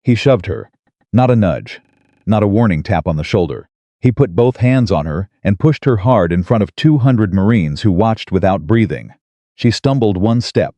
He shoved her. Not a nudge. Not a warning tap on the shoulder. He put both hands on her and pushed her hard in front of 200 Marines who watched without breathing. She stumbled one step,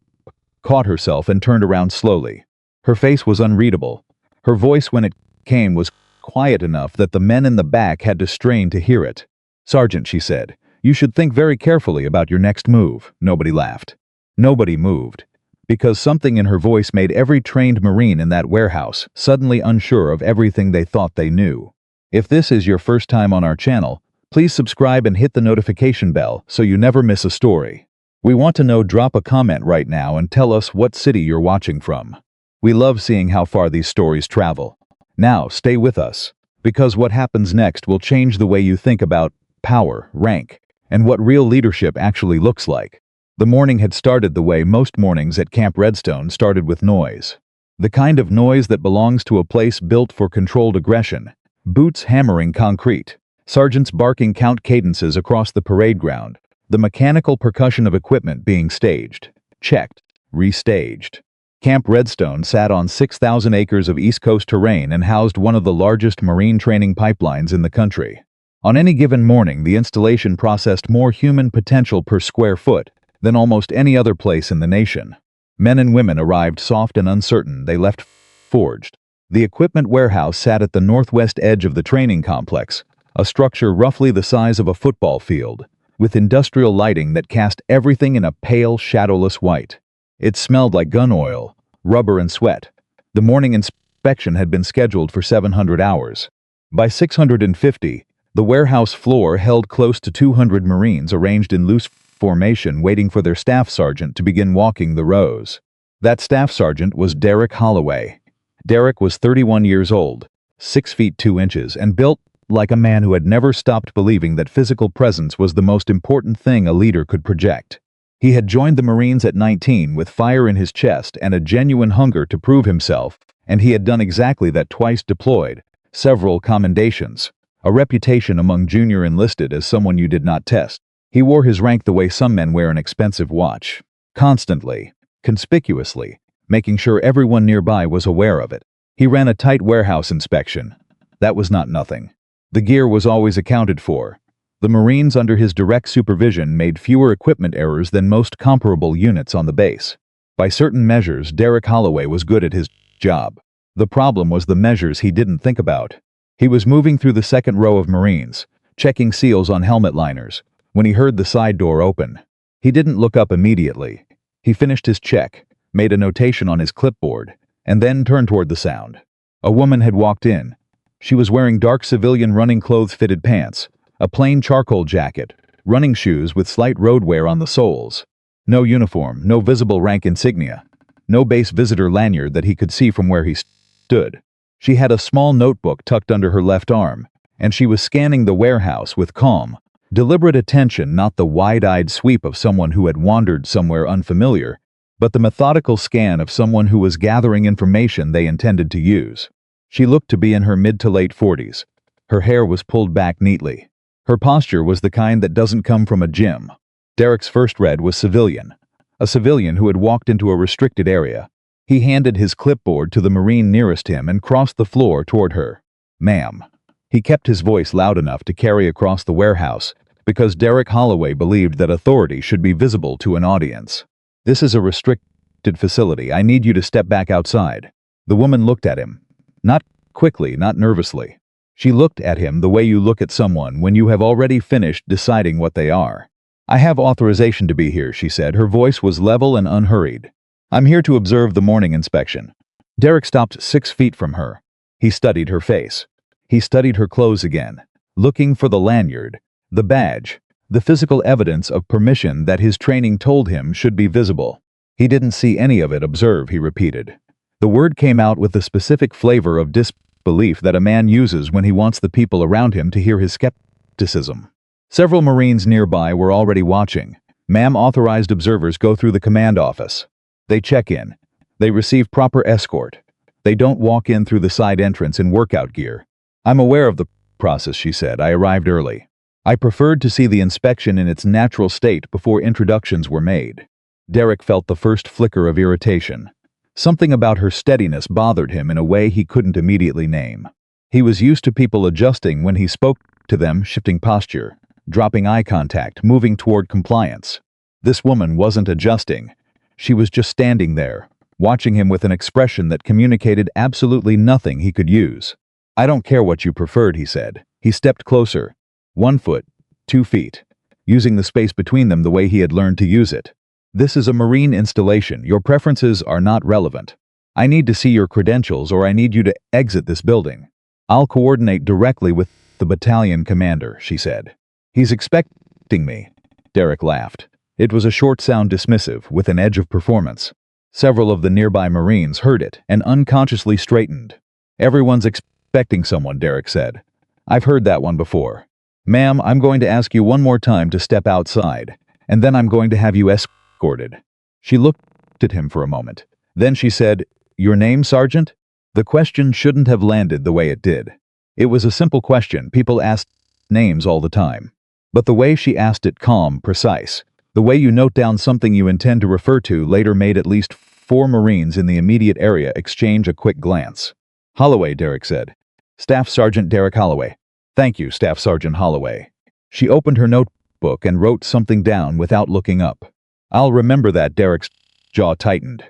caught herself and turned around slowly. Her face was unreadable. Her voice when it came was quiet enough that the men in the back had to strain to hear it. "Sergeant," she said, "you should think very carefully about your next move." Nobody laughed. Nobody moved. Because something in her voice made every trained Marine in that warehouse suddenly unsure of everything they thought they knew. If this is your first time on our channel, please subscribe and hit the notification bell so you never miss a story. We want to know, drop a comment right now and tell us what city you're watching from. We love seeing how far these stories travel. Now, stay with us, because what happens next will change the way you think about power, rank, and what real leadership actually looks like. The morning had started the way most mornings at Camp Redstone started, with noise. The kind of noise that belongs to a place built for controlled aggression. Boots hammering concrete, sergeants barking count cadences across the parade ground, the mechanical percussion of equipment being staged, checked, restaged. Camp Redstone sat on 6,000 acres of East Coast terrain and housed one of the largest Marine training pipelines in the country. On any given morning, the installation processed more human potential per square foot than almost any other place in the nation. Men and women arrived soft and uncertain, they left forged. The equipment warehouse sat at the northwest edge of the training complex, a structure roughly the size of a football field, with industrial lighting that cast everything in a pale, shadowless white. It smelled like gun oil, rubber and sweat. The morning inspection had been scheduled for 700 hours. By 650, the warehouse floor held close to 200 Marines arranged in loose formation waiting for their staff sergeant to begin walking the rows. That staff sergeant was Derek Holloway. Derek was 31 years old, 6 feet 2 inches, and built like a man who had never stopped believing that physical presence was the most important thing a leader could project. He had joined the Marines at 19 with fire in his chest and a genuine hunger to prove himself, and he had done exactly that twice deployed, several commendations, a reputation among junior enlisted as someone you did not test. He wore his rank the way some men wear an expensive watch, constantly, conspicuously, making sure everyone nearby was aware of it. He ran a tight warehouse inspection. That was not nothing. The gear was always accounted for. The Marines under his direct supervision made fewer equipment errors than most comparable units on the base. By certain measures, Derek Holloway was good at his job. The problem was the measures he didn't think about. He was moving through the second row of Marines, checking seals on helmet liners, when he heard the side door open. He didn't look up immediately. He finished his check, made a notation on his clipboard, and then turned toward the sound. A woman had walked in. She was wearing dark civilian running clothes, fitted pants, a plain charcoal jacket, running shoes with slight road wear on the soles. No uniform, no visible rank insignia, no base visitor lanyard that he could see from where he stood. She had a small notebook tucked under her left arm, and she was scanning the warehouse with calm, deliberate attention, not the wide-eyed sweep of someone who had wandered somewhere unfamiliar, but the methodical scan of someone who was gathering information they intended to use. She looked to be in her mid to late 40s. Her hair was pulled back neatly. Her posture was the kind that doesn't come from a gym. Derek's first read was civilian, a civilian who had walked into a restricted area. He handed his clipboard to the Marine nearest him and crossed the floor toward her. "Ma'am." He kept his voice loud enough to carry across the warehouse, because Derek Holloway believed that authority should be visible to an audience. "This is a restricted facility. I need you to step back outside." The woman looked at him. Not quickly, not nervously. She looked at him the way you look at someone when you have already finished deciding what they are. "I have authorization to be here," she said. Her voice was level and unhurried. "I'm here to observe the morning inspection." Derek stopped 6 feet from her. He studied her face. He studied her clothes again, looking for the lanyard, the badge, the physical evidence of permission that his training told him should be visible. He didn't see any of it. "Observe," he repeated. The word came out with the specific flavor of disbelief that a man uses when he wants the people around him to hear his skepticism. Several Marines nearby were already watching. "Ma'am, authorized observers go through the command office. They check in. They receive proper escort. They don't walk in through the side entrance in workout gear." "I'm aware of the process," she said. "I arrived early. I preferred to see the inspection in its natural state before introductions were made." Derek felt the first flicker of irritation. Something about her steadiness bothered him in a way he couldn't immediately name. He was used to people adjusting when he spoke to them, shifting posture, dropping eye contact, moving toward compliance. This woman wasn't adjusting. She was just standing there, watching him with an expression that communicated absolutely nothing he could use. "I don't care what you preferred," he said. He stepped closer. 1 foot, 2 feet, using the space between them the way he had learned to use it. "This is a marine installation. Your preferences are not relevant. I need to see your credentials or I need you to exit this building." "I'll coordinate directly with the battalion commander," she said. "He's expecting me." Derek laughed. It was a short sound, dismissive, with an edge of performance. Several of the nearby Marines heard it and unconsciously straightened. "Everyone's expecting someone," Derek said. "I've heard that one before. Ma'am, I'm going to ask you one more time to step outside, and then I'm going to have you escorted." She looked at him for a moment. Then she said, "Your name, Sergeant?" The question shouldn't have landed the way it did. It was a simple question. People asked names all the time. But the way she asked it, calm, precise, the way you note down something you intend to refer to later, made at least 4 Marines in the immediate area exchange a quick glance. "Holloway," Derek said. "Staff Sergeant Derek Holloway." "Thank you, Staff Sergeant Holloway." She opened her notebook and wrote something down without looking up. "I'll remember that." Derek's jaw tightened.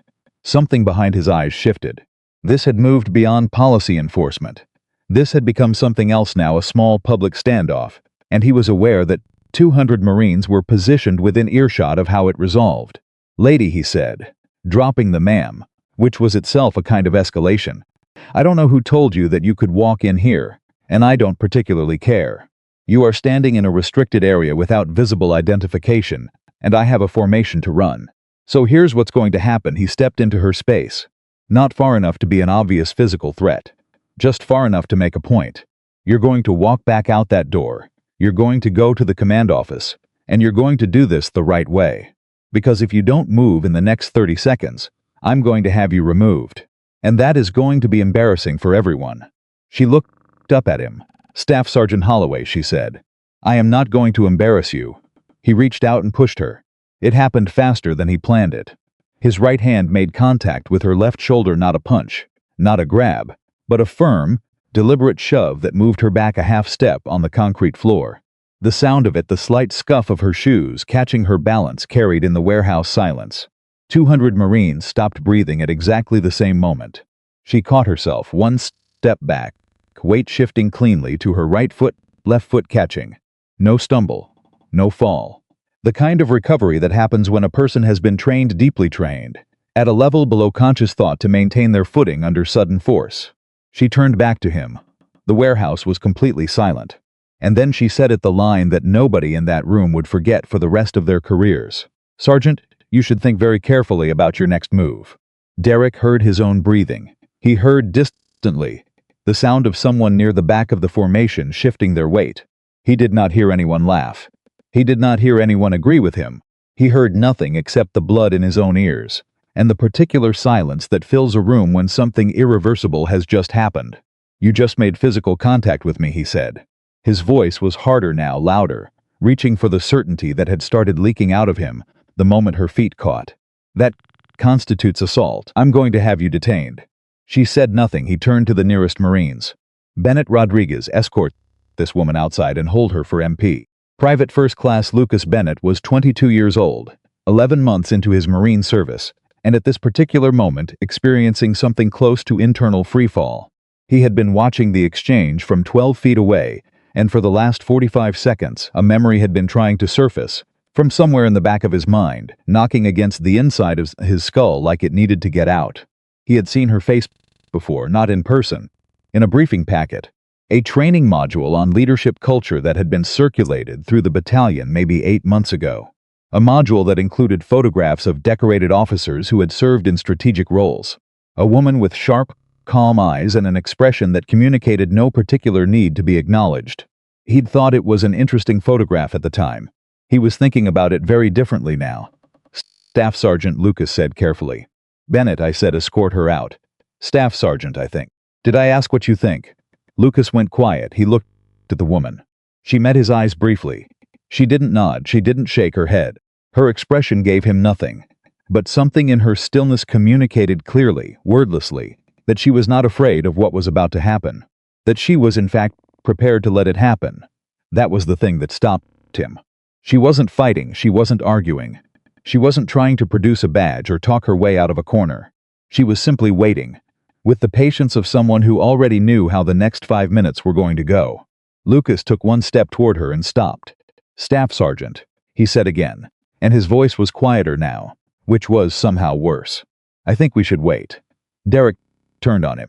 Something behind his eyes shifted. This had moved beyond policy enforcement. This had become something else now, a small public standoff, and he was aware that 200 Marines were positioned within earshot of how it resolved. "Lady," he said, dropping the ma'am, which was itself a kind of escalation. "I don't know who told you that you could walk in here, and I don't particularly care. You are standing in a restricted area without visible identification, and I have a formation to run. So here's what's going to happen." He stepped into her space. Not far enough to be an obvious physical threat. Just far enough to make a point. "You're going to walk back out that door. You're going to go to the command office, and you're going to do this the right way. Because if you don't move in the next 30 seconds, I'm going to have you removed. And that is going to be embarrassing for everyone." She looked up at him. "Staff Sergeant Holloway," she said. "I am not going to embarrass you." He reached out and pushed her. It happened faster than he planned it. His right hand made contact with her left shoulder, not a punch, not a grab, but a firm, deliberate shove that moved her back a half step on the concrete floor. The sound of it, the slight scuff of her shoes catching her balance, carried in the warehouse silence. 200 Marines stopped breathing at exactly the same moment. She caught herself, one step back, weight shifting cleanly to her right foot, left foot catching. No stumble, no fall. The kind of recovery that happens when a person has been trained, deeply trained, at a level below conscious thought, to maintain their footing under sudden force. She turned back to him. The warehouse was completely silent. And then she said it, the line that nobody in that room would forget for the rest of their careers. "Sergeant, you should think very carefully about your next move." Derek heard his own breathing. He heard distantly the sound of someone near the back of the formation shifting their weight. He did not hear anyone laugh. He did not hear anyone agree with him. He heard nothing except the blood in his own ears, and the particular silence that fills a room when something irreversible has just happened. "You just made physical contact with me," he said. His voice was harder now, louder, reaching for the certainty that had started leaking out of him the moment her feet caught. "That constitutes assault. I'm going to have you detained." She said nothing. He turned to the nearest Marines. "Bennett Rodriguez, escort this woman outside and hold her for MP." Private First Class Lucas Bennett was 22 years old, 11 months into his Marine service, and at this particular moment experiencing something close to internal freefall. He had been watching the exchange from 12 feet away, and for the last 45 seconds a memory had been trying to surface from somewhere in the back of his mind, knocking against the inside of his skull like it needed to get out. He had seen her face before, not in person, in a briefing packet. A training module on leadership culture that had been circulated through the battalion maybe 8 months ago. A module that included photographs of decorated officers who had served in strategic roles. A woman with sharp, calm eyes and an expression that communicated no particular need to be acknowledged. He'd thought it was an interesting photograph at the time. He was thinking about it very differently now. "Staff Sergeant," Lucas said carefully. "Bennett," I said, "escort her out." "Staff Sergeant, I think." "Did I ask what you think?" Lucas went quiet. He looked at the woman. She met his eyes briefly. She didn't nod. She didn't shake her head. Her expression gave him nothing. But something in her stillness communicated clearly, wordlessly, that she was not afraid of what was about to happen. That she was in fact prepared to let it happen. That was the thing that stopped him. She wasn't fighting, she wasn't arguing. She wasn't trying to produce a badge or talk her way out of a corner. She was simply waiting, with the patience of someone who already knew how the next 5 minutes were going to go. Lucas took one step toward her and stopped. "Staff Sergeant," he said again, and his voice was quieter now, which was somehow worse. "I think we should wait." Derek turned on him.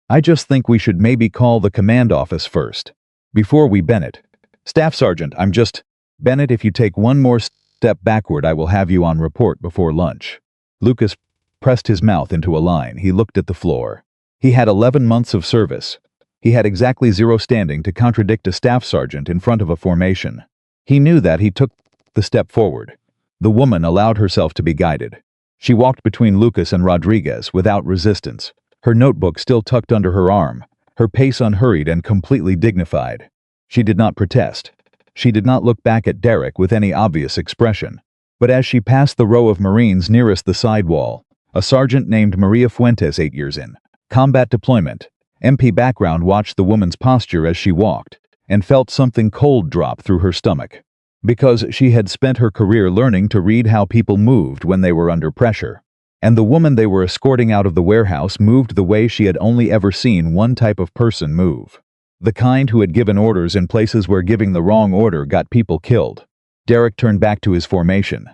"I just think we should maybe call the command office first. Before we Bennett." "Staff Sergeant, I'm just—" "Bennett, if you take one more step backward, I will have you on report before lunch." Lucas pressed his mouth into a line. He looked at the floor. He had 11 months of service. He had exactly 0 standing to contradict a staff sergeant in front of a formation. He knew that. He took the step forward. The woman allowed herself to be guided. She walked between Lucas and Rodriguez without resistance, her notebook still tucked under her arm, her pace unhurried and completely dignified. She did not protest. She did not look back at Derek with any obvious expression. But as she passed the row of Marines nearest the side wall, a sergeant named Maria Fuentes, 8 years in combat deployment, MP background, watched the woman's posture as she walked, and felt something cold drop through her stomach. Because she had spent her career learning to read how people moved when they were under pressure. And the woman they were escorting out of the warehouse moved the way she had only ever seen one type of person move. The kind who had given orders in places where giving the wrong order got people killed. Derek turned back to his formation.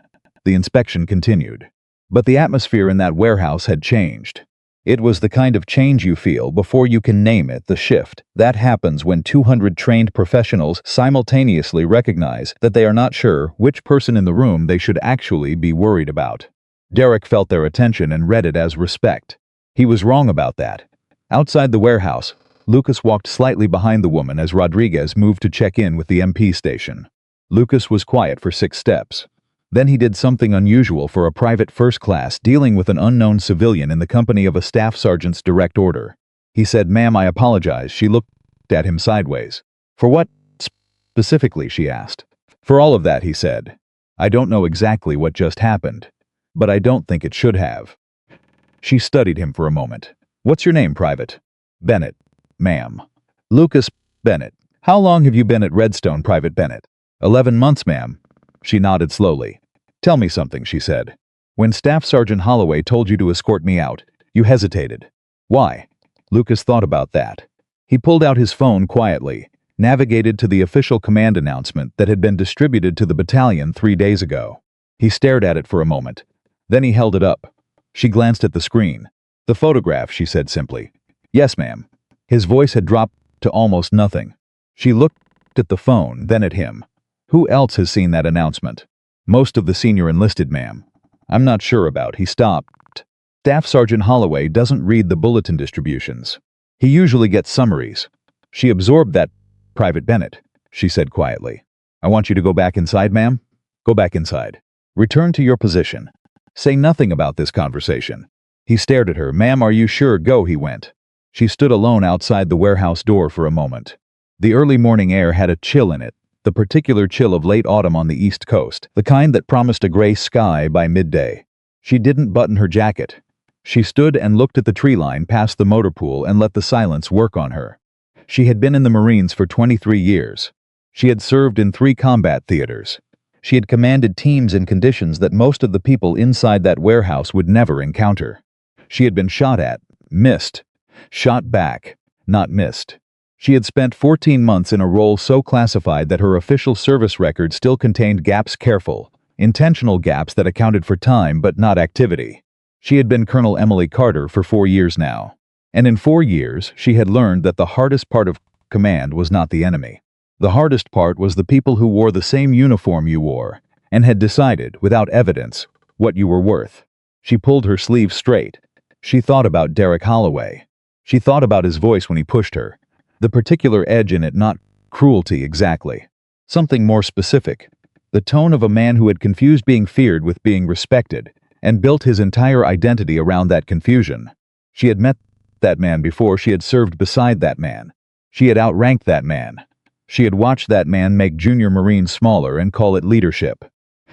The inspection continued. But the atmosphere in that warehouse had changed. It was the kind of change you feel before you can name it, the shift. That happens when 200 trained professionals simultaneously recognize that they are not sure which person in the room they should actually be worried about. Derek felt their attention and read it as respect. He was wrong about that. Outside the warehouse, Lucas walked slightly behind the woman as Rodriguez moved to check in with the MP station. Lucas was quiet for 6 steps. Then he did something unusual for a private first class dealing with an unknown civilian in the company of a staff sergeant's direct order. He said, "Ma'am, I apologize." She looked at him sideways. "For what specifically?" she asked. "For all of that," he said. "I don't know exactly what just happened, but I don't think it should have." She studied him for a moment. "What's your name, Private?" "Bennett, ma'am." "Lucas Bennett. How long have you been at Redstone, Private Bennett?" 11 months, ma'am." She nodded slowly. "Tell me something," she said. "When Staff Sergeant Holloway told you to escort me out, you hesitated. Why?" Lucas thought about that. He pulled out his phone quietly, navigated to the official command announcement that had been distributed to the battalion 3 days ago. He stared at it for a moment. Then he held it up. She glanced at the screen. "The photograph," she said simply. "Yes, ma'am." His voice had dropped to almost nothing. She looked at the phone, then at him. "Who else has seen that announcement?" "Most of the senior enlisted, ma'am." "I'm not sure about." He stopped. "Staff Sergeant Holloway doesn't read the bulletin distributions. He usually gets summaries." She absorbed that. "Private Bennett," she said quietly. "I want you to go back inside, ma'am. Go back inside. Return to your position. Say nothing about this conversation." He stared at her. "Ma'am, are you sure?" "Go," he went. She stood alone outside the warehouse door for a moment. The early morning air had a chill in it. The particular chill of late autumn on the East Coast, the kind that promised a gray sky by midday. She didn't button her jacket. She stood and looked at the tree line past the motor pool and let the silence work on her. She had been in the Marines for 23 years. She had served in 3 combat theaters. She had commanded teams in conditions that most of the people inside that warehouse would never encounter. She had been shot at, missed, shot back, not missed. She had spent 14 months in a role so classified that her official service record still contained gaps, careful, intentional gaps that accounted for time but not activity. She had been Colonel Emily Carter for 4 years now. And in 4 years, she had learned that the hardest part of command was not the enemy. The hardest part was the people who wore the same uniform you wore, and had decided, without evidence, what you were worth. She pulled her sleeve straight. She thought about Derek Holloway. She thought about his voice when he pushed her. The particular edge in it, not cruelty exactly. Something more specific. The tone of a man who had confused being feared with being respected, and built his entire identity around that confusion. She had met that man before. She had served beside that man. She had outranked that man. She had watched that man make junior Marines smaller and call it leadership.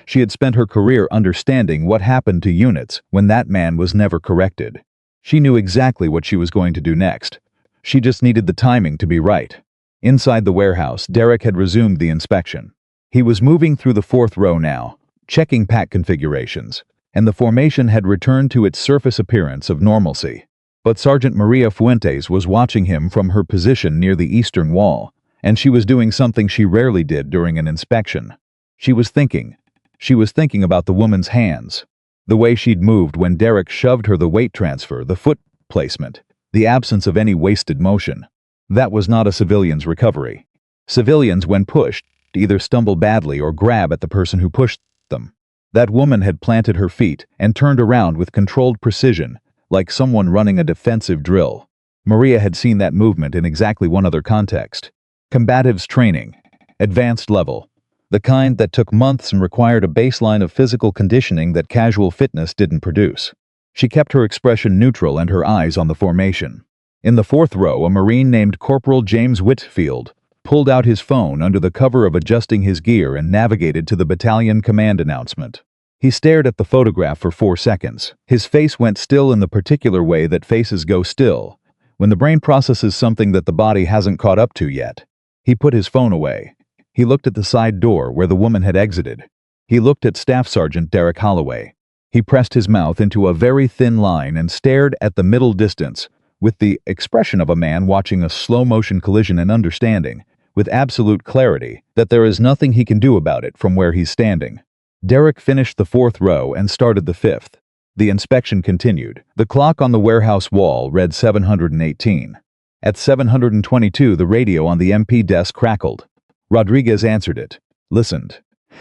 She had spent her career understanding what happened to units when that man was never corrected. She knew exactly what she was going to do next. She just needed the timing to be right. Inside the warehouse, Derek had resumed the inspection. He was moving through the fourth row now, checking pack configurations, and the formation had returned to its surface appearance of normalcy. But Sergeant Maria Fuentes was watching him from her position near the eastern wall, and she was doing something she rarely did during an inspection. She was thinking. She was thinking about the woman's hands. The way she'd moved when Derek shoved her, the weight transfer, the foot placement, the absence of any wasted motion. That was not a civilian's recovery. Civilians, when pushed, either stumble badly or grab at the person who pushed them. That woman had planted her feet and turned around with controlled precision, like someone running a defensive drill. Maria had seen that movement in exactly one other context. Combatives training. Advanced level. The kind that took months and required a baseline of physical conditioning that casual fitness didn't produce. She kept her expression neutral and her eyes on the formation. In the fourth row, a Marine named Corporal James Whitfield pulled out his phone under the cover of adjusting his gear and navigated to the battalion command announcement. He stared at the photograph for 4 seconds. His face went still in the particular way that faces go still, when the brain processes something that the body hasn't caught up to yet. He put his phone away. He looked at the side door where the woman had exited. He looked at Staff Sergeant Derek Holloway. He pressed his mouth into a very thin line and stared at the middle distance with the expression of a man watching a slow-motion collision and understanding, with absolute clarity, that there is nothing he can do about it from where he's standing. Derek finished the fourth row and started the fifth. The inspection continued. The clock on the warehouse wall read 718. At 722, the radio on the MP desk crackled. Rodriguez answered it, listened,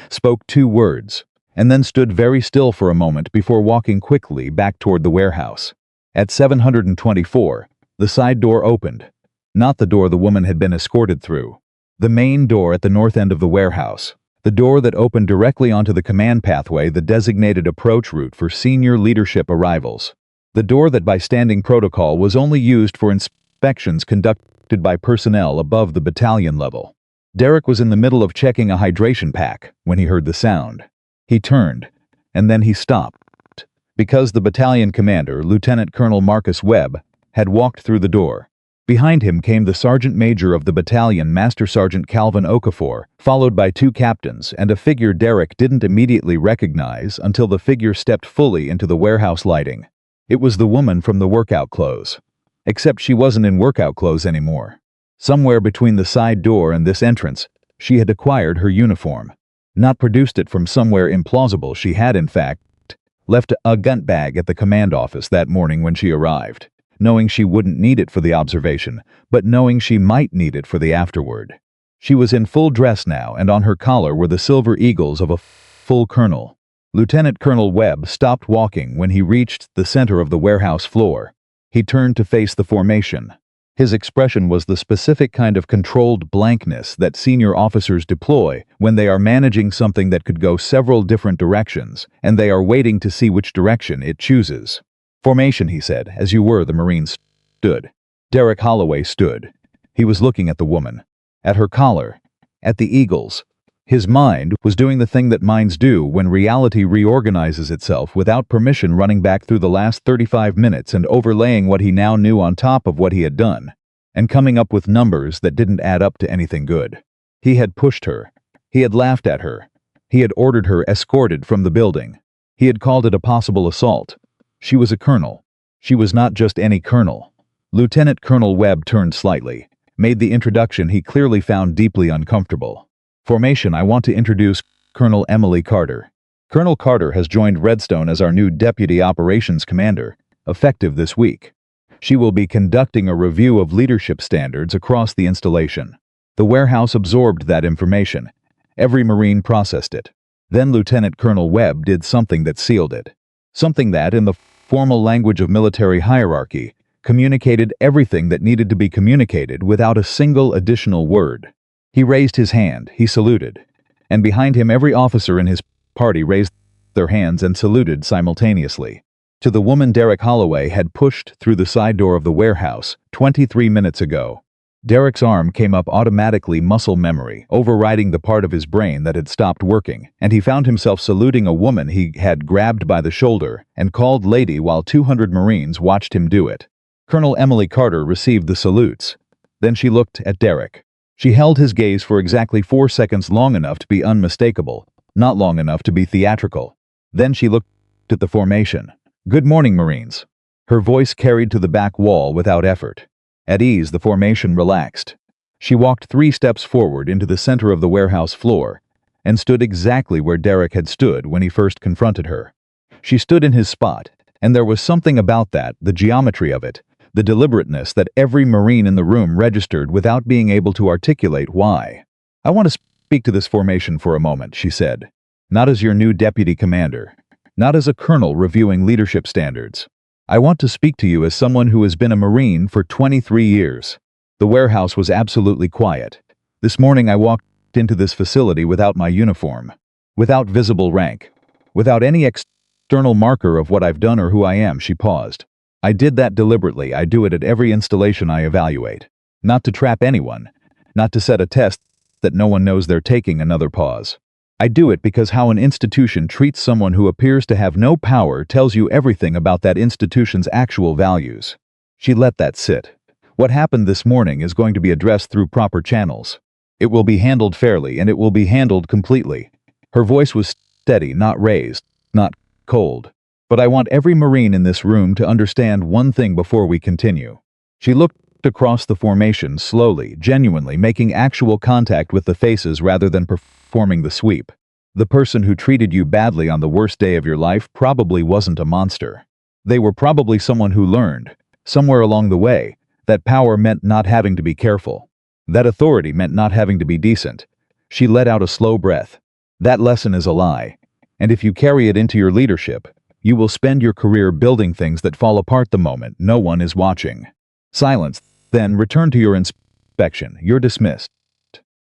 spoke 2 words, and then stood very still for a moment before walking quickly back toward the warehouse. At 724, the side door opened. Not the door the woman had been escorted through. The main door at the north end of the warehouse. The door that opened directly onto the command pathway, the designated approach route for senior leadership arrivals. The door that by standing protocol was only used for inspections conducted by personnel above the battalion level. Derek was in the middle of checking a hydration pack when he heard the sound. He turned, and then he stopped, because the battalion commander, Lieutenant Colonel Marcus Webb, had walked through the door. Behind him came the sergeant major of the battalion, Master Sergeant Calvin Okafor, followed by 2 captains and a figure Derek didn't immediately recognize until the figure stepped fully into the warehouse lighting. It was the woman from the workout clothes. Except she wasn't in workout clothes anymore. Somewhere between the side door and this entrance, she had acquired her uniform. Not produced it from somewhere implausible. She had, in fact, left a gun bag at the command office that morning when she arrived, knowing she wouldn't need it for the observation, but knowing she might need it for the afterward. She was in full dress now, and on her collar were the silver eagles of a full colonel. Lieutenant Colonel Webb stopped walking when he reached the center of the warehouse floor. He turned to face the formation. His expression was the specific kind of controlled blankness that senior officers deploy when they are managing something that could go several different directions, and they are waiting to see which direction it chooses. Formation, he said, as you were. The Marines stood. Derek Holloway stood. He was looking at the woman, at her collar, at the eagles. His mind was doing the thing that minds do when reality reorganizes itself without permission, running back through the last 35 minutes and overlaying what he now knew on top of what he had done, and coming up with numbers that didn't add up to anything good. He had pushed her. He had laughed at her. He had ordered her escorted from the building. He had called it a possible assault. She was a colonel. She was not just any colonel. Lieutenant Colonel Webb turned slightly, made the introduction he clearly found deeply uncomfortable. Formation, I want to introduce Colonel Emily Carter. Colonel Carter has joined Redstone as our new Deputy Operations Commander, effective this week. She will be conducting a review of leadership standards across the installation. The warehouse absorbed that information. Every Marine processed it. Then Lieutenant Colonel Webb did something that sealed it. Something that, in the formal language of military hierarchy, communicated everything that needed to be communicated without a single additional word. He raised his hand, he saluted, and behind him every officer in his party raised their hands and saluted simultaneously. To the woman Derek Holloway had pushed through the side door of the warehouse 23 minutes ago. Derek's arm came up automatically, muscle memory, overriding the part of his brain that had stopped working, and he found himself saluting a woman he had grabbed by the shoulder and called lady while 200 Marines watched him do it. Colonel Emily Carter received the salutes. Then she looked at Derek. She held his gaze for exactly 4 seconds, long enough to be unmistakable, not long enough to be theatrical. Then she looked at the formation. "Good morning, Marines." Her voice carried to the back wall without effort. At ease, the formation relaxed. She walked 3 steps forward into the center of the warehouse floor and stood exactly where Derek had stood when he first confronted her. She stood in his spot, and there was something about that, the geometry of it, the deliberateness, that every Marine in the room registered without being able to articulate why. "I want to speak to this formation for a moment," she said. "Not as your new deputy commander. Not as a colonel reviewing leadership standards. I want to speak to you as someone who has been a Marine for 23 years. The warehouse was absolutely quiet. This morning I walked into this facility without my uniform, without visible rank, without any external marker of what I've done or who I am." She paused. "I did that deliberately. I do it at every installation I evaluate. Not to trap anyone, not to set a test that no one knows they're taking." Another pause. "I do it because how an institution treats someone who appears to have no power tells you everything about that institution's actual values." She let that sit. "What happened this morning is going to be addressed through proper channels. It will be handled fairly, and it will be handled completely." Her voice was steady, not raised, not cold. "But I want every Marine in this room to understand one thing before we continue." She looked across the formation slowly, genuinely, making actual contact with the faces rather than performing the sweep. "The person who treated you badly on the worst day of your life probably wasn't a monster. They were probably someone who learned, somewhere along the way, that power meant not having to be careful. That authority meant not having to be decent." She let out a slow breath. "That lesson is a lie. And if you carry it into your leadership, you will spend your career building things that fall apart the moment no one is watching." Silence. "Then return to your inspection. You're dismissed."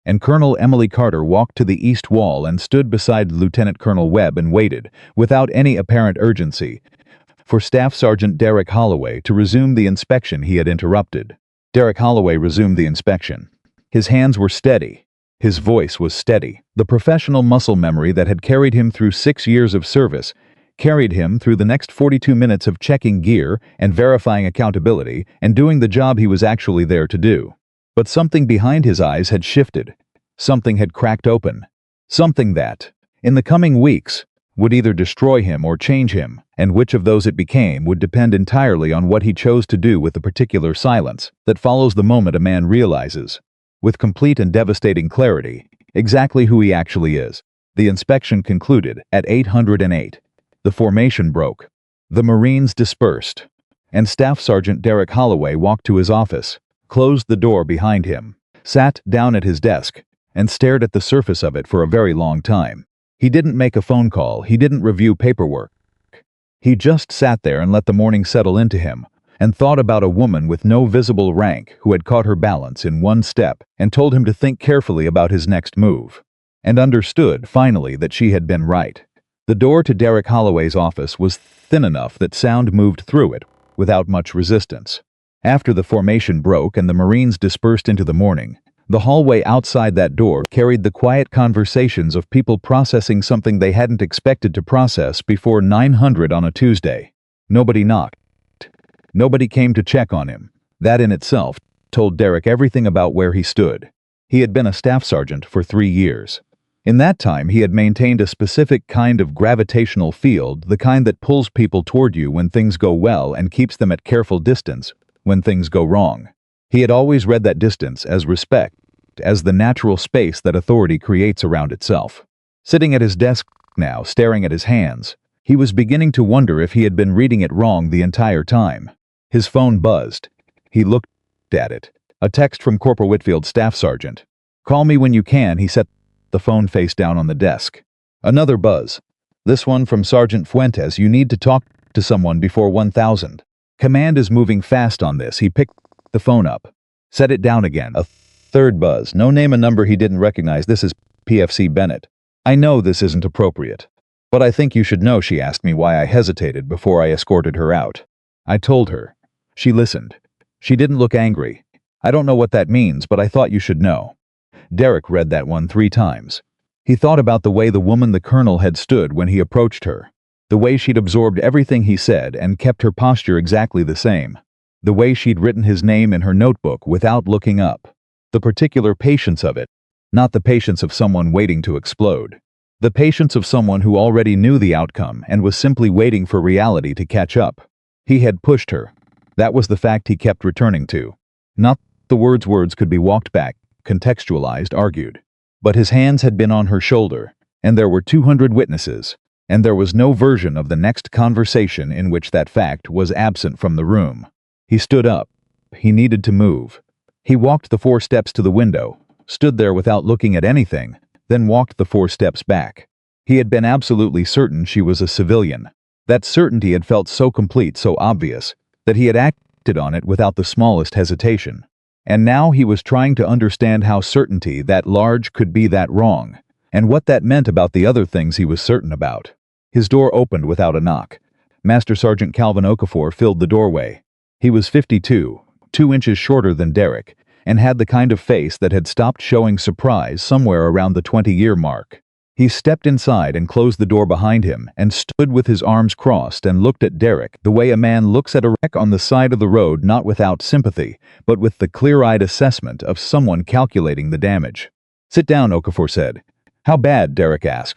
And Colonel Emily Carter walked to the east wall and stood beside Lieutenant Colonel Webb and waited, without any apparent urgency, for Staff Sergeant Derek Holloway to resume the inspection he had interrupted. Derek Holloway resumed the inspection. His hands were steady. His voice was steady. The professional muscle memory that had carried him through 6 years of service carried him through the next 42 minutes of checking gear and verifying accountability and doing the job he was actually there to do. But something behind his eyes had shifted. Something had cracked open. Something that, in the coming weeks, would either destroy him or change him, and which of those it became would depend entirely on what he chose to do with the particular silence that follows the moment a man realizes, with complete and devastating clarity, exactly who he actually is. The inspection concluded at 808. The formation broke. The Marines dispersed, and Staff Sergeant Derek Holloway walked to his office, closed the door behind him, sat down at his desk, and stared at the surface of it for a very long time. He didn't make a phone call, he didn't review paperwork. He just sat there and let the morning settle into him, and thought about a woman with no visible rank who had caught her balance in one step and told him to think carefully about his next move, and understood, finally, that she had been right. The door to Derek Holloway's office was thin enough that sound moved through it without much resistance. After the formation broke and the Marines dispersed into the morning, the hallway outside that door carried the quiet conversations of people processing something they hadn't expected to process before 900 on a Tuesday. Nobody knocked. Nobody came to check on him. That in itself told Derek everything about where he stood. He had been a staff sergeant for 3 years. In that time, he had maintained a specific kind of gravitational field, the kind that pulls people toward you when things go well and keeps them at careful distance when things go wrong. He had always read that distance as respect, as the natural space that authority creates around itself. Sitting at his desk now, staring at his hands, he was beginning to wonder if he had been reading it wrong the entire time. His phone buzzed. He looked at it. A text from Corporal Whitfield's staff sergeant. "Call me when you can," he set the phone face down on the desk. Another buzz. This one from Sergeant Fuentes. "You need to talk to someone before 1000. Command is moving fast on this." He picked the phone up. Set it down again. A third buzz. No name and number he didn't recognize. "This is PFC Bennett. I know this isn't appropriate, but I think you should know she asked me why I hesitated before I escorted her out. I told her." She listened. She didn't look angry. I don't know what that means, but I thought you should know. Derek read that one 3 times. He thought about the way the woman the colonel had stood when he approached her. The way she'd absorbed everything he said and kept her posture exactly the same. The way she'd written his name in her notebook without looking up. The particular patience of it. Not the patience of someone waiting to explode. The patience of someone who already knew the outcome and was simply waiting for reality to catch up. He had pushed her. That was the fact he kept returning to. Not the words could be walked back, contextualized, argued. But his hands had been on her shoulder, and there were 200 witnesses, and there was no version of the next conversation in which that fact was absent from the room. He stood up. He needed to move. He walked the 4 steps to the window, stood there without looking at anything, then walked the 4 steps back. He had been absolutely certain she was a civilian. That certainty had felt so complete, so obvious, that he had acted on it without the smallest hesitation. And now he was trying to understand how certainty that large could be that wrong, and what that meant about the other things he was certain about. His door opened without a knock. Master Sergeant Calvin Okafor filled the doorway. He was 52, 2 inches shorter than Derek, and had the kind of face that had stopped showing surprise somewhere around the 20-year mark. He stepped inside and closed the door behind him and stood with his arms crossed and looked at Derek the way a man looks at a wreck on the side of the road, not without sympathy, but with the clear-eyed assessment of someone calculating the damage. "Sit down," Okafor said. "How bad?" Derek asked.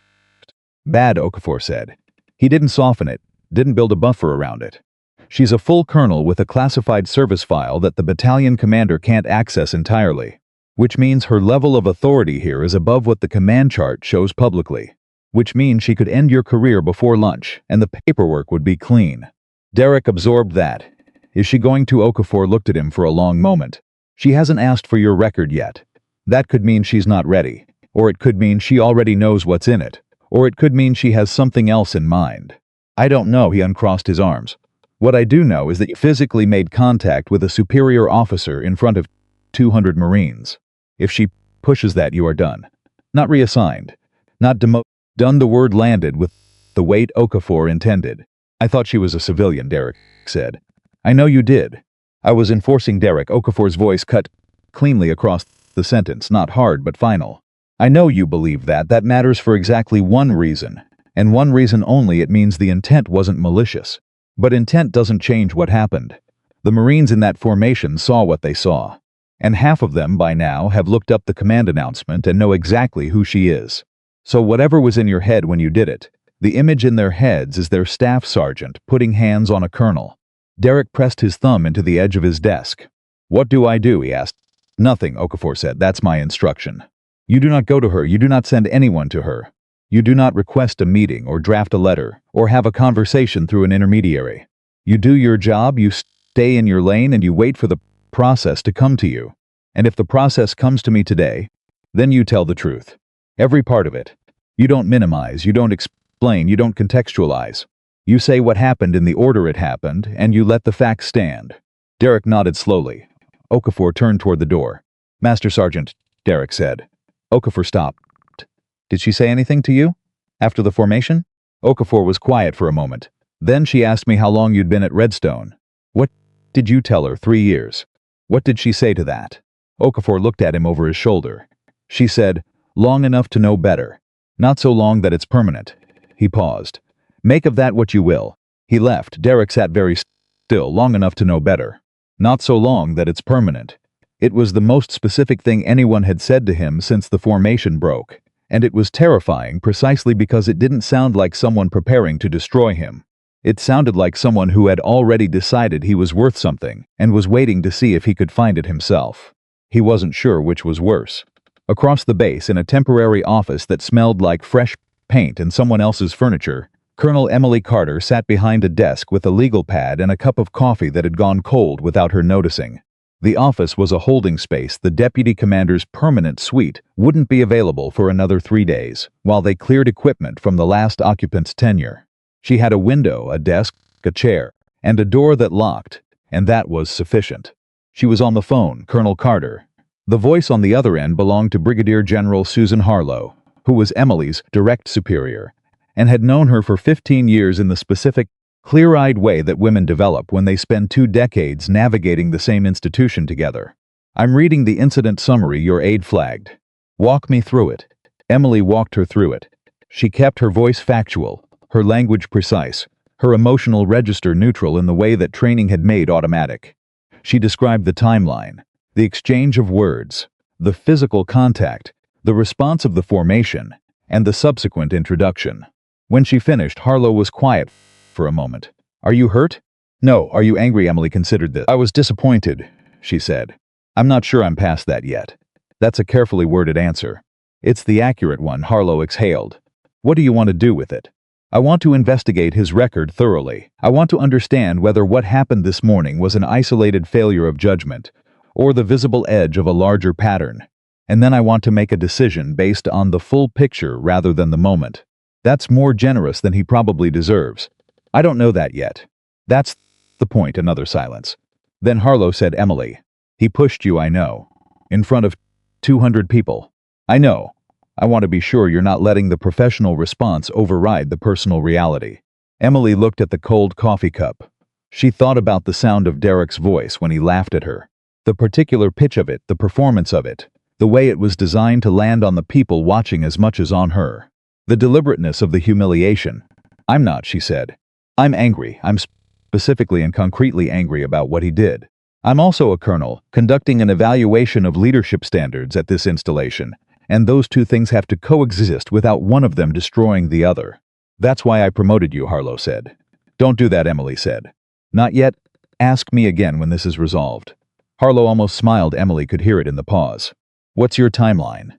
"Bad," Okafor said. He didn't soften it, didn't build a buffer around it. "She's a full colonel with a classified service file that the battalion commander can't access entirely. Which means her level of authority here is above what the command chart shows publicly. Which means she could end your career before lunch, and the paperwork would be clean." Derek absorbed that. "Is she going to?" Okafor looked at him for a long moment. "She hasn't asked for your record yet. That could mean she's not ready. Or it could mean she already knows what's in it. Or it could mean she has something else in mind. I don't know." He uncrossed his arms. "What I do know is that you physically made contact with a superior officer in front of 200 Marines. If she pushes that, you are done. Not reassigned. Not done." The word landed with the weight Okafor intended. "I thought she was a civilian," Derek said. "I know you did." "I was enforcing." Derek. Okafor's voice cut cleanly across the sentence, not hard but final. "I know you believe that. That matters for exactly one reason. And one reason only. It means the intent wasn't malicious. But intent doesn't change what happened. The Marines in that formation saw what they saw. And half of them by now have looked up the command announcement and know exactly who she is. So whatever was in your head when you did it, the image in their heads is their staff sergeant putting hands on a colonel." Derek pressed his thumb into the edge of his desk. "What do I do?" he asked. "Nothing," Okafor said. "That's my instruction. You do not go to her. You do not send anyone to her. You do not request a meeting or draft a letter or have a conversation through an intermediary. You do your job, you stay in your lane, and you wait for the process to come to you. And if the process comes to me today, then you tell the truth. Every part of it. You don't minimize, you don't explain, you don't contextualize. You say what happened in the order it happened, and you let the facts stand." Derek nodded slowly. Okafor turned toward the door. "Master Sergeant," Derek said. Okafor stopped. "Did she say anything to you? After the formation?" Okafor was quiet for a moment. "Then she asked me how long you'd been at Redstone. What did you tell her? 3 years. What did she say to that?" Okafor looked at him over his shoulder. "She said, long enough to know better. Not so long that it's permanent." He paused. "Make of that what you will." He left. Derek sat very still. "Long enough to know better. Not so long that it's permanent." It was the most specific thing anyone had said to him since the formation broke, and it was terrifying precisely because it didn't sound like someone preparing to destroy him. It sounded like someone who had already decided he was worth something and was waiting to see if he could find it himself. He wasn't sure which was worse. Across the base, in a temporary office that smelled like fresh paint and someone else's furniture, Colonel Emily Carter sat behind a desk with a legal pad and a cup of coffee that had gone cold without her noticing. The office was a holding space. The deputy commander's permanent suite wouldn't be available for another 3 days, while they cleared equipment from the last occupant's tenure. She had a window, a desk, a chair, and a door that locked, and that was sufficient. She was on the phone, Colonel Carter. The voice on the other end belonged to Brigadier General Susan Harlow, who was Emily's direct superior, and had known her for 15 years in the specific, clear-eyed way that women develop when they spend 2 decades navigating the same institution together. I'm reading the incident summary your aide flagged. Walk me through it. Emily walked her through it. She kept her voice factual, her language precise, her emotional register neutral in the way that training had made automatic. She described the timeline, the exchange of words, the physical contact, the response of the formation, and the subsequent introduction. When she finished, Harlow was quiet for a moment. Are you hurt? No. Are you angry? Emily considered this. I was disappointed, she said. I'm not sure I'm past that yet. That's a carefully worded answer. It's the accurate one, Harlow exhaled. What do you want to do with it? I want to investigate his record thoroughly. I want to understand whether what happened this morning was an isolated failure of judgment, or the visible edge of a larger pattern. And then I want to make a decision based on the full picture rather than the moment. That's more generous than he probably deserves. I don't know that yet. That's the point. Another silence. Then Harlow said, Emily, he pushed you, I know. In front of 200 people. I know. I want to be sure you're not letting the professional response override the personal reality. Emily looked at the cold coffee cup. She thought about the sound of Derek's voice when he laughed at her. The particular pitch of it, the performance of it, the way it was designed to land on the people watching as much as on her. The deliberateness of the humiliation. I'm not, she said. I'm angry. I'm specifically and concretely angry about what he did. I'm also a colonel, conducting an evaluation of leadership standards at this installation, and those two things have to coexist without one of them destroying the other. That's why I promoted you, Harlow said. Don't do that, Emily said. Not yet. Ask me again when this is resolved. Harlow almost smiled. Emily could hear it in the pause. What's your timeline?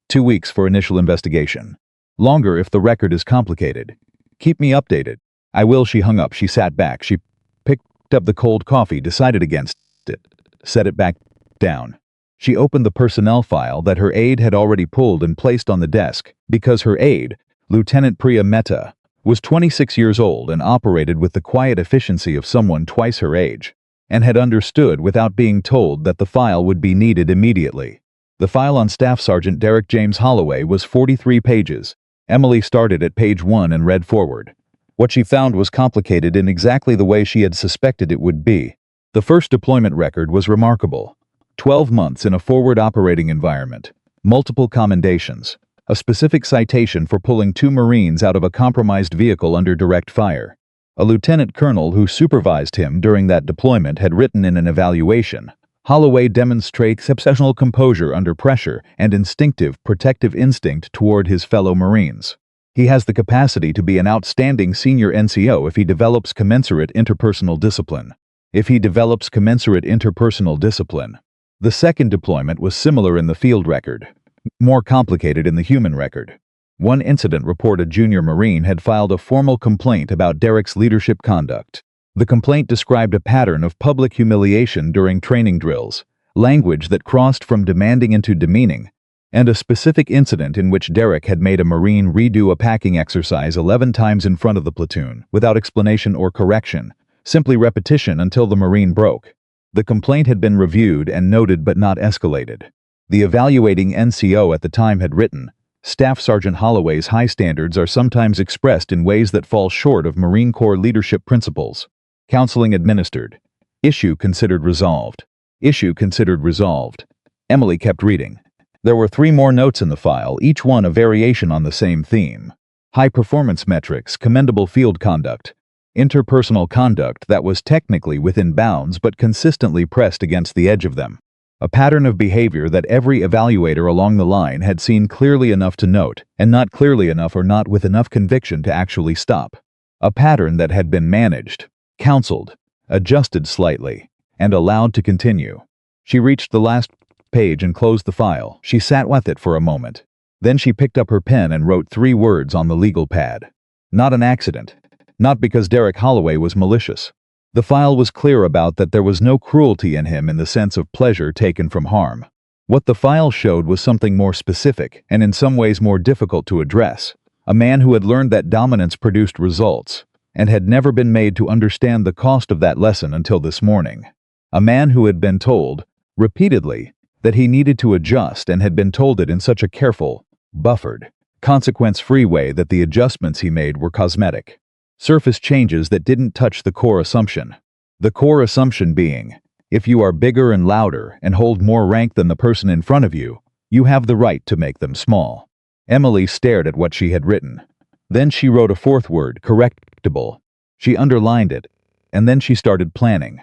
2 weeks for initial investigation. Longer if the record is complicated. Keep me updated. I will. She hung up. She sat back. She picked up the cold coffee, decided against it, set it back down. She opened the personnel file that her aide had already pulled and placed on the desk, because her aide, Lieutenant Priya Mehta, was 26 years old and operated with the quiet efficiency of someone twice her age, and had understood without being told that the file would be needed immediately. The file on Staff Sergeant Derek James Holloway was 43 pages. Emily started at page 1 and read forward. What she found was complicated in exactly the way she had suspected it would be. The first deployment record was remarkable. 12 months in a forward operating environment, multiple commendations, a specific citation for pulling 2 Marines out of a compromised vehicle under direct fire. A lieutenant colonel who supervised him during that deployment had written in an evaluation, Holloway demonstrates exceptional composure under pressure and instinctive protective instinct toward his fellow Marines. He has the capacity to be an outstanding senior NCO if he develops commensurate interpersonal discipline. The second deployment was similar in the field record, more complicated in the human record. One incident report: a junior Marine had filed a formal complaint about Derek's leadership conduct. The complaint described a pattern of public humiliation during training drills, language that crossed from demanding into demeaning, and a specific incident in which Derek had made a Marine redo a packing exercise 11 times in front of the platoon, without explanation or correction, simply repetition until the Marine broke. The complaint had been reviewed and noted but not escalated. The evaluating NCO at the time had written, Staff Sergeant Holloway's high standards are sometimes expressed in ways that fall short of Marine Corps leadership principles. Counseling administered. Issue considered resolved. Emily kept reading. There were 3 more notes in the file, each one a variation on the same theme. High performance metrics, commendable field conduct, interpersonal conduct that was technically within bounds but consistently pressed against the edge of them. A pattern of behavior that every evaluator along the line had seen clearly enough to note, and not clearly enough or not with enough conviction to actually stop. A pattern that had been managed, counseled, adjusted slightly, and allowed to continue. She reached the last page and closed the file. She sat with it for a moment. Then she picked up her pen and wrote 3 words on the legal pad. Not an accident. Not because Derek Holloway was malicious. The file was clear about that there was no cruelty in him in the sense of pleasure taken from harm. What the file showed was something more specific and in some ways more difficult to address. A man who had learned that dominance produced results, and had never been made to understand the cost of that lesson until this morning. A man who had been told, repeatedly, that he needed to adjust and had been told it in such a careful, buffered, consequence-free way that the adjustments he made were cosmetic. Surface changes that didn't touch the core assumption. The core assumption being, If you are bigger and louder and hold more rank than the person in front of you, you have the right to make them small. Emily stared at what she had written. Then she wrote a fourth word, correctable. She underlined it, and then she started planning.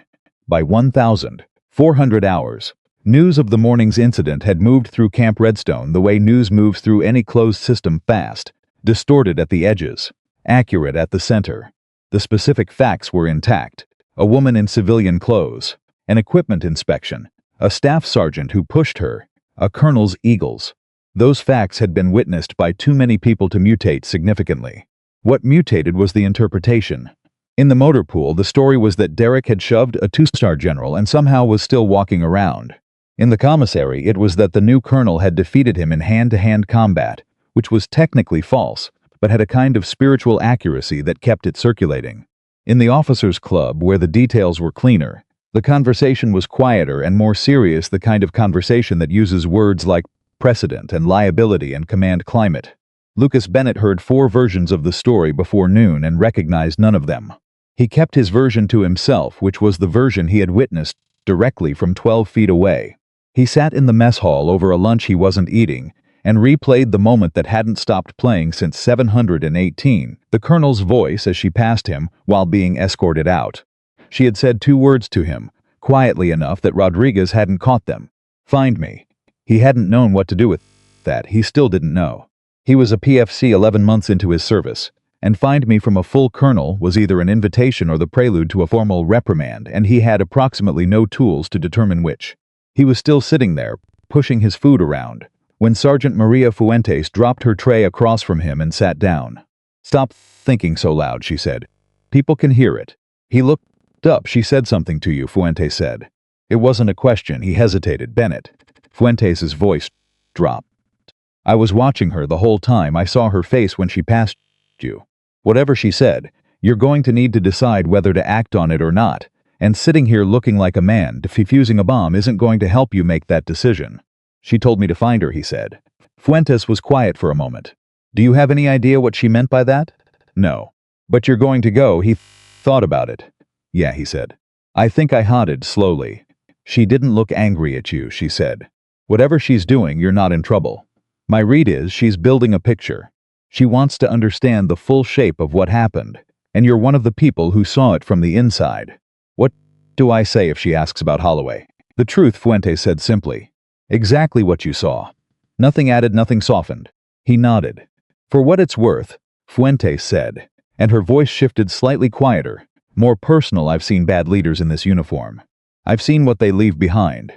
By 1,400 hours, news of the morning's incident had moved through Camp Redstone the way news moves through any closed system: fast, distorted at the edges, accurate at the center. The specific facts were intact: a woman in civilian clothes, an equipment inspection, a staff sergeant who pushed her, a colonel's eagles. Those facts had been witnessed by too many people to mutate significantly. What mutated was the interpretation. In the motor pool, the story was that Derek had shoved a two-star general and somehow was still walking around. In the commissary, it was that the new colonel had defeated him in hand-to-hand combat, which was technically false, but had a kind of spiritual accuracy that kept it circulating. In the officers' club, where the details were cleaner, the conversation was quieter and more serious, the kind of conversation that uses words like precedent and liability and command climate. Lucas Bennett heard 4 versions of the story before noon and recognized none of them. He kept his version to himself, which was the version he had witnessed directly from 12 feet away. He sat in the mess hall over a lunch he wasn't eating and replayed the moment that hadn't stopped playing since 718, the colonel's voice as she passed him while being escorted out. She had said 2 words to him, quietly enough that Rodriguez hadn't caught them. Find me. He hadn't known what to do with that. He still didn't know. He was a PFC 11 months into his service, and find me from a full colonel was either an invitation or the prelude to a formal reprimand, and he had approximately no tools to determine which. He was still sitting there, pushing his food around, when Sergeant Maria Fuentes dropped her tray across from him and sat down. Stop thinking so loud, she said. People can hear it. He looked up. She said something to you, Fuentes said. It wasn't a question. He hesitated. Bennett. Fuentes' voice dropped. I was watching her the whole time. I saw her face when she passed you. Whatever she said, you're going to need to decide whether to act on it or not, and sitting here looking like a man defusing a bomb isn't going to help you make that decision. She told me to find her, he said. Fuentes was quiet for a moment. Do you have any idea what she meant by that? No. But you're going to go. He thought about it. Yeah, he said. I think I nodded slowly. She didn't look angry at you, she said. Whatever she's doing, you're not in trouble. My read is she's building a picture. She wants to understand the full shape of what happened, and you're one of the people who saw it from the inside. What do I say if she asks about Holloway? The truth, Fuentes said simply. Exactly what you saw. Nothing added, nothing softened. He nodded. For what it's worth, Fuentes said, and her voice shifted slightly quieter, more personal. I've seen bad leaders in this uniform. I've seen what they leave behind.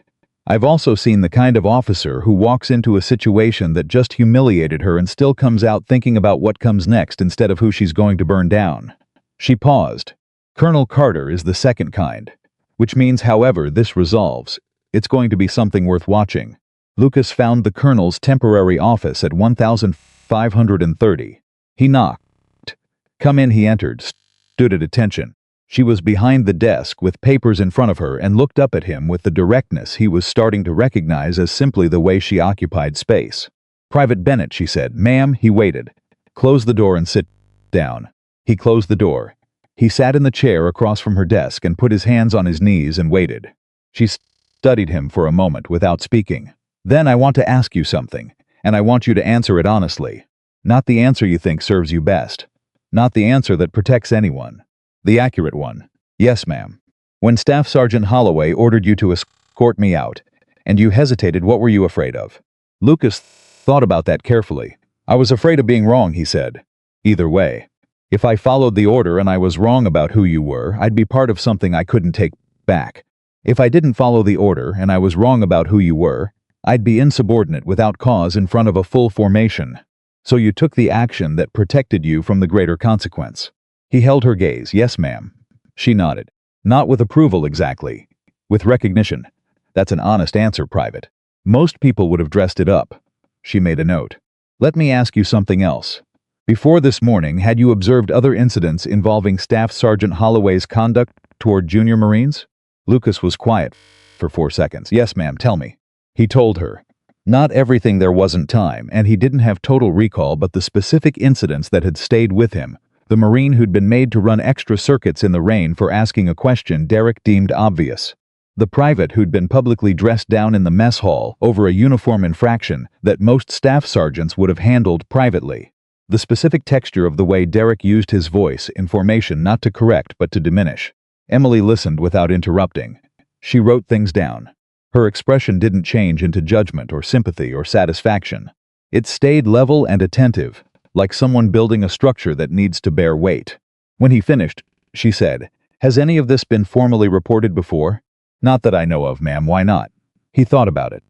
I've also seen the kind of officer who walks into a situation that just humiliated her and still comes out thinking about what comes next instead of who she's going to burn down. She paused. Colonel Carter is the second kind, which means however this resolves, it's going to be something worth watching. Lucas found the colonel's temporary office at 1530. He knocked. Come in, he entered, stood at attention. She was behind the desk with papers in front of her and looked up at him with the directness he was starting to recognize as simply the way she occupied space. Private Bennett, she said. Ma'am, he waited. Close the door and sit down. He closed the door. He sat in the chair across from her desk and put his hands on his knees and waited. She studied him for a moment without speaking. Then I want to ask you something, and I want you to answer it honestly. Not the answer you think serves you best. Not the answer that protects anyone. The accurate one. Yes, ma'am. When Staff Sergeant Holloway ordered you to escort me out, and you hesitated, what were you afraid of? Lucas thought about that carefully. I was afraid of being wrong, he said. Either way. If I followed the order and I was wrong about who you were, I'd be part of something I couldn't take back. If I didn't follow the order and I was wrong about who you were, I'd be insubordinate without cause in front of a full formation. So you took the action that protected you from the greater consequence. He held her gaze. Yes, ma'am. She nodded. Not with approval exactly. With recognition. That's an honest answer, Private. Most people would have dressed it up. She made a note. Let me ask you something else. Before this morning, had you observed other incidents involving Staff Sergeant Holloway's conduct toward junior Marines? Lucas was quiet for 4 seconds. Yes, ma'am, tell me. He told her. Not everything. There wasn't time, and he didn't have total recall, but the specific incidents that had stayed with him. The Marine who'd been made to run extra circuits in the rain for asking a question Derek deemed obvious. The private who'd been publicly dressed down in the mess hall over a uniform infraction that most staff sergeants would have handled privately. The specific texture of the way Derek used his voice in formation not to correct but to diminish. Emily listened without interrupting. She wrote things down. Her expression didn't change into judgment or sympathy or satisfaction. It stayed level and attentive, like someone building a structure that needs to bear weight. When he finished, she said, "Has any of this been formally reported before?" "Not that I know of, ma'am. Why not?" He thought about it.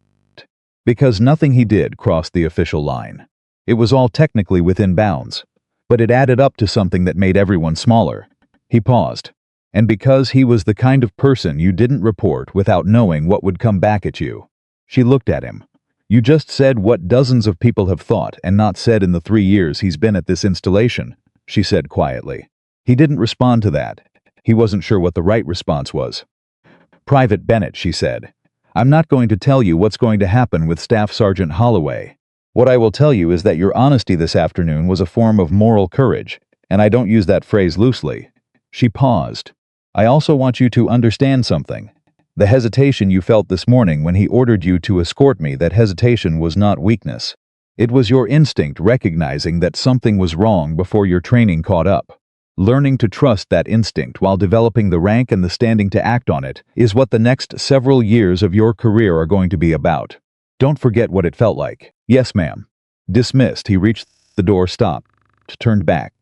Because nothing he did crossed the official line. It was all technically within bounds, but it added up to something that made everyone smaller. He paused. And because he was the kind of person you didn't report without knowing what would come back at you. She looked at him. "You just said what dozens of people have thought and not said in the 3 years he's been at this installation," she said quietly. He didn't respond to that. He wasn't sure what the right response was. "Private Bennett," she said, "I'm not going to tell you what's going to happen with Staff Sergeant Holloway. What I will tell you is that your honesty this afternoon was a form of moral courage, and I don't use that phrase loosely." She paused. "I also want you to understand something. The hesitation you felt this morning when he ordered you to escort me, that hesitation was not weakness. It was your instinct recognizing that something was wrong before your training caught up. Learning to trust that instinct while developing the rank and the standing to act on it is what the next several years of your career are going to be about. Don't forget what it felt like." "Yes, ma'am." Dismissed, he reached the door, stopped, turned back.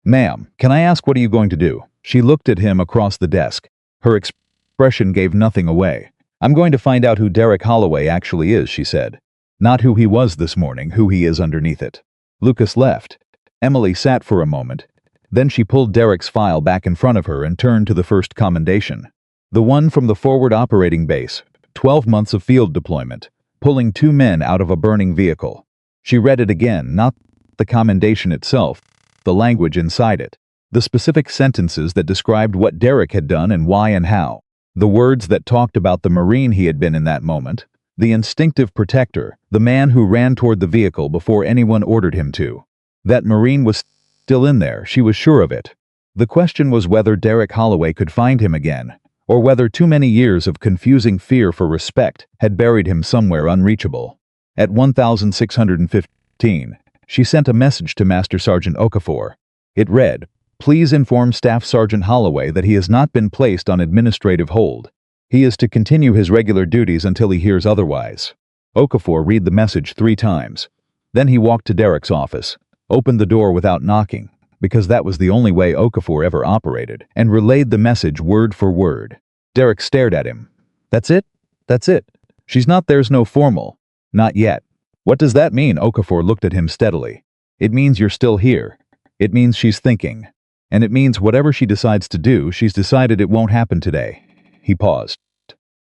"Ma'am, can I ask, what are you going to do?" She looked at him across the desk. Her expression gave nothing away. "I'm going to find out who Derek Holloway actually is," she said. "Not who he was this morning, who he is underneath it." Lucas left. Emily sat for a moment. Then she pulled Derek's file back in front of her and turned to the first commendation. The one from the forward operating base, 12 months of field deployment, pulling 2 men out of a burning vehicle. She read it again, not the commendation itself, the language inside it. The specific sentences that described what Derek had done and why and how. The words that talked about the Marine he had been in that moment. The instinctive protector, the man who ran toward the vehicle before anyone ordered him to. That Marine was still in there, she was sure of it. The question was whether Derek Holloway could find him again, or whether too many years of confusing fear for respect had buried him somewhere unreachable. At 1615, she sent a message to Master Sergeant Okafor. It read, "Please inform Staff Sergeant Holloway that he has not been placed on administrative hold. He is to continue his regular duties until he hears otherwise." Okafor read the message 3 times. Then he walked to Derek's office, opened the door without knocking, because that was the only way Okafor ever operated, and relayed the message word for word. Derek stared at him. "That's it? That's it? She's not there's no formal." "Not yet." "What does that mean?" Okafor looked at him steadily. "It means you're still here. It means she's thinking. And it means whatever she decides to do, she's decided it won't happen today." He paused.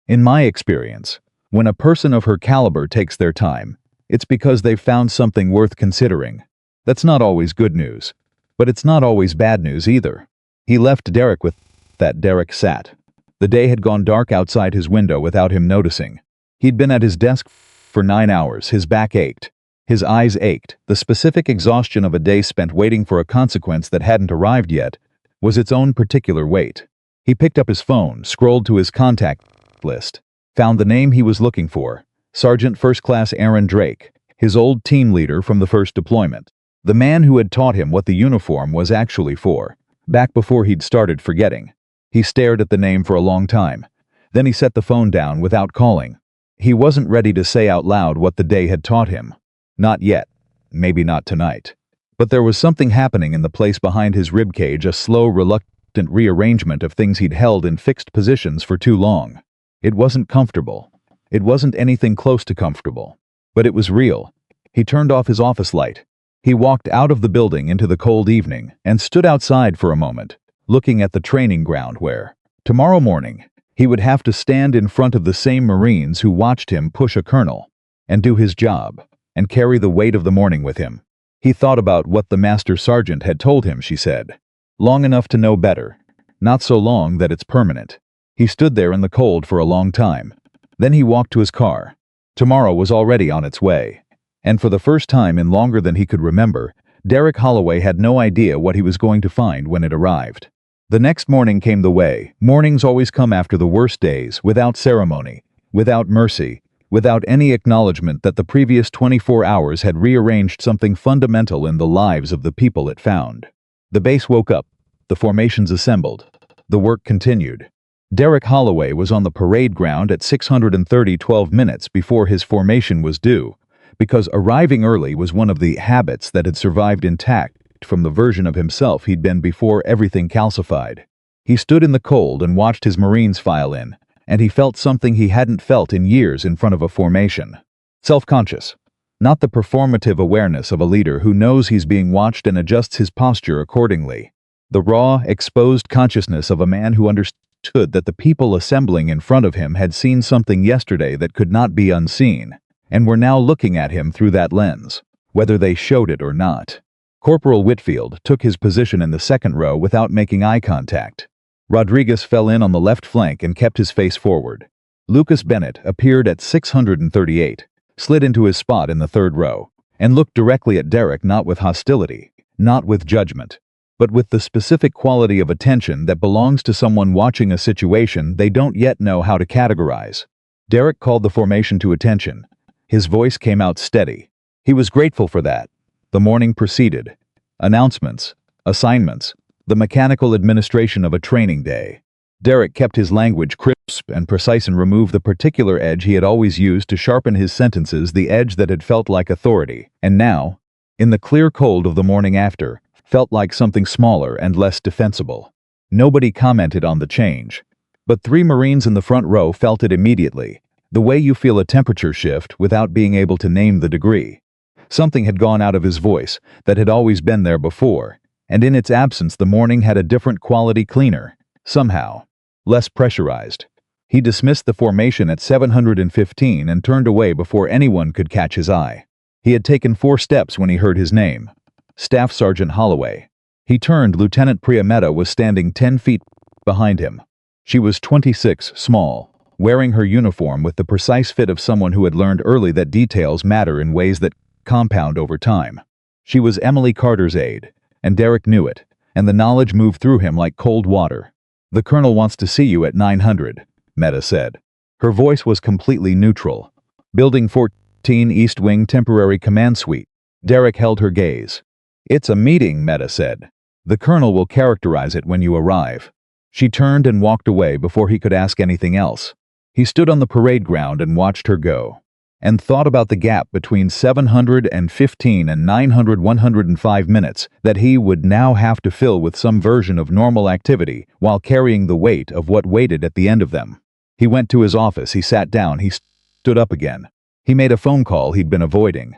"In my experience, when a person of her caliber takes their time, it's because they've found something worth considering. That's not always good news, but it's not always bad news either." He left Derek with that. Derek sat. The day had gone dark outside his window without him noticing. He'd been at his desk for 9 hours, his back ached. His eyes ached. The specific exhaustion of a day spent waiting for a consequence that hadn't arrived yet was its own particular weight. He picked up his phone, scrolled to his contact list, found the name he was looking for, Sergeant First Class Aaron Drake, his old team leader from the first deployment. The man who had taught him what the uniform was actually for, back before he'd started forgetting. He stared at the name for a long time. Then he set the phone down without calling. He wasn't ready to say out loud what the day had taught him. Not yet. Maybe not tonight. But there was something happening in the place behind his ribcage, a slow, reluctant rearrangement of things he'd held in fixed positions for too long. It wasn't comfortable. It wasn't anything close to comfortable. But it was real. He turned off his office light. He walked out of the building into the cold evening and stood outside for a moment, looking at the training ground where, tomorrow morning, he would have to stand in front of the same Marines who watched him push a colonel and do his job and carry the weight of the morning with him. He thought about what the Master Sergeant had told him, she said. Long enough to know better. Not so long that it's permanent. He stood there in the cold for a long time. Then he walked to his car. Tomorrow was already on its way. And for the first time in longer than he could remember, Derek Holloway had no idea what he was going to find when it arrived. The next morning came the way mornings always come after the worst days, without ceremony, without mercy, without any acknowledgement that the previous 24 hours had rearranged something fundamental in the lives of the people it found. The base woke up, the formations assembled, the work continued. Derek Holloway was on the parade ground at 6:30 minutes before his formation was due, because arriving early was one of the habits that had survived intact from the version of himself he'd been before everything calcified. He stood in the cold and watched his Marines file in, and he felt something he hadn't felt in years in front of a formation. Self-conscious. Not the performative awareness of a leader who knows he's being watched and adjusts his posture accordingly. The raw, exposed consciousness of a man who understood that the people assembling in front of him had seen something yesterday that could not be unseen, and were now looking at him through that lens, whether they showed it or not. Corporal Whitfield took his position in the second row without making eye contact. Rodriguez fell in on the left flank and kept his face forward. Lucas Bennett appeared at 638, slid into his spot in the third row, and looked directly at Derek, not with hostility, not with judgment, but with the specific quality of attention that belongs to someone watching a situation they don't yet know how to categorize. Derek called the formation to attention. His voice came out steady. He was grateful for that. The morning proceeded. Announcements, assignments, the mechanical administration of a training day. Derek kept his language crisp and precise and removed the particular edge he had always used to sharpen his sentences, the edge that had felt like authority, and now, in the clear cold of the morning after, felt like something smaller and less defensible. Nobody commented on the change, but 3 Marines in the front row felt it immediately, the way you feel a temperature shift without being able to name the degree. Something had gone out of his voice that had always been there before, and in its absence the morning had a different quality, cleaner, somehow, less pressurized. He dismissed the formation at 7:15 and turned away before anyone could catch his eye. He had taken 4 steps when he heard his name. Staff Sergeant Holloway. He turned. Lieutenant Priametta was standing 10 feet behind him. She was 26, small, wearing her uniform with the precise fit of someone who had learned early that details matter in ways that compound over time. She was Emily Carter's aide, and Derek knew it, and the knowledge moved through him like cold water. "The colonel wants to see you at 900, Meta said. Her voice was completely neutral. Building 14, East Wing, temporary command suite. Derek held her gaze. "It's a meeting," Meta said. "The colonel will characterize it when you arrive." She turned and walked away before he could ask anything else. He stood on the parade ground and watched her go, and thought about the gap between 715 and 105 minutes that he would now have to fill with some version of normal activity while carrying the weight of what waited at the end of them. He went to his office. He sat down. He stood up again. He made a phone call he'd been avoiding.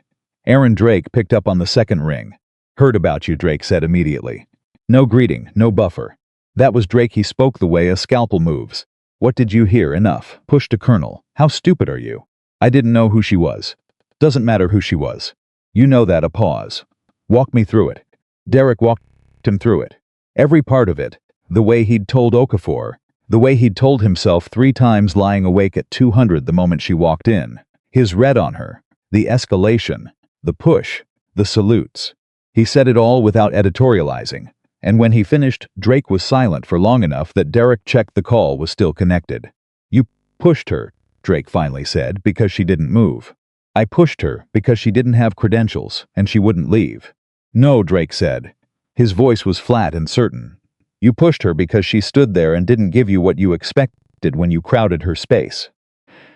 Aaron Drake picked up on the second ring. "Heard about you," Drake said immediately. No greeting, no buffer. That was Drake. He spoke the way a scalpel moves. "What did you hear?" "Enough." "Push to Colonel." "How stupid are you?" "I didn't know who she was." "Doesn't matter who she was. You know that." A pause. "Walk me through it." Derek walked him through it. Every part of it. The way he'd told Okafor. The way he'd told himself 3 times lying awake at 200 the moment she walked in. His read on her. The escalation. The push. The salutes. He said it all without editorializing. And when he finished, Drake was silent for long enough that Derek checked the call was still connected. "You pushed her," Drake finally said, "because she didn't move." "I pushed her because she didn't have credentials, and she wouldn't leave." "No," Drake said. His voice was flat and certain. "You pushed her because she stood there and didn't give you what you expected when you crowded her space.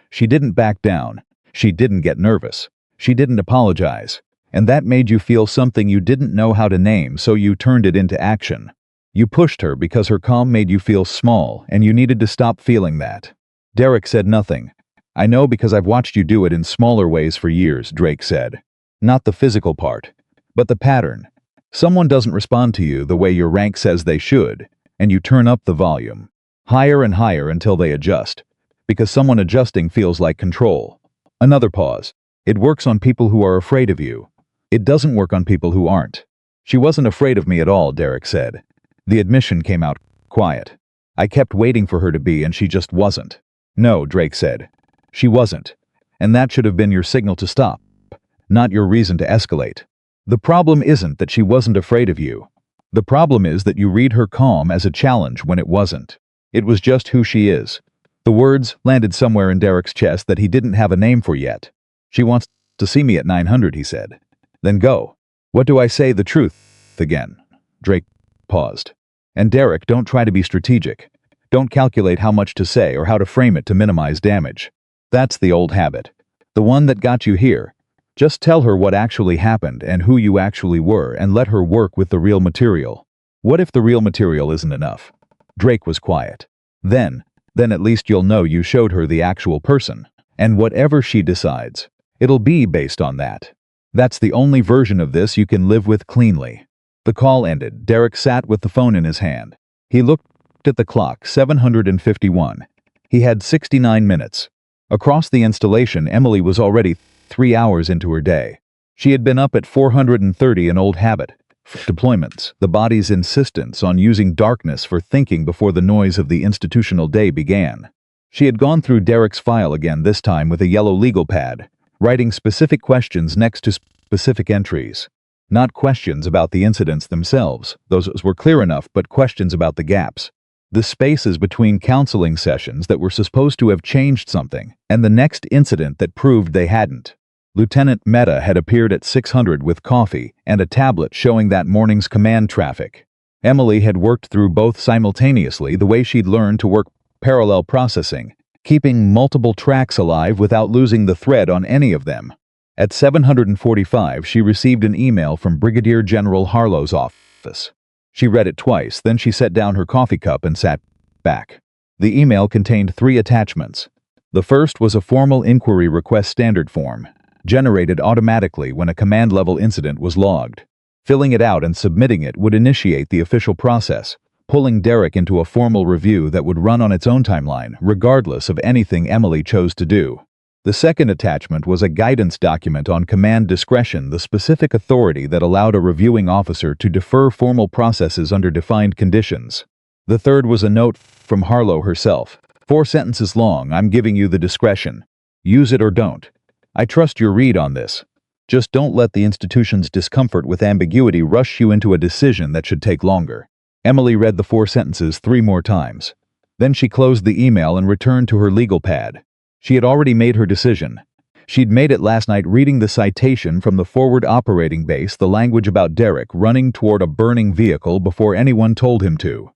She didn't back down. She didn't get nervous. She didn't apologize. And that made you feel something you didn't know how to name, so you turned it into action. You pushed her because her calm made you feel small, and you needed to stop feeling that." Derek said nothing. "I know because I've watched you do it in smaller ways for years," Drake said. "Not the physical part, but the pattern. Someone doesn't respond to you the way your rank says they should, and you turn up the volume. Higher and higher until they adjust. Because someone adjusting feels like control." Another pause. "It works on people who are afraid of you. It doesn't work on people who aren't." "She wasn't afraid of me at all," Derek said. The admission came out quiet. "I kept waiting for her to be, and she just wasn't." "No," Drake said. "She wasn't. And that should have been your signal to stop, not your reason to escalate. The problem isn't that she wasn't afraid of you. The problem is that you read her calm as a challenge when it wasn't. It was just who she is. The words landed somewhere in Derek's chest that he didn't have a name for yet. She wants to see me at 900, he said. Then go. What do I say, the truth again? Drake paused. And Derek, don't try to be strategic. Don't calculate how much to say or how to frame it to minimize damage. That's the old habit. The one that got you here. Just tell her what actually happened and who you actually were and let her work with the real material. What if the real material isn't enough? Drake was quiet. Then at least you'll know you showed her the actual person. And whatever she decides, it'll be based on that. That's the only version of this you can live with cleanly. The call ended. Derek sat with the phone in his hand. He looked at the clock, 7:51. He had 69 minutes. Across the installation, Emily was already 3 hours into her day. She had been up at 430, an old habit. Deployments, the body's insistence on using darkness for thinking before the noise of the institutional day began. She had gone through Derek's file again, this time with a yellow legal pad, writing specific questions next to specific entries. Not questions about the incidents themselves, those were clear enough, but questions about the gaps. The spaces between counseling sessions that were supposed to have changed something, and the next incident that proved they hadn't. Lieutenant Mehta had appeared at 600 with coffee and a tablet showing that morning's command traffic. Emily had worked through both simultaneously, the way she'd learned to work parallel processing, keeping multiple tracks alive without losing the thread on any of them. At 745, she received an email from Brigadier General Harlow's office. She read it twice, then she set down her coffee cup and sat back. The email contained 3 attachments. The first was a formal inquiry request standard form, generated automatically when a command-level incident was logged. Filling it out and submitting it would initiate the official process, pulling Derek into a formal review that would run on its own timeline, regardless of anything Emily chose to do. The second attachment was a guidance document on command discretion, the specific authority that allowed a reviewing officer to defer formal processes under defined conditions. The third was a note from Harlow herself. 4 sentences long. I'm giving you the discretion. Use it or don't. I trust your read on this. Just don't let the institution's discomfort with ambiguity rush you into a decision that should take longer. Emily read the 4 sentences 3 more times. Then she closed the email and returned to her legal pad. She had already made her decision. She'd made it last night reading the citation from the forward operating base, the language about Derek running toward a burning vehicle before anyone told him to.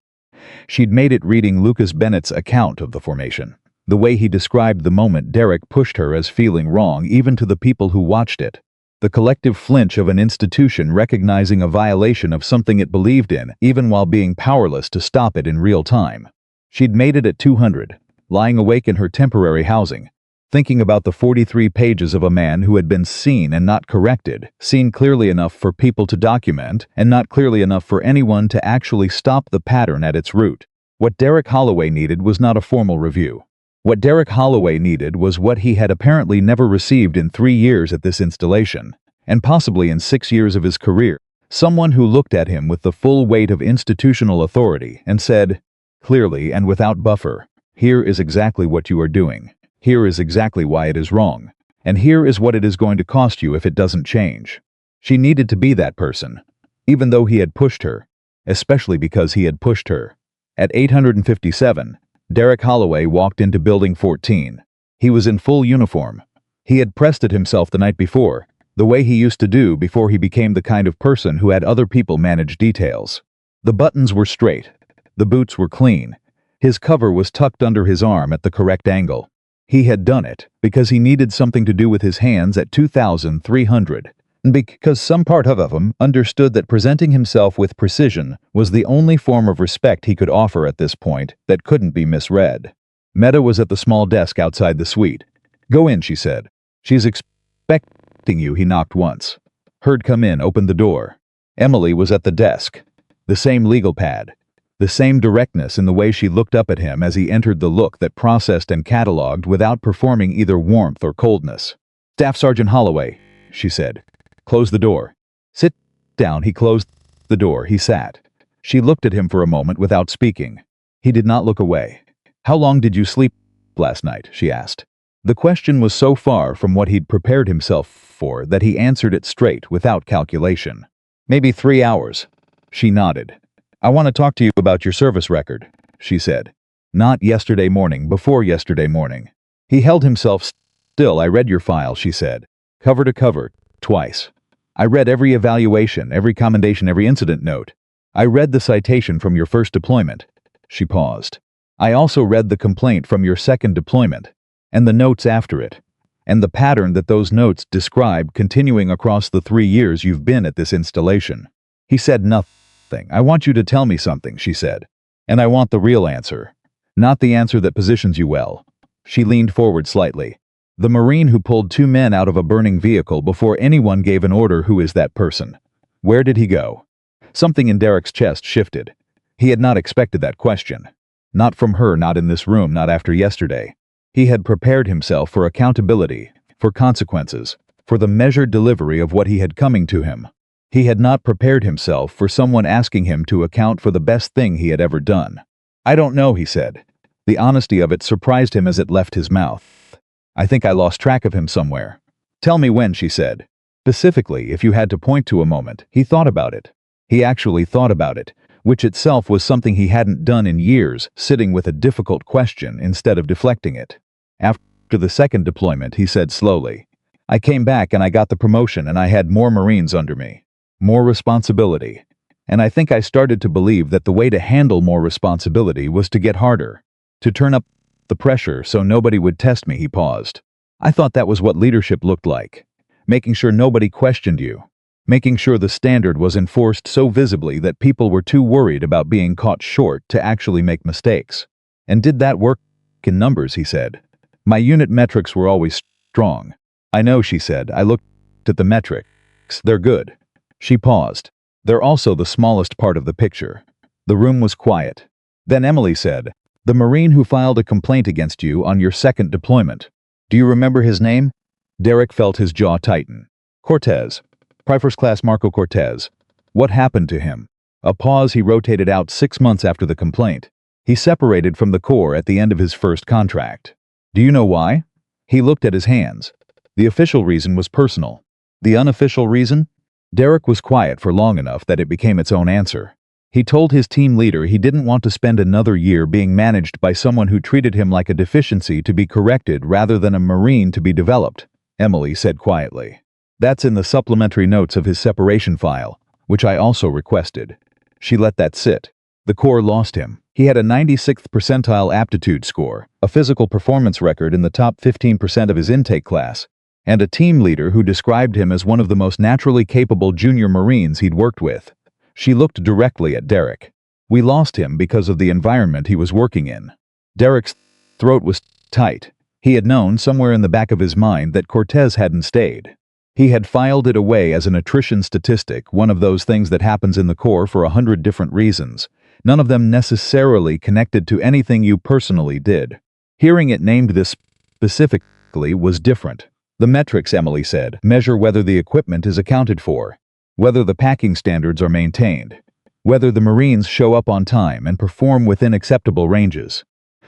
She'd made it reading Lucas Bennett's account of the formation. The way he described the moment Derek pushed her as feeling wrong, even to the people who watched it. The collective flinch of an institution recognizing a violation of something it believed in, even while being powerless to stop it in real time. She'd made it at 200, lying awake in her temporary housing, thinking about the 43 pages of a man who had been seen and not corrected, seen clearly enough for people to document, and not clearly enough for anyone to actually stop the pattern at its root. What Derek Holloway needed was not a formal review. What Derek Holloway needed was what he had apparently never received in 3 years at this installation, and possibly in 6 years of his career. Someone who looked at him with the full weight of institutional authority and said, clearly and without buffer, here is exactly what you are doing. Here is exactly why it is wrong. And here is what it is going to cost you if it doesn't change. She needed to be that person, even though he had pushed her, especially because he had pushed her. At 857, Derek Holloway walked into Building 14. He was in full uniform. He had pressed it himself the night before, the way he used to do before he became the kind of person who had other people manage details. The buttons were straight. The boots were clean. His cover was tucked under his arm at the correct angle. He had done it because he needed something to do with his hands at 2,300. And because some part of him understood that presenting himself with precision was the only form of respect he could offer at this point that couldn't be misread. Mehta was at the small desk outside the suite. Go in, she said. She's expecting you, he knocked once. Heard come in, opened the door. Emily was at the desk. The same legal pad. The same directness in the way she looked up at him as he entered, the look that processed and cataloged without performing either warmth or coldness. Staff Sergeant Holloway, she said. Close the door. Sit down. He closed the door. He sat. She looked at him for a moment without speaking. He did not look away. How long did you sleep last night? She asked. The question was so far from what he'd prepared himself for that he answered it straight without calculation. Maybe 3 hours. She nodded. I want to talk to you about your service record, she said. Not yesterday morning, before yesterday morning. He held himself still. I read your file, she said. Cover to cover, twice. I read every evaluation, every commendation, every incident note. I read the citation from your first deployment. She paused. I also read the complaint from your second deployment, and the notes after it, and the pattern that those notes describe continuing across the 3 years you've been at this installation. He said nothing. I want you to tell me something, she said. And I want the real answer. Not the answer that positions you well. She leaned forward slightly. The Marine who pulled 2 men out of a burning vehicle before anyone gave an order, who is that person? Where did he go? Something in Derek's chest shifted. He had not expected that question. Not from her, not in this room, not after yesterday. He had prepared himself for accountability, for consequences, for the measured delivery of what he had coming to him. He had not prepared himself for someone asking him to account for the best thing he had ever done. I don't know, he said. The honesty of it surprised him as it left his mouth. I think I lost track of him somewhere. Tell me when, she said. Specifically, if you had to point to a moment. He thought about it. He actually thought about it, which itself was something he hadn't done in years, sitting with a difficult question instead of deflecting it. After the second deployment, he said slowly, I came back and I got the promotion and I had more Marines under me. More responsibility. And I think I started to believe that the way to handle more responsibility was to get harder, to turn up the pressure so nobody would test me. He paused. I thought that was what leadership looked like. Making sure nobody questioned you. Making sure the standard was enforced so visibly that people were too worried about being caught short to actually make mistakes. And did that work in numbers, he said. My unit metrics were always strong. I know, she said. I looked at the metrics. They're good. She paused. They're also the smallest part of the picture. The room was quiet. Then Emily said, the Marine who filed a complaint against you on your second deployment. Do you remember his name? Derek felt his jaw tighten. Cortez. First Class Marco Cortez. What happened to him? A pause. He rotated out 6 months after the complaint. He separated from the Corps at the end of his first contract. Do you know why? He looked at his hands. The official reason was personal. The unofficial reason? Derek was quiet for long enough that it became its own answer. He told his team leader he didn't want to spend another year being managed by someone who treated him like a deficiency to be corrected rather than a Marine to be developed, Emily said quietly. That's in the supplementary notes of his separation file, which I also requested. She let that sit. The Corps lost him. He had a 96th percentile aptitude score, a physical performance record in the top 15% of his intake class, and a team leader who described him as one of the most naturally capable junior Marines he'd worked with. She looked directly at Derek. We lost him because of the environment he was working in. Derek's throat was tight. He had known somewhere in the back of his mind that Cortez hadn't stayed. He had filed it away as an attrition statistic, one of those things that happens in the Corps for 100 different reasons, none of them necessarily connected to anything you personally did. Hearing it named this specifically was different. The metrics, Emily said, measure whether the equipment is accounted for, whether the packing standards are maintained, whether the Marines show up on time and perform within acceptable ranges.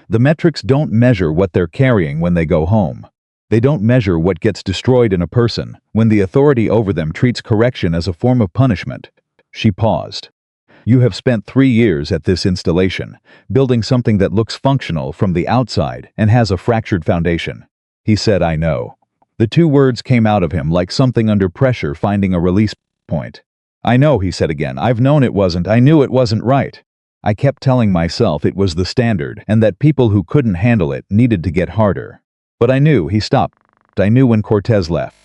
The metrics don't measure what they're carrying when they go home. They don't measure what gets destroyed in a person when the authority over them treats correction as a form of punishment. She paused. You have spent 3 years at this installation, building something that looks functional from the outside and has a fractured foundation. He said, I know. The 2 words came out of him like something under pressure finding a release point. I know, he said again. I've known it wasn't. I knew it wasn't right. I kept telling myself it was the standard and that people who couldn't handle it needed to get harder. But I knew. He stopped. I knew when Cortez left.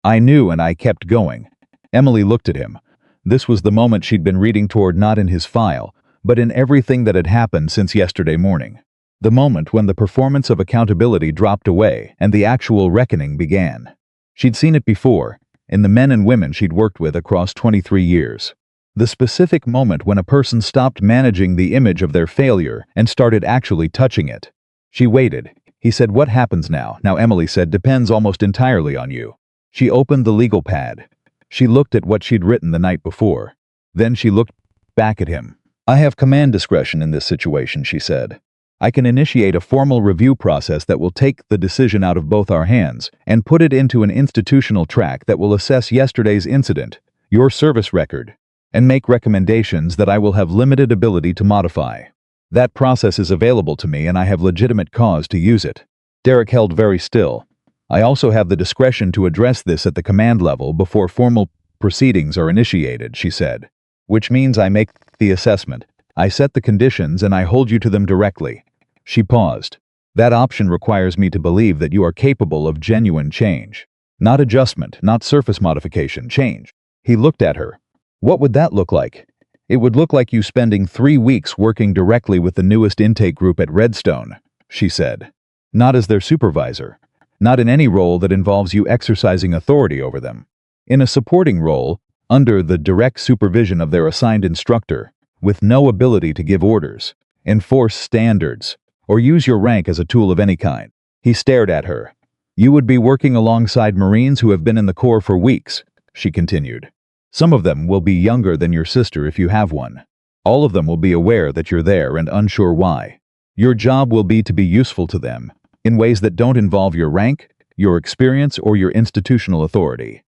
I knew, and I kept going. Emily looked at him. This was the moment she'd been reading toward, not in his file, but in everything that had happened since yesterday morning. The moment when the performance of accountability dropped away and the actual reckoning began. She'd seen it before, in the men and women she'd worked with across 23 years. The specific moment when a person stopped managing the image of their failure and started actually touching it. She waited. He said, what happens now? Now, Emily said, depends almost entirely on you. She opened the legal pad. She looked at what she'd written the night before. Then she looked back at him. I have command discretion in this situation, she said. I can initiate a formal review process that will take the decision out of both our hands and put it into an institutional track that will assess yesterday's incident, your service record, and make recommendations that I will have limited ability to modify. That process is available to me and I have legitimate cause to use it. Derek held very still. I also have the discretion to address this at the command level before formal proceedings are initiated, she said. Which means I make the assessment, I set the conditions and I hold you to them directly. She paused. That option requires me to believe that you are capable of genuine change. Not adjustment, not surface modification, change. He looked at her. What would that look like? It would look like you spending 3 weeks working directly with the newest intake group at Redstone, she said. Not as their supervisor. Not in any role that involves you exercising authority over them. In a supporting role, under the direct supervision of their assigned instructor, with no ability to give orders, enforce standards, or use your rank as a tool of any kind. He stared at her. You would be working alongside Marines who have been in the Corps for weeks, she continued. Some of them will be younger than your sister if you have one. All of them will be aware that you're there and unsure why. Your job will be to be useful to them, in ways that don't involve your rank, your experience, or your institutional authority.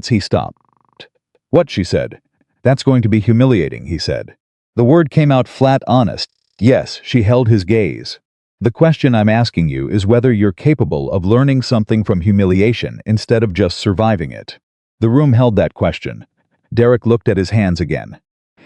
He stopped. What, she said. That's going to be humiliating, he said. The word came out flat honest. Yes, she held his gaze. The question I'm asking you is whether you're capable of learning something from humiliation instead of just surviving it. The room held that question. Derek looked at his hands again.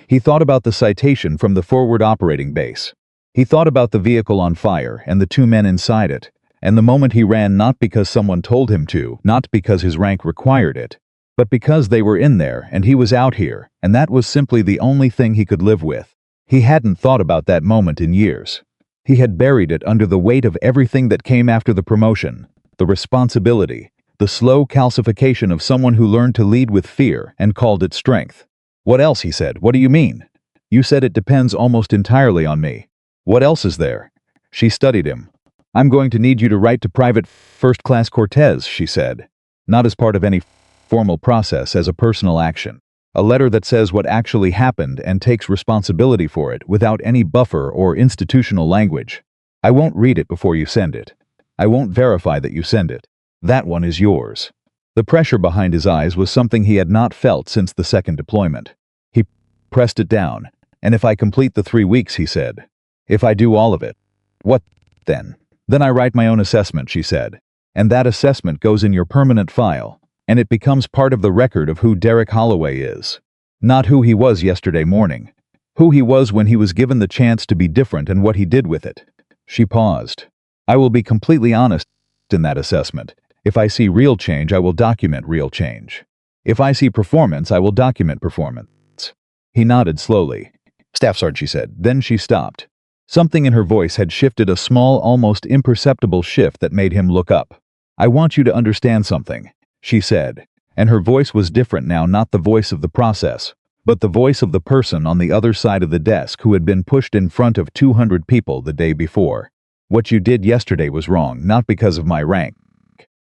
He thought about the citation from the forward operating base. He thought about the vehicle on fire and the 2 men inside it, and the moment he ran not because someone told him to, not because his rank required it, but because they were in there and he was out here, and that was simply the only thing he could live with. He hadn't thought about that moment in years. He had buried it under the weight of everything that came after the promotion, the responsibility, the slow calcification of someone who learned to lead with fear and called it strength. What else, he said. What do you mean? You said it depends almost entirely on me. What else is there? She studied him. I'm going to need you to write to Private First Class Cortez, she said. Not as part of any formal process, as a personal action. A letter that says what actually happened and takes responsibility for it without any buffer or institutional language. I won't read it before you send it. I won't verify that you send it. That one is yours. The pressure behind his eyes was something he had not felt since the second deployment. He pressed it down. And if I complete the 3 weeks, he said. If I do all of it. What then? Then I write my own assessment, she said. And that assessment goes in your permanent file. And it becomes part of the record of who Derek Holloway is. Not who he was yesterday morning. Who he was when he was given the chance to be different and what he did with it. She paused. I will be completely honest in that assessment. If I see real change, I will document real change. If I see performance, I will document performance. He nodded slowly. Staff Sergeant, she said. Then she stopped. Something in her voice had shifted, a small, almost imperceptible shift that made him look up. I want you to understand something, she said, and her voice was different now, not the voice of the process, but the voice of the person on the other side of the desk who had been pushed in front of 200 people the day before. What you did yesterday was wrong, not because of my rank,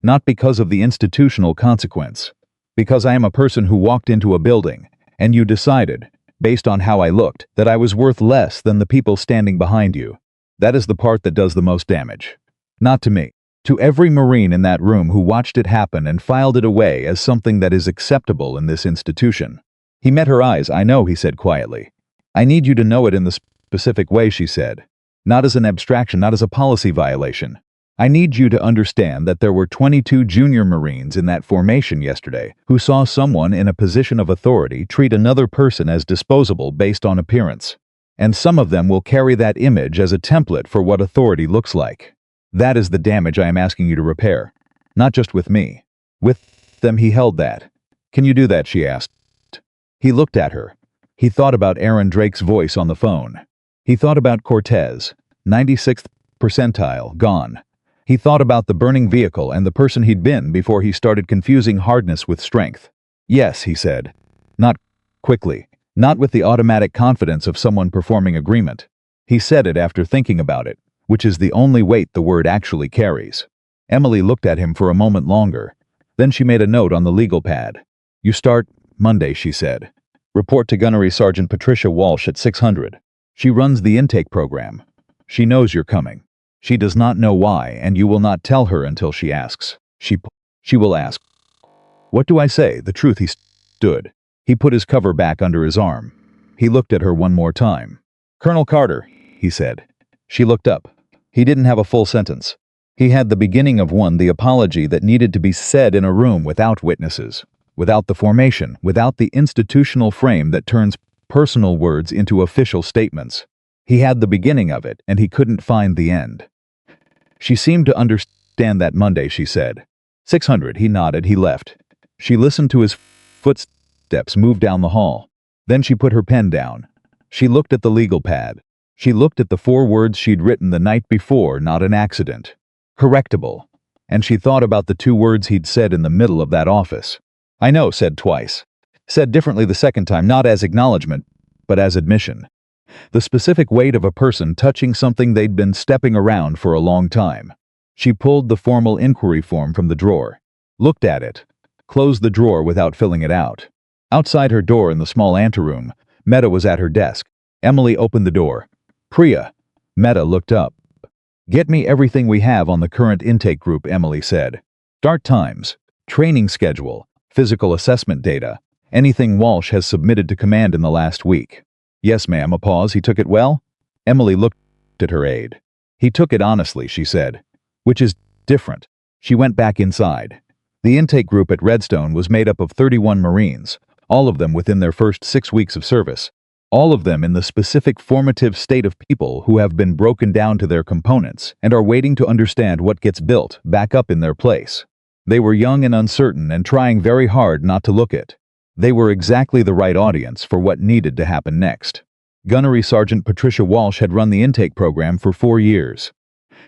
not because of the institutional consequence, because I am a person who walked into a building, and you decided, based on how I looked, that I was worth less than the people standing behind you. That is the part that does the most damage. Not to me. To every Marine in that room who watched it happen and filed it away as something that is acceptable in this institution. He met her eyes. I know, he said quietly. I need you to know it in the specific way, she said. Not as an abstraction, not as a policy violation. I need you to understand that there were 22 junior Marines in that formation yesterday who saw someone in a position of authority treat another person as disposable based on appearance. And some of them will carry that image as a template for what authority looks like. That is the damage I am asking you to repair. Not just with me. With them. He held that. Can you do that, she asked. He looked at her. He thought about Aaron Drake's voice on the phone. He thought about Cortez, 96th percentile, gone. He thought about the burning vehicle and the person he'd been before he started confusing hardness with strength. Yes, he said. Not quickly. Not with the automatic confidence of someone performing agreement. He said it after thinking about it, which is the only weight the word actually carries. Emily looked at him for a moment longer. Then she made a note on the legal pad. You start Monday, she said. Report to Gunnery Sergeant Patricia Walsh at 600. She runs the intake program. She knows you're coming. She does not know why, and you will not tell her until she asks. She will ask. What do I say? The truth. He stood. He put his cover back under his arm. He looked at her one more time. "Colonel Carter," he said. She looked up. He didn't have a full sentence. He had the beginning of one, the apology that needed to be said in a room without witnesses, without the formation, without the institutional frame that turns personal words into official statements. He had the beginning of it, and he couldn't find the end. She seemed to understand that Monday, she said. 600, he nodded, he left. She listened to his footsteps move down the hall. Then she put her pen down. She looked at the legal pad. She looked at the 4 words she'd written the night before, not an accident. Correctable. And she thought about the 2 words he'd said in the middle of that office. "I know," said twice. Said differently the second time, not as acknowledgement, but as admission. The specific weight of a person touching something they'd been stepping around for a long time. She pulled the formal inquiry form from the drawer, looked at it, closed the drawer without filling it out. Outside her door in the small anteroom, Meta was at her desk. Emily opened the door. "Priya." Meta looked up. "Get me everything we have on the current intake group," Emily said. "Start times, training schedule, physical assessment data, anything Walsh has submitted to command in the last week." "Yes, ma'am." A pause. "He took it well?" Emily looked at her aide. "He took it honestly," she said. "Which is different." She went back inside. The intake group at Redstone was made up of 31 Marines, all of them within their first 6 weeks of service. All of them in the specific formative state of people who have been broken down to their components and are waiting to understand what gets built back up in their place. They were young and uncertain and trying very hard not to look it. They were exactly the right audience for what needed to happen next. Gunnery Sergeant Patricia Walsh had run the intake program for 4 years.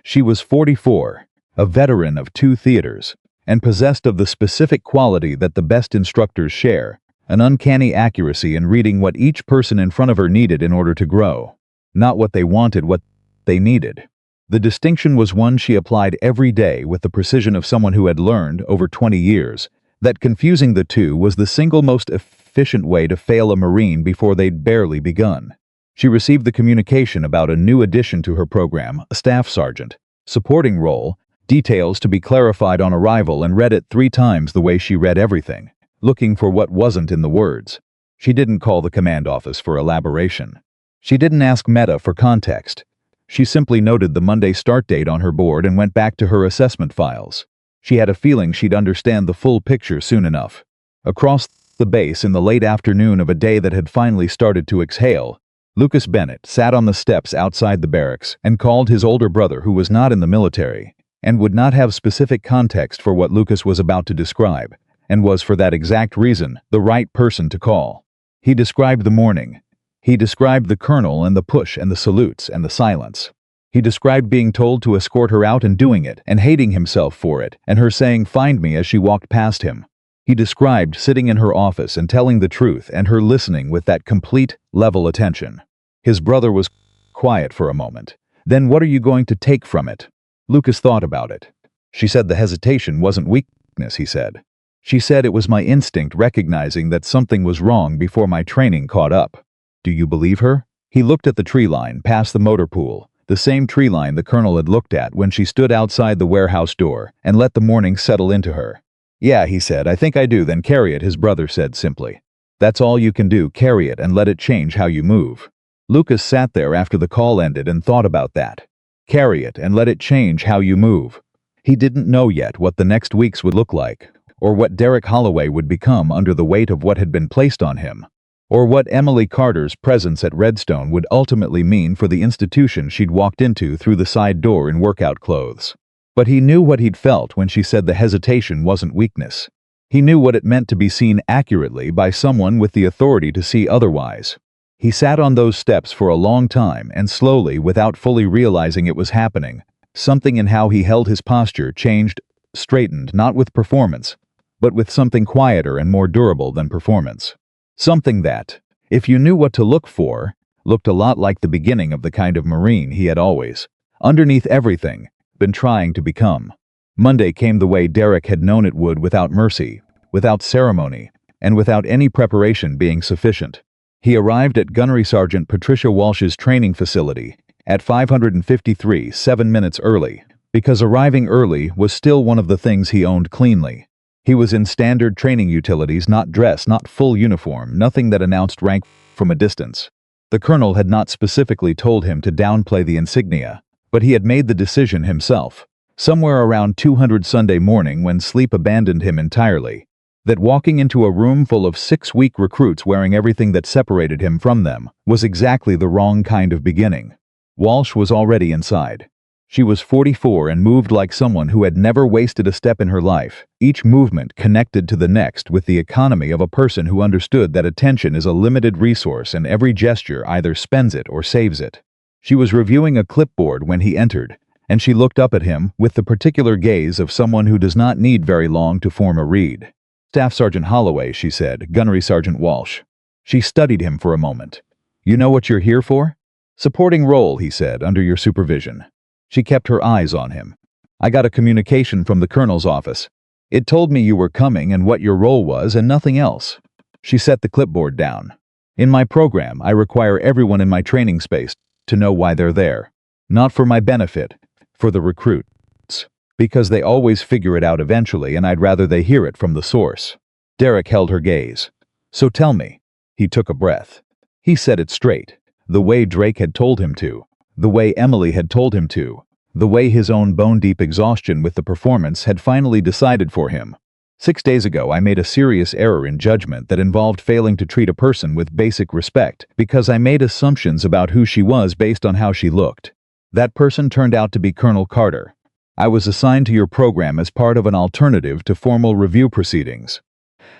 She was 44, a veteran of 2 theaters, and possessed of the specific quality that the best instructors share, an uncanny accuracy in reading what each person in front of her needed in order to grow. Not what they wanted, what they needed. The distinction was one she applied every day with the precision of someone who had learned, over 20 years, that confusing the two was the single most efficient way to fail a Marine before they'd barely begun. She received the communication about a new addition to her program, a staff sergeant, supporting role, details to be clarified on arrival, and read it 3 times the way she read everything, looking for what wasn't in the words. She didn't call the command office for elaboration. She didn't ask Meta for context. She simply noted the Monday start date on her board and went back to her assessment files. She had a feeling she'd understand the full picture soon enough. Across the base in the late afternoon of a day that had finally started to exhale, Lucas Bennett sat on the steps outside the barracks and called his older brother, who was not in the military and would not have specific context for what Lucas was about to describe, and was for that exact reason the right person to call. He described the morning. He described the colonel and the push and the salutes and the silence. He described being told to escort her out and doing it, and hating himself for it, and her saying "find me" as she walked past him. He described sitting in her office and telling the truth and her listening with that complete, level attention. His brother was quiet for a moment. "Then what are you going to take from it?" Lucas thought about it. "She said the hesitation wasn't weakness," he said. "She said it was my instinct recognizing that something was wrong before my training caught up." "Do you believe her?" He looked at the tree line past the motor pool, the same tree line the colonel had looked at when she stood outside the warehouse door, and let the morning settle into her. "Yeah," he said, "I think I do." "Then carry it," his brother said simply. "That's all you can do, carry it and let it change how you move." Lucas sat there after the call ended and thought about that. Carry it and let it change how you move. He didn't know yet what the next weeks would look like, or what Derek Holloway would become under the weight of what had been placed on him, or what Emily Carter's presence at Redstone would ultimately mean for the institution she'd walked into through the side door in workout clothes. But he knew what he'd felt when she said the hesitation wasn't weakness. He knew what it meant to be seen accurately by someone with the authority to see otherwise. He sat on those steps for a long time, and slowly, without fully realizing it was happening, something in how he held his posture changed, straightened, not with performance, but with something quieter and more durable than performance. Something that, if you knew what to look for, looked a lot like the beginning of the kind of Marine he had always, underneath everything, been trying to become. Monday came the way Derek had known it would, without mercy, without ceremony, and without any preparation being sufficient. He arrived at Gunnery Sergeant Patricia Walsh's training facility at 5:53, 7 minutes early, because arriving early was still one of the things he owned cleanly. He was in standard training utilities, not dress, not full uniform, nothing that announced rank from a distance. The colonel had not specifically told him to downplay the insignia, but he had made the decision himself, somewhere around 200 Sunday morning when sleep abandoned him entirely, that walking into a room full of 6 weak recruits wearing everything that separated him from them was exactly the wrong kind of beginning. Walsh was already inside. She was 44 and moved like someone who had never wasted a step in her life, each movement connected to the next with the economy of a person who understood that attention is a limited resource and every gesture either spends it or saves it. She was reviewing a clipboard when he entered, and she looked up at him with the particular gaze of someone who does not need very long to form a read. "Staff Sergeant Holloway," she said, "Gunnery Sergeant Walsh." She studied him for a moment. "You know what you're here for?" "Supporting role," he said, "under your supervision." She kept her eyes on him. "I got a communication from the colonel's office. It told me you were coming and what your role was and nothing else." She set the clipboard down. "In my program, I require everyone in my training space to know why they're there. Not for my benefit, for the recruits. Because they always figure it out eventually and I'd rather they hear it from the source." Derek held her gaze. "So tell me." He took a breath. He said it straight, the way Drake had told him to. The way Emily had told him to, the way his own bone-deep exhaustion with the performance had finally decided for him. 6 days ago, I made a serious error in judgment that involved failing to treat a person with basic respect because I made assumptions about who she was based on how she looked. That person turned out to be Colonel Carter. I was assigned to your program as part of an alternative to formal review proceedings.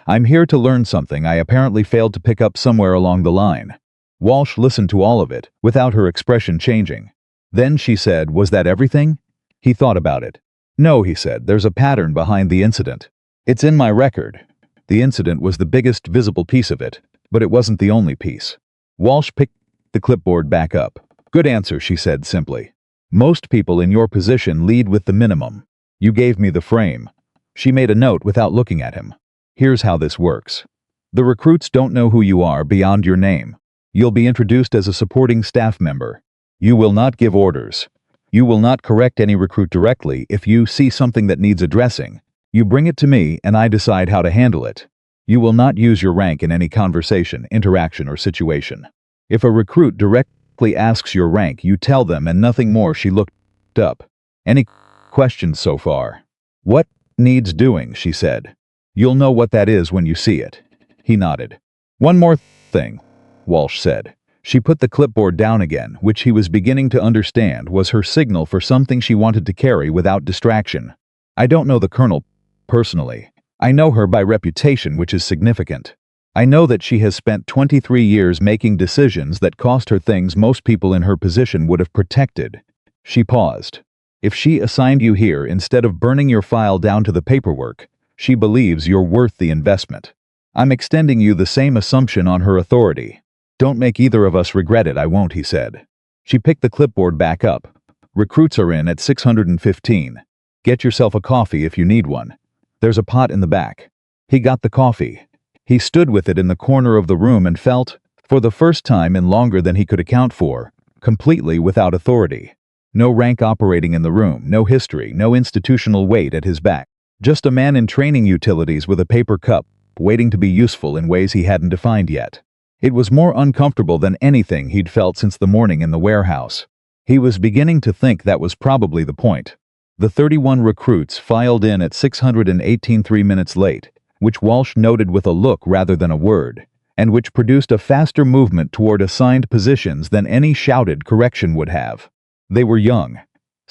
I'm here to learn something I apparently failed to pick up somewhere along the line." Walsh listened to all of it, without her expression changing. Then she said, "Was that everything?" He thought about it. "No," he said, "there's a pattern behind the incident. It's in my record." The incident was the biggest visible piece of it, but it wasn't the only piece. Walsh picked the clipboard back up. "Good answer," she said simply. "Most people in your position lead with the minimum. You gave me the frame." She made a note without looking at him. "Here's how this works. The recruits don't know who you are beyond your name. You'll be introduced as a supporting staff member. You will not give orders. You will not correct any recruit directly if you see something that needs addressing. You bring it to me and I decide how to handle it. You will not use your rank in any conversation, interaction, or situation. If a recruit directly asks your rank, you tell them and nothing more." She looked up. "Any questions so far?" "What needs doing?" she said. "You'll know what that is when you see it." He nodded. "One more thing," Walsh said. She put the clipboard down again, which he was beginning to understand was her signal for something she wanted to carry without distraction. "I don't know the colonel personally. I know her by reputation, which is significant. I know that she has spent 23 years making decisions that cost her things most people in her position would have protected." She paused. "If she assigned you here instead of burning your file down to the paperwork, she believes you're worth the investment. I'm extending you the same assumption on her authority. Don't make either of us regret it." "I won't," he said. She picked the clipboard back up. "Recruits are in at 615. Get yourself a coffee if you need one. There's a pot in the back." He got the coffee. He stood with it in the corner of the room and felt, for the first time in longer than he could account for, completely without authority. No rank operating in the room, no history, no institutional weight at his back. Just a man in training utilities with a paper cup, waiting to be useful in ways he hadn't defined yet. It was more uncomfortable than anything he'd felt since the morning in the warehouse. He was beginning to think that was probably the point. The 31 recruits filed in at 618 3 minutes late, which Walsh noted with a look rather than a word, and which produced a faster movement toward assigned positions than any shouted correction would have. They were young.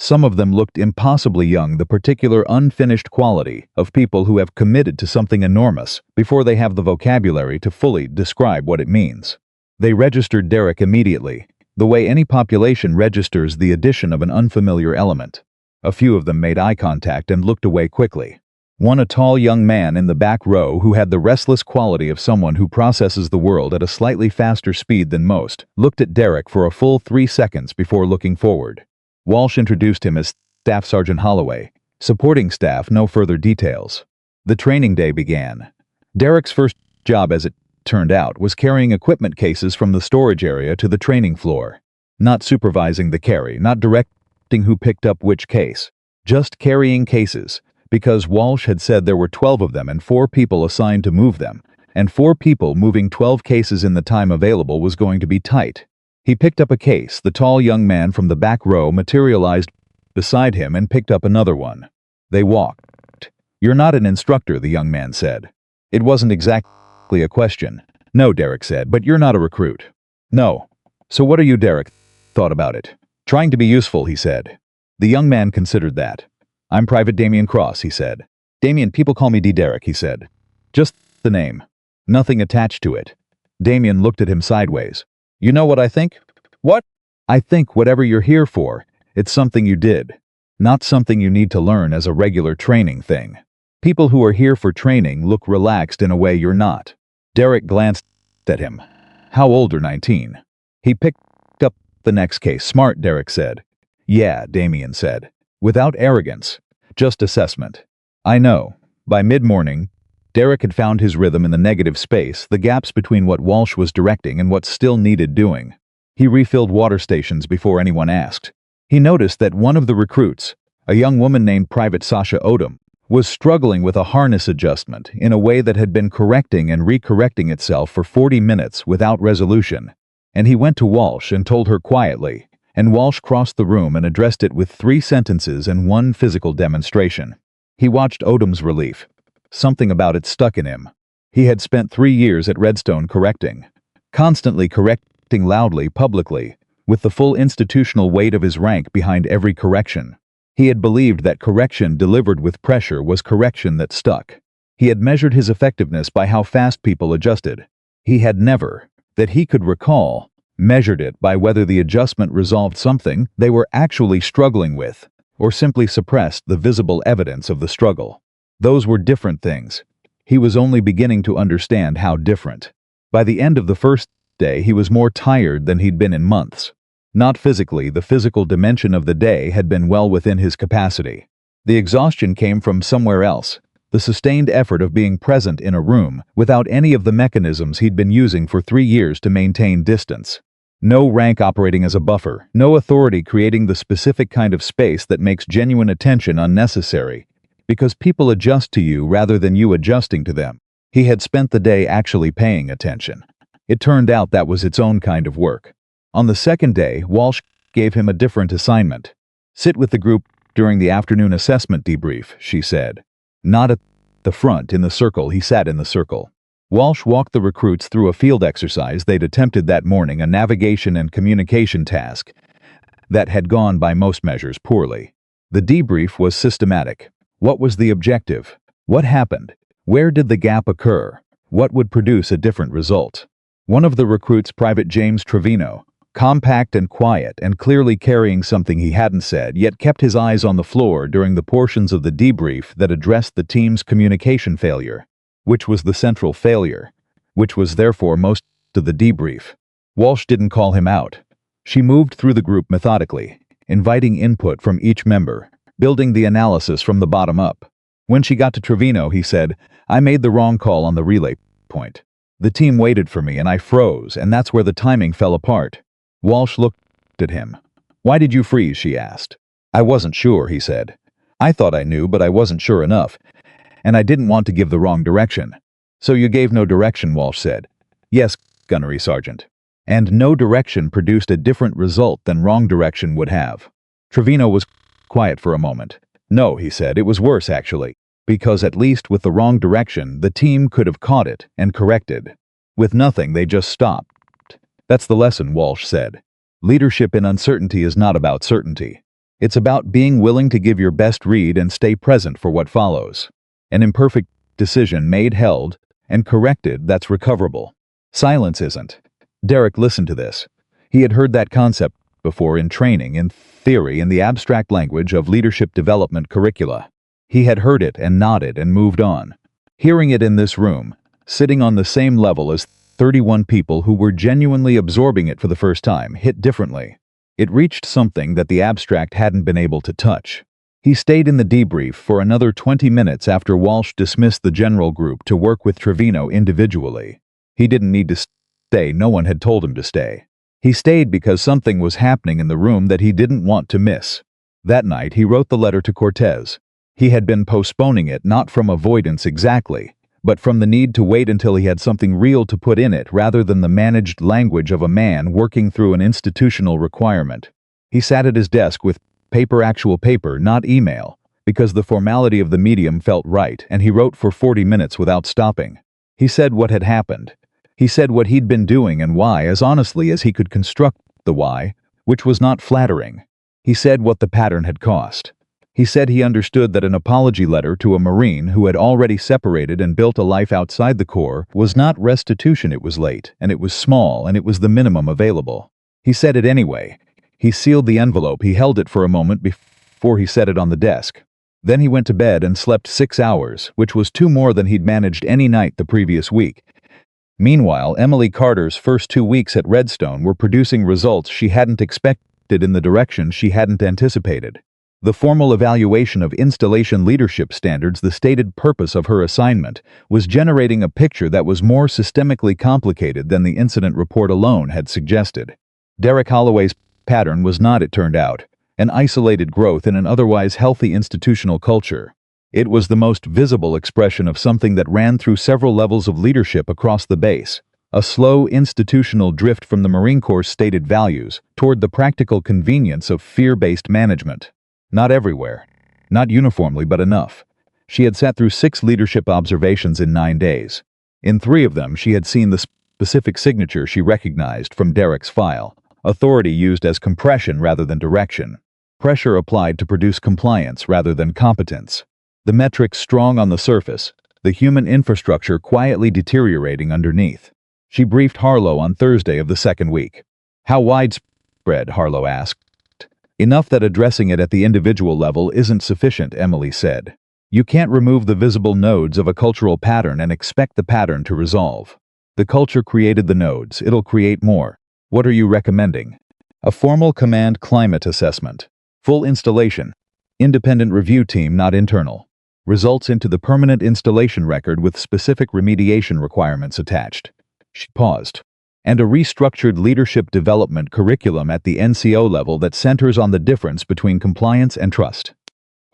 Some of them looked impossibly young, the particular unfinished quality of people who have committed to something enormous before they have the vocabulary to fully describe what it means. They registered Derek immediately, the way any population registers the addition of an unfamiliar element. A few of them made eye contact and looked away quickly. One, a tall young man in the back row who had the restless quality of someone who processes the world at a slightly faster speed than most, looked at Derek for a full 3 seconds before looking forward. Walsh introduced him as Staff Sergeant Holloway. Supporting staff, no further details. The training day began. Derek's first job, as it turned out, was carrying equipment cases from the storage area to the training floor. Not supervising the carry, not directing who picked up which case. Just carrying cases, because Walsh had said there were 12 of them and 4 people assigned to move them, and 4 people moving 12 cases in the time available was going to be tight. He picked up a case. The tall young man from the back row materialized beside him and picked up another one. They walked. "You're not an instructor," the young man said. It wasn't exactly a question. "No," Derek said, "but you're not a recruit." "No." "So what are you?" Derek thought about it. "Trying to be useful," he said. The young man considered that. "I'm Private Damien Cross," he said. "Damien, people call me D. Derek," he said. "Just the name. Nothing attached to it." Damien looked at him sideways. "You know what I think?" "What?" "I think whatever you're here for, it's something you did. Not something you need to learn as a regular training thing. People who are here for training look relaxed in a way you're not." Derek glanced at him. "How old are 19? He picked up the next case. "Smart," Derek said. "Yeah," Damien said. Without arrogance. Just assessment. "I know." By mid-morning, Derek had found his rhythm in the negative space, the gaps between what Walsh was directing and what still needed doing. He refilled water stations before anyone asked. He noticed that one of the recruits, a young woman named Private Sasha Odom, was struggling with a harness adjustment in a way that had been correcting and recorrecting itself for 40 minutes without resolution. And he went to Walsh and told her quietly, and Walsh crossed the room and addressed it with 3 sentences and 1 physical demonstration. He watched Odom's relief. Something about it stuck in him. He had spent 3 years at Redstone correcting. Constantly correcting loudly, publicly, with the full institutional weight of his rank behind every correction. He had believed that correction delivered with pressure was correction that stuck. He had measured his effectiveness by how fast people adjusted. He had never, that he could recall, measured it by whether the adjustment resolved something they were actually struggling with, or simply suppressed the visible evidence of the struggle. Those were different things. He was only beginning to understand how different. By the end of the first day, he was more tired than he'd been in months. Not physically, the physical dimension of the day had been well within his capacity. The exhaustion came from somewhere else, the sustained effort of being present in a room without any of the mechanisms he'd been using for 3 years to maintain distance. No rank operating as a buffer, no authority creating the specific kind of space that makes genuine attention unnecessary, because people adjust to you rather than you adjusting to them. He had spent the day actually paying attention. It turned out that was its own kind of work. On the second day, Walsh gave him a different assignment. "Sit with the group during the afternoon assessment debrief," she said. Not at the front in the circle. He sat in the circle. Walsh walked the recruits through a field exercise they'd attempted that morning, a navigation and communication task that had gone by most measures poorly. The debrief was systematic. What was the objective? What happened? Where did the gap occur? What would produce a different result? One of the recruits, Private James Trevino, compact and quiet and clearly carrying something he hadn't said, yet kept his eyes on the floor during the portions of the debrief that addressed the team's communication failure, which was the central failure, which was therefore most of the debrief. Walsh didn't call him out. She moved through the group methodically, inviting input from each member, building the analysis from the bottom up. When she got to Trevino, he said, "I made the wrong call on the relay point. The team waited for me and I froze, and that's where the timing fell apart." Walsh looked at him. "Why did you freeze?" she asked. "I wasn't sure," he said. "I thought I knew, but I wasn't sure enough, and I didn't want to give the wrong direction." "So you gave no direction," Walsh said. "Yes, Gunnery Sergeant." And no direction produced a different result than wrong direction would have. Trevino was quiet for a moment. "No," he said, "it was worse actually, because at least with the wrong direction, the team could have caught it and corrected. With nothing, they just stopped." "That's the lesson," Walsh said. "Leadership in uncertainty is not about certainty. It's about being willing to give your best read and stay present for what follows. An imperfect decision made, held, and corrected, that's recoverable. Silence isn't." Derek listened to this. He had heard that concept before in training, in theory, in the abstract language of leadership development curricula. He had heard it and nodded and moved on. Hearing it in this room, sitting on the same level as 31 people who were genuinely absorbing it for the first time, hit differently. It reached something that the abstract hadn't been able to touch. He stayed in the debrief for another 20 minutes after Walsh dismissed the general group to work with Trevino individually. He didn't need to stay, no one had told him to stay. He stayed because something was happening in the room that he didn't want to miss. That night he wrote the letter to Cortez. He had been postponing it not from avoidance exactly, but from the need to wait until he had something real to put in it rather than the managed language of a man working through an institutional requirement. He sat at his desk with actual paper, not email, because the formality of the medium felt right, and he wrote for 40 minutes without stopping. He said what had happened. He said what he'd been doing and why, as honestly as he could construct the why, which was not flattering. He said what the pattern had cost. He said he understood that an apology letter to a Marine who had already separated and built a life outside the Corps was not restitution. It was late, and it was small, and it was the minimum available. He said it anyway. He sealed the envelope. He held it for a moment before he set it on the desk. Then he went to bed and slept 6 hours, which was 2 more than he'd managed any night the previous week. Meanwhile, Emily Carter's first 2 weeks at Redstone were producing results she hadn't expected in the direction she hadn't anticipated. The formal evaluation of installation leadership standards, the stated purpose of her assignment, was generating a picture that was more systemically complicated than the incident report alone had suggested. Derek Holloway's pattern was not, it turned out, an isolated growth in an otherwise healthy institutional culture. It was the most visible expression of something that ran through several levels of leadership across the base, a slow institutional drift from the Marine Corps' stated values toward the practical convenience of fear-based management. Not everywhere, not uniformly, but enough. She had sat through 6 leadership observations in 9 days. In 3 of them, she had seen the specific signature she recognized from Derek's file, authority used as compression rather than direction, pressure applied to produce compliance rather than competence. The metrics strong on the surface, the human infrastructure quietly deteriorating underneath. She briefed Harlow on Thursday of the 2nd week. How widespread, Harlow asked. Enough that addressing it at the individual level isn't sufficient, Emily said. You can't remove the visible nodes of a cultural pattern and expect the pattern to resolve. The culture created the nodes, it'll create more. What are you recommending? A formal command climate assessment. Full installation. Independent review team, not internal. Results into the permanent installation record with specific remediation requirements attached. She paused. And a restructured leadership development curriculum at the NCO level that centers on the difference between compliance and trust.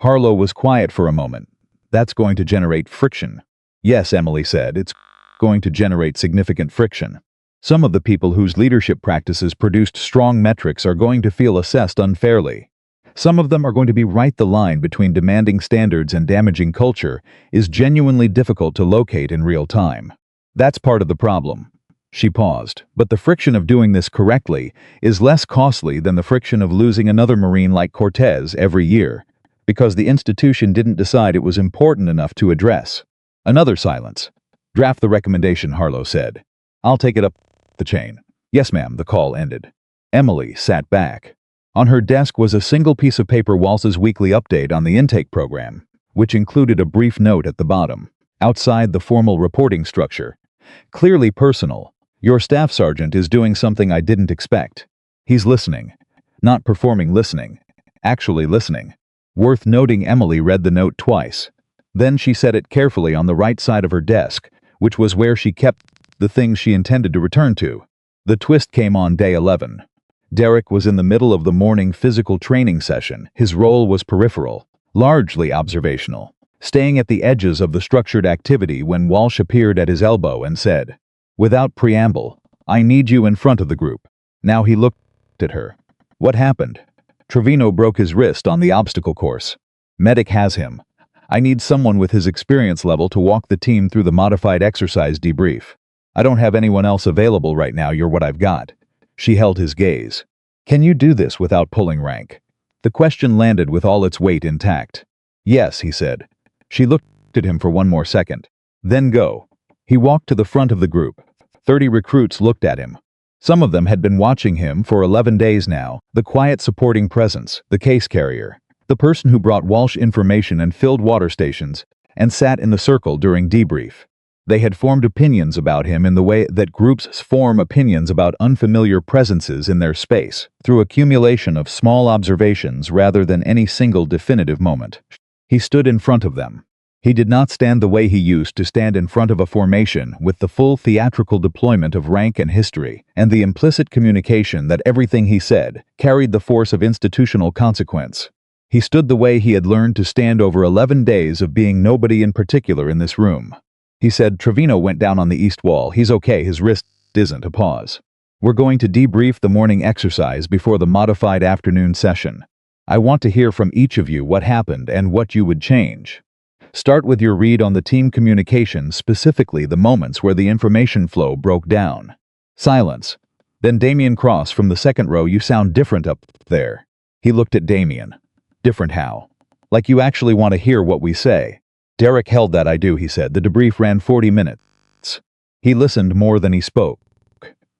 Harlow was quiet for a moment. That's going to generate friction. Yes, Emily said, it's going to generate significant friction. Some of the people whose leadership practices produced strong metrics are going to feel assessed unfairly. Some of them are going to be right. The line between demanding standards and damaging culture is genuinely difficult to locate in real time. That's part of the problem. She paused, but the friction of doing this correctly is less costly than the friction of losing another Marine like Cortez every year, because the institution didn't decide it was important enough to address. Another silence. Draft the recommendation, Harlow said. I'll take it up the chain. Yes, ma'am, the call ended. Emily sat back. On her desk was a single piece of paper, Walsh's weekly update on the intake program, which included a brief note at the bottom, outside the formal reporting structure. Clearly personal. Your staff sergeant is doing something I didn't expect. He's listening. Not performing listening. Actually listening. Worth noting, Emily read the note twice. Then she set it carefully on the right side of her desk, which was where she kept the things she intended to return to. The twist came on day 11. Derek was in the middle of the morning physical training session. His role was peripheral, largely observational, staying at the edges of the structured activity when Walsh appeared at his elbow and said, without preamble, I need you in front of the group. Now he looked at her. What happened? Trevino broke his wrist on the obstacle course. Medic has him. I need someone with his experience level to walk the team through the modified exercise debrief. I don't have anyone else available right now. You're what I've got. She held his gaze. Can you do this without pulling rank? The question landed with all its weight intact. Yes, he said. She looked at him for one more second. Then go. He walked to the front of the group. 30 recruits looked at him. Some of them had been watching him for 11 days now, the quiet supporting presence, the case carrier, the person who brought Walsh information and filled water stations, and sat in the circle during debrief. They had formed opinions about him in the way that groups form opinions about unfamiliar presences in their space, through accumulation of small observations rather than any single definitive moment. He stood in front of them. He did not stand the way he used to stand in front of a formation with the full theatrical deployment of rank and history, and the implicit communication that everything he said carried the force of institutional consequence. He stood the way he had learned to stand over 11 days of being nobody in particular in this room. He said, Trevino went down on the east wall. He's okay, his wrist isn't. A pause. We're going to debrief the morning exercise before the modified afternoon session. I want to hear from each of you what happened and what you would change. Start with your read on the team communication, specifically the moments where the information flow broke down. Silence. Then Damien Cross from the second row, you sound different up there. He looked at Damien. Different how? Like you actually want to hear what we say. Derek held that. I do, he said. The debrief ran 40 minutes. He listened more than he spoke.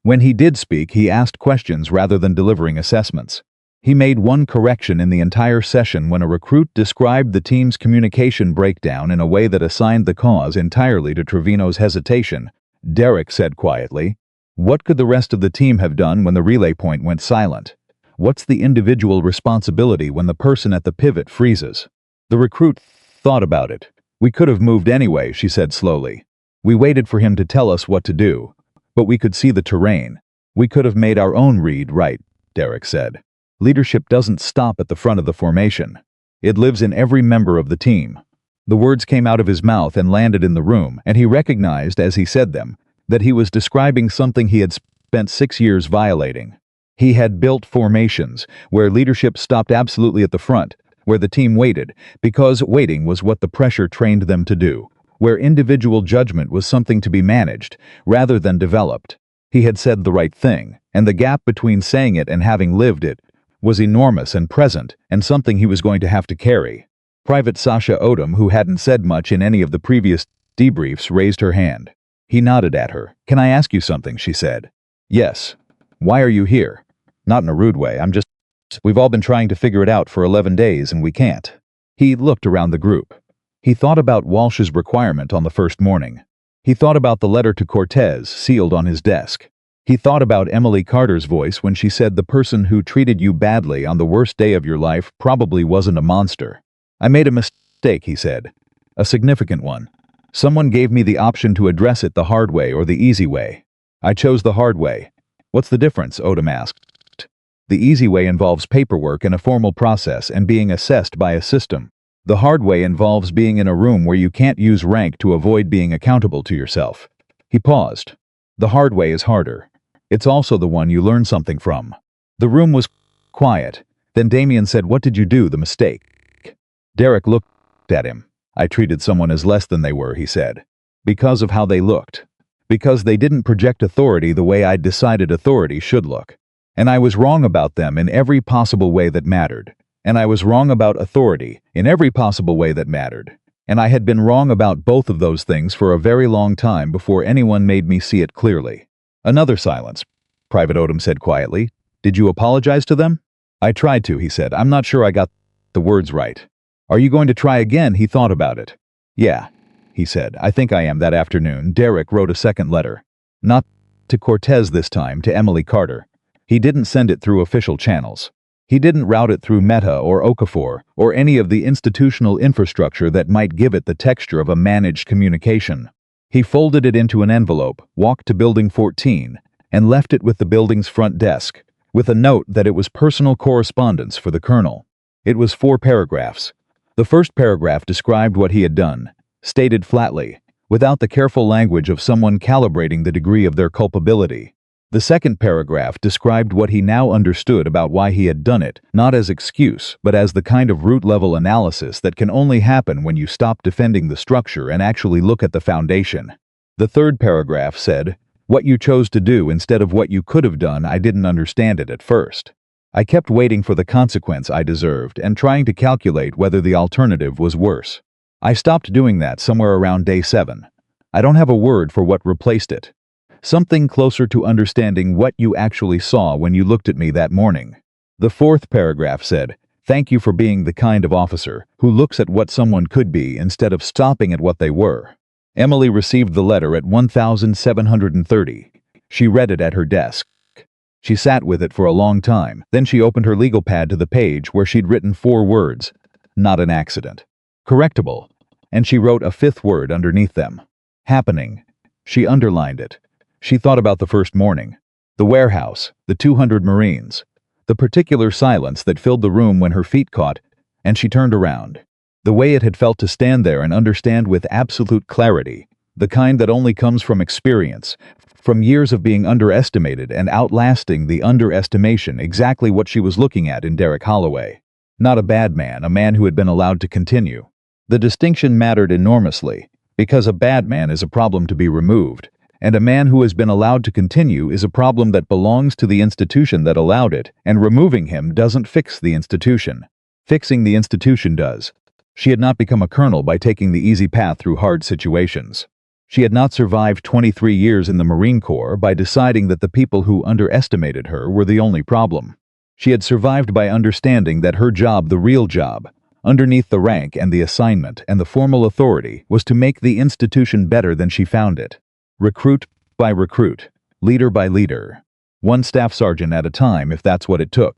When he did speak, he asked questions rather than delivering assessments. He made one correction in the entire session when a recruit described the team's communication breakdown in a way that assigned the cause entirely to Trevino's hesitation. Derek said quietly, "What could the rest of the team have done when the relay point went silent? What's the individual responsibility when the person at the pivot freezes?" The recruit thought about it. "We could have moved anyway," she said slowly. "We waited for him to tell us what to do. But we could see the terrain. We could have made our own read right," Derek said. "Leadership doesn't stop at the front of the formation. It lives in every member of the team." The words came out of his mouth and landed in the room, and he recognized as he said them that he was describing something he had spent 6 years violating. He had built formations where leadership stopped absolutely at the front, where the team waited, because waiting was what the pressure trained them to do, where individual judgment was something to be managed rather than developed. He had said the right thing, and the gap between saying it and having lived it was enormous and present, and something he was going to have to carry. Private Sasha Odom, who hadn't said much in any of the previous debriefs, raised her hand. He nodded at her. "Can I ask you something?" she said. "Yes." "Why are you here?" "Not in a rude way, we've all been trying to figure it out for 11 days and we can't." He looked around the group. He thought about Walsh's requirement on the first morning. He thought about the letter to Cortez sealed on his desk. He thought about Emily Carter's voice when she said the person who treated you badly on the worst day of your life probably wasn't a monster. "I made a mistake," he said. "A significant one. Someone gave me the option to address it the hard way or the easy way. I chose the hard way." "What's the difference?" Odom asked. "The easy way involves paperwork and a formal process and being assessed by a system. The hard way involves being in a room where you can't use rank to avoid being accountable to yourself." He paused. "The hard way is harder. It's also the one you learn something from." The room was quiet. Then Damien said, "What did you do, the mistake?" Derek looked at him. "I treated someone as less than they were," he said. "Because of how they looked. Because they didn't project authority the way I'd decided authority should look. And I was wrong about them in every possible way that mattered. And I was wrong about authority in every possible way that mattered. And I had been wrong about both of those things for a very long time before anyone made me see it clearly." Another silence. Private Odom said quietly, "Did you apologize to them?" "I tried to," he said. "I'm not sure I got the words right." "Are you going to try again?" He thought about it. "Yeah," he said. "I think I am." That afternoon, Derek wrote a second letter. Not to Cortez this time, to Emily Carter. He didn't send it through official channels. He didn't route it through Meta or Okafor or any of the institutional infrastructure that might give it the texture of a managed communication. He folded it into an envelope, walked to Building 14, and left it with the building's front desk, with a note that it was personal correspondence for the colonel. It was 4 paragraphs. The first paragraph described what he had done, stated flatly, without the careful language of someone calibrating the degree of their culpability. The second paragraph described what he now understood about why he had done it, not as excuse, but as the kind of root-level analysis that can only happen when you stop defending the structure and actually look at the foundation. The third paragraph said, "What you chose to do instead of what you could have done, I didn't understand it at first. I kept waiting for the consequence I deserved and trying to calculate whether the alternative was worse. I stopped doing that somewhere around day 7. I don't have a word for what replaced it. Something closer to understanding what you actually saw when you looked at me that morning." The fourth paragraph said, "Thank you for being the kind of officer who looks at what someone could be instead of stopping at what they were." Emily received the letter at 1730. She read it at her desk. She sat with it for a long time. Then she opened her legal pad to the page where she'd written 4 words. "Not an accident. Correctable." And she wrote a 5th word underneath them. "Happening." She underlined it. She thought about the first morning, the warehouse, the 200 Marines, the particular silence that filled the room when her feet caught, and she turned around. The way it had felt to stand there and understand with absolute clarity, the kind that only comes from experience, from years of being underestimated and outlasting the underestimation, exactly what she was looking at in Derek Holloway. Not a bad man, a man who had been allowed to continue. The distinction mattered enormously, because a bad man is a problem to be removed, and a man who has been allowed to continue is a problem that belongs to the institution that allowed it, and removing him doesn't fix the institution. Fixing the institution does. She had not become a colonel by taking the easy path through hard situations. She had not survived 23 years in the Marine Corps by deciding that the people who underestimated her were the only problem. She had survived by understanding that her job, the real job, underneath the rank and the assignment and the formal authority, was to make the institution better than she found it. Recruit by recruit, leader by leader, one staff sergeant at a time if that's what it took.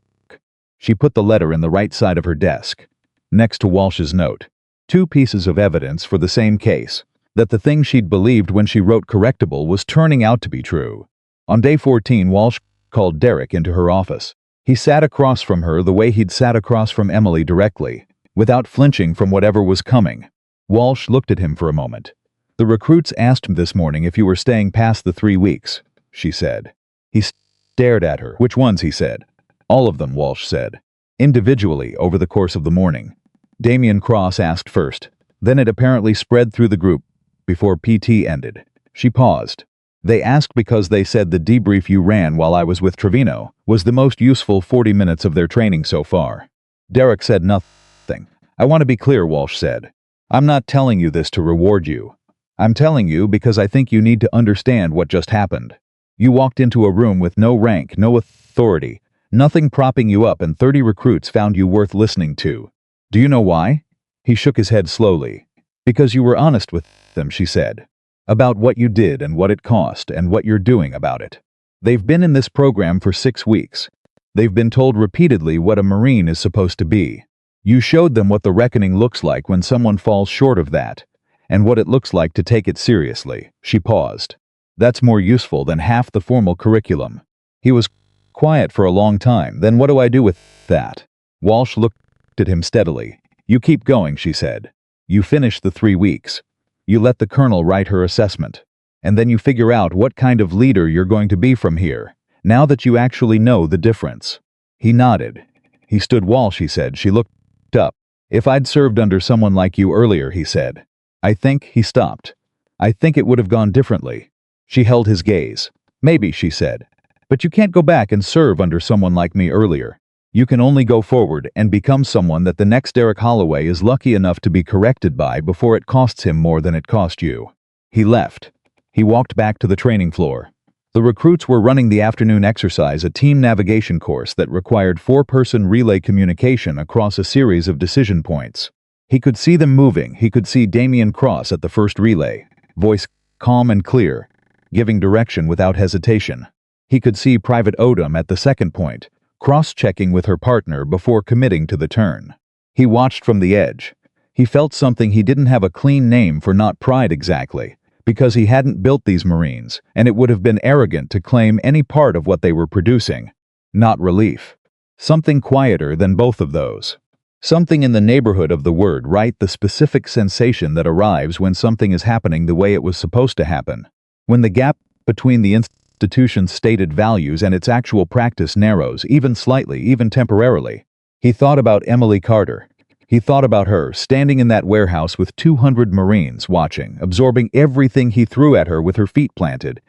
She put the letter in the right side of her desk, next to Walsh's note. 2 pieces of evidence for the same case, that the thing she'd believed when she wrote correctable was turning out to be true. On day 14, Walsh called Derek into her office. He sat across from her the way he'd sat across from Emily directly, without flinching from whatever was coming. Walsh looked at him for a moment. "The recruits asked me this morning if you were staying past the 3 weeks, she said. He stared at her. "Which ones?" he said. "All of them," Walsh said. "Individually, over the course of the morning." Damien Cross asked first. Then it apparently spread through the group before PT ended. She paused. "They asked because they said the debrief you ran while I was with Trevino was the most useful 40 minutes of their training so far." Derek said nothing. "I want to be clear," Walsh said. "I'm not telling you this to reward you. I'm telling you because I think you need to understand what just happened. You walked into a room with no rank, no authority, nothing propping you up, and 30 recruits found you worth listening to. Do you know why?" He shook his head slowly. "Because you were honest with them," she said. "About what you did and what it cost and what you're doing about it. They've been in this program for 6 weeks. They've been told repeatedly what a Marine is supposed to be. You showed them what the reckoning looks like when someone falls short of that, and what it looks like to take it seriously." She paused. "That's more useful than half the formal curriculum." He was quiet for a long time. "Then what do I do with that?" Walsh looked at him steadily. "You keep going," she said. "You finish the 3 weeks. You let the colonel write her assessment. And then you figure out what kind of leader you're going to be from here, now that you actually know the difference." He nodded. "He stood Walsh," he said. She looked up. "If I'd served under someone like you earlier," he said. "I think," he stopped. "I think it would have gone differently." She held his gaze. "Maybe," she said. "But you can't go back and serve under someone like me earlier. You can only go forward and become someone that the next Derek Holloway is lucky enough to be corrected by before it costs him more than it cost you." He left. He walked back to the training floor. The recruits were running the afternoon exercise, a team navigation course that required 4-person relay communication across a series of decision points. He could see them moving. He could see Damien Cross at the first relay, voice calm and clear, giving direction without hesitation. He could see Private Odom at the second point, cross-checking with her partner before committing to the turn. He watched from the edge. He felt something he didn't have a clean name for, not pride exactly, because he hadn't built these Marines, and it would have been arrogant to claim any part of what they were producing. Not relief. Something quieter than both of those. Something in the neighborhood of the word right, the specific sensation that arrives when something is happening the way it was supposed to happen. When the gap between the institution's stated values and its actual practice narrows, even slightly, even temporarily. He thought about Emily Carter. He thought about her, standing in that warehouse with 200 Marines watching, absorbing everything he threw at her with her feet planted,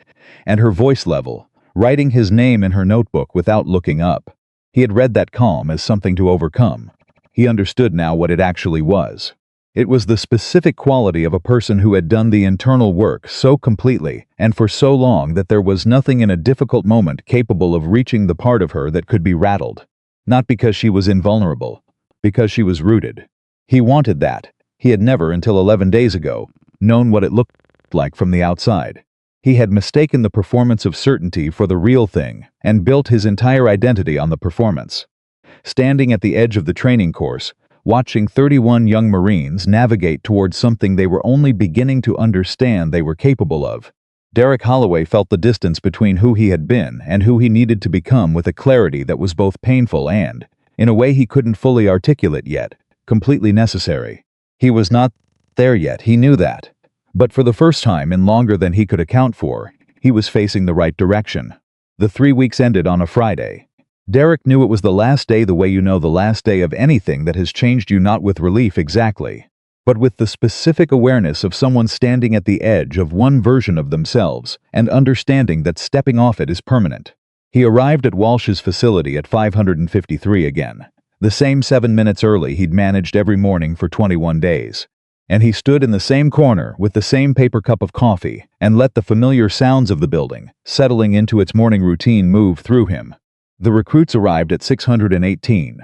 and her voice level, writing his name in her notebook without looking up. He had read that calm as something to overcome. He understood now what it actually was. It was the specific quality of a person who had done the internal work so completely and for so long that there was nothing in a difficult moment capable of reaching the part of her that could be rattled. Not because she was invulnerable, because she was rooted. He wanted that. He had never, until 11 days ago, known what it looked like from the outside. He had mistaken the performance of certainty for the real thing and built his entire identity on the performance. Standing at the edge of the training course, watching 31 young Marines navigate towards something they were only beginning to understand they were capable of, Derek Holloway felt the distance between who he had been and who he needed to become with a clarity that was both painful and, in a way he couldn't fully articulate yet, completely necessary. He was not there yet, he knew that. But for the first time in longer than he could account for, he was facing the right direction. The 3 weeks ended on a Friday. Derek knew it was the last day, the way you know the last day of anything that has changed you, not with relief exactly, but with the specific awareness of someone standing at the edge of one version of themselves and understanding that stepping off it is permanent. He arrived at Walsh's facility at 553 again, the same 7 minutes early he'd managed every morning for 21 days. And he stood in the same corner with the same paper cup of coffee and let the familiar sounds of the building, settling into its morning routine, move through him. The recruits arrived at 618.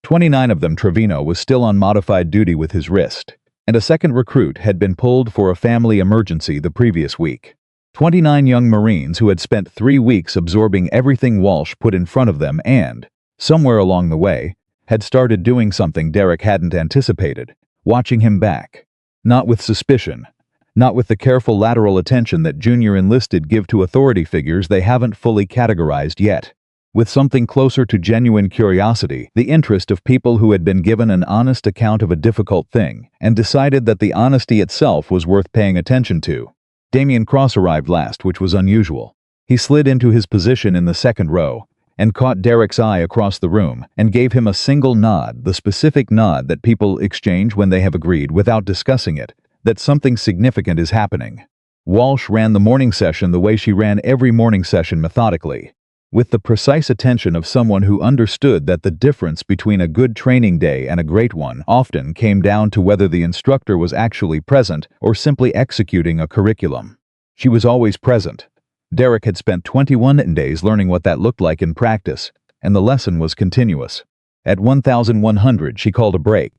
29 of them. Trevino was still on modified duty with his wrist, and a second recruit had been pulled for a family emergency the previous week. 29 young Marines who had spent 3 weeks absorbing everything Walsh put in front of them and, somewhere along the way, had started doing something Derek hadn't anticipated, watching him back. Not with suspicion, not with the careful lateral attention that junior enlisted give to authority figures they haven't fully categorized yet. With something closer to genuine curiosity, the interest of people who had been given an honest account of a difficult thing and decided that the honesty itself was worth paying attention to. Damian Cross arrived last, which was unusual. He slid into his position in the second row and caught Derek's eye across the room and gave him a single nod, the specific nod that people exchange when they have agreed, without discussing it, that something significant is happening. Walsh ran the morning session the way she ran every morning session, methodically, with the precise attention of someone who understood that the difference between a good training day and a great one often came down to whether the instructor was actually present or simply executing a curriculum. She was always present. Derek had spent 21 days learning what that looked like in practice, and the lesson was continuous. At 1100, she called a break.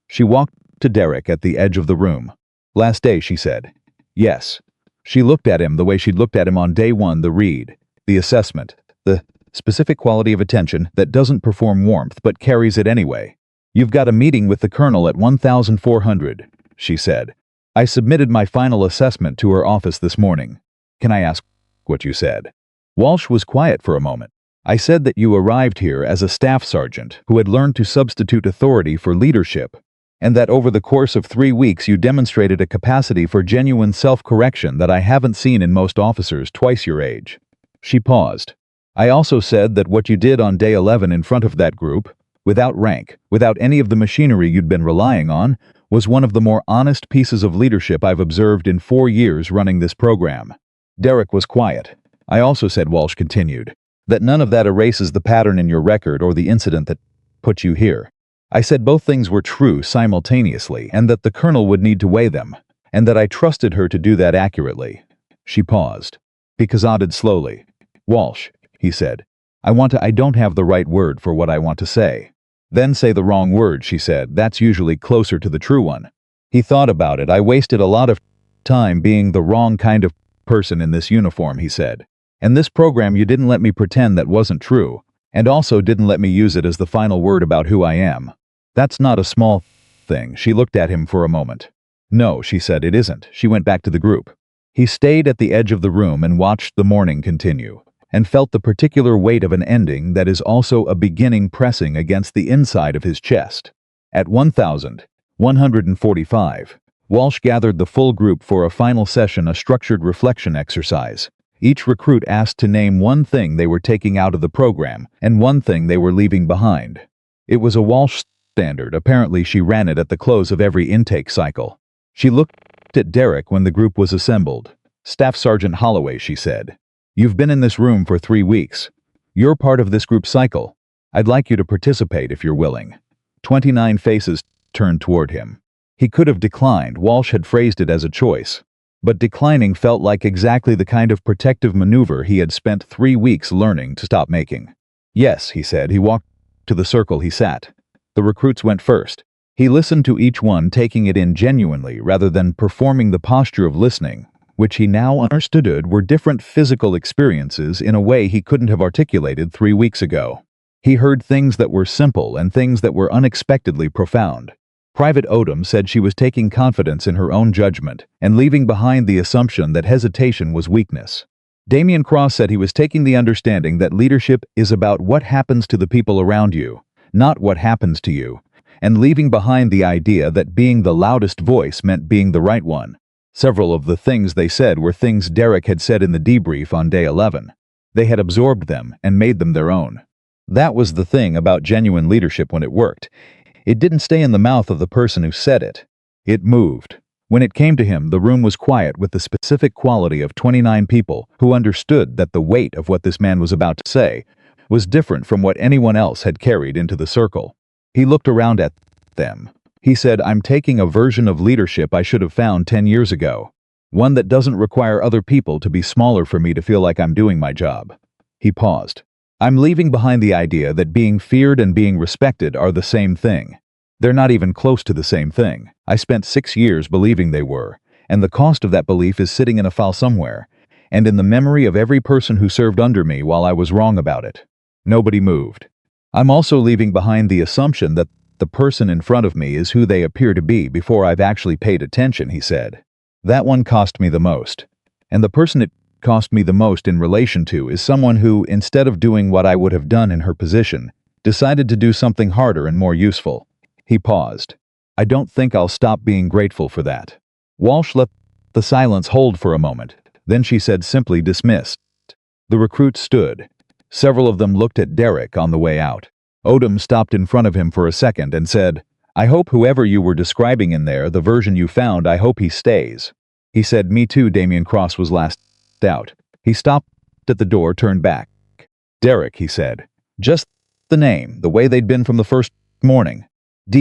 She walked to Derek at the edge of the room. "Last day," she said. "Yes." She looked at him the way she'd looked at him on day one, the read, the assessment, the specific quality of attention that doesn't perform warmth but carries it anyway. "You've got a meeting with the colonel at 1400, she said. "I submitted my final assessment to her office this morning. Can I ask what you said?" Walsh was quiet for a moment. "I said that you arrived here as a staff sergeant who had learned to substitute authority for leadership, and that over the course of 3 weeks you demonstrated a capacity for genuine self-correction that I haven't seen in most officers twice your age." She paused. "I also said that what you did on day 11 in front of that group, without rank, without any of the machinery you'd been relying on, was one of the more honest pieces of leadership I've observed in 4 years running this program." Derek was quiet. "I also said," Walsh continued, "that none of that erases the pattern in your record or the incident that put you here. I said both things were true simultaneously and that the colonel would need to weigh them, and that I trusted her to do that accurately." She paused. Because nodded slowly. "Walsh," he said, I don't have the right word for what I want to say." "Then say the wrong word," she said. "That's usually closer to the true one." He thought about it. "I wasted a lot of time being the wrong kind of person in this uniform," he said. "And this program you didn't let me pretend that wasn't true, and also didn't let me use it as the final word about who I am. That's not a small thing." She looked at him for a moment. "No," she said, "it isn't." She went back to the group. He stayed at the edge of the room and watched the morning continue, and felt the particular weight of an ending that is also a beginning pressing against the inside of his chest. At 1145, Walsh gathered the full group for a final session, a structured reflection exercise. Each recruit asked to name one thing they were taking out of the program and one thing they were leaving behind. It was a Walsh standard. Apparently she ran it at the close of every intake cycle. She looked at Derek when the group was assembled. "Staff Sergeant Holloway," she said, "you've been in this room for 3 weeks. You're part of this group cycle. I'd like you to participate if you're willing." 29 faces turned toward him. He could have declined. Walsh had phrased it as a choice. But declining felt like exactly the kind of protective maneuver he had spent 3 weeks learning to stop making. "Yes," he said. He walked to the circle he sat. The recruits went first. He listened to each one, taking it in genuinely rather than performing the posture of listening, which he now understood were different physical experiences in a way he couldn't have articulated 3 weeks ago. He heard things that were simple and things that were unexpectedly profound. Private Odom said she was taking confidence in her own judgment and leaving behind the assumption that hesitation was weakness. Damian Cross said he was taking the understanding that leadership is about what happens to the people around you, not what happens to you, and leaving behind the idea that being the loudest voice meant being the right one. Several of the things they said were things Derek had said in the debrief on day 11. They had absorbed them and made them their own. That was the thing about genuine leadership when it worked. It didn't stay in the mouth of the person who said it. It moved. When it came to him, the room was quiet with the specific quality of 29 people who understood that the weight of what this man was about to say was different from what anyone else had carried into the circle. He looked around at them. He said, "I'm taking a version of leadership I should have found 10 years ago. One that doesn't require other people to be smaller for me to feel like I'm doing my job." He paused. "I'm leaving behind the idea that being feared and being respected are the same thing. They're not even close to the same thing. I spent 6 years believing they were, and the cost of that belief is sitting in a file somewhere, and in the memory of every person who served under me while I was wrong about it." Nobody moved. "I'm also leaving behind the assumption that the person in front of me is who they appear to be before I've actually paid attention," he said. "That one cost me the most. And the person it cost me the most in relation to is someone who, instead of doing what I would have done in her position, decided to do something harder and more useful." He paused. "I don't think I'll stop being grateful for that." Walsh let the silence hold for a moment. Then she said simply, "Dismissed." The recruits stood. Several of them looked at Derek on the way out. Odom stopped in front of him for a second and said, "I hope whoever you were describing in there, the version you found, I hope he stays." He said, "Me too." Damian Cross was last out. He stopped at the door, turned back. "Derek," he said. "Just the name, the way they'd been from the first morning.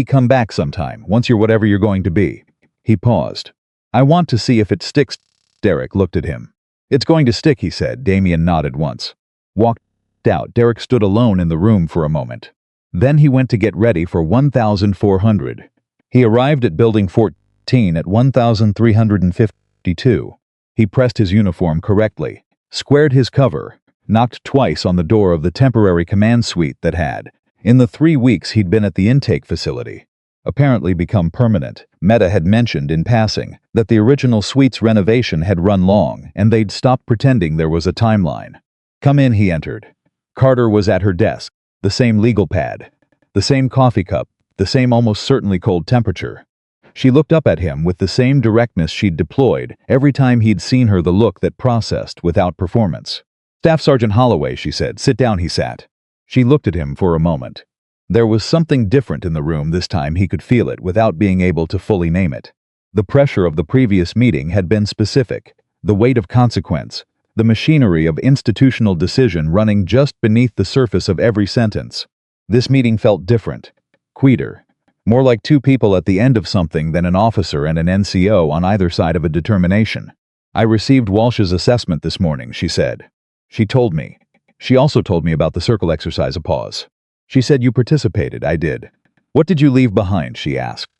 Come back sometime, once you're whatever you're going to be." He paused. "I want to see if it sticks." Derek looked at him. "It's going to stick," he said. Damian nodded once. Walked out. Derek stood alone in the room for a moment. Then he went to get ready for 1400. He arrived at Building 14 at 1352. He pressed his uniform correctly, squared his cover, knocked twice on the door of the temporary command suite that had, in the 3 weeks he'd been at the intake facility, apparently become permanent. Meta had mentioned in passing that the original suite's renovation had run long and they'd stopped pretending there was a timeline. "Come in," he entered. Carter was at her desk, the same legal pad, the same coffee cup, the same almost certainly cold temperature. She looked up at him with the same directness she'd deployed every time he'd seen her, the look that processed without performance. "Staff Sergeant Holloway," she said. "Sit down." He sat. She looked at him for a moment. There was something different in the room this time. He could feel it without being able to fully name it. The pressure of the previous meeting had been specific, the weight of consequence, the machinery of institutional decision running just beneath the surface of every sentence. This meeting felt different, quieter, more like two people at the end of something than an officer and an NCO on either side of a determination. "I received Walsh's assessment this morning," she said. "She told me. She also told me about the circle exercise." A pause. "She said you participated." "I did." "What did you leave behind?" she asked.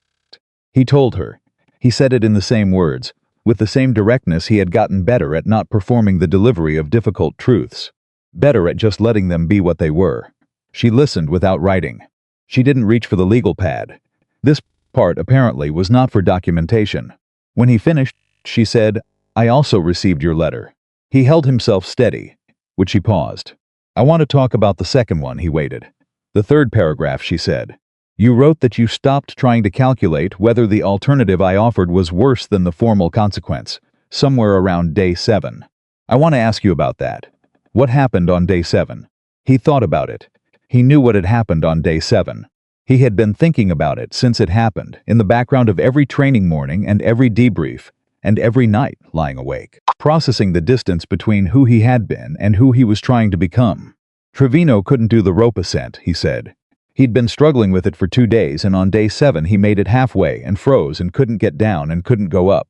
He told her. He said it in the same words, with the same directness. He had gotten better at not performing the delivery of difficult truths, better at just letting them be what they were. She listened without writing. She didn't reach for the legal pad. This part, apparently, was not for documentation. When he finished, she said, "I also received your letter." He held himself steady, which she paused. "I want to talk about the second one." He waited. "The third paragraph," she said. "You wrote that you stopped trying to calculate whether the alternative I offered was worse than the formal consequence, somewhere around day 7. I want to ask you about that. What happened on day 7? He thought about it. He knew what had happened on day 7. He had been thinking about it since it happened, in the background of every training morning and every debrief, and every night lying awake, processing the distance between who he had been and who he was trying to become. Trevino couldn't do the rope ascent, he said. He'd been struggling with it for 2 days, and on day 7 he made it halfway and froze and couldn't get down and couldn't go up.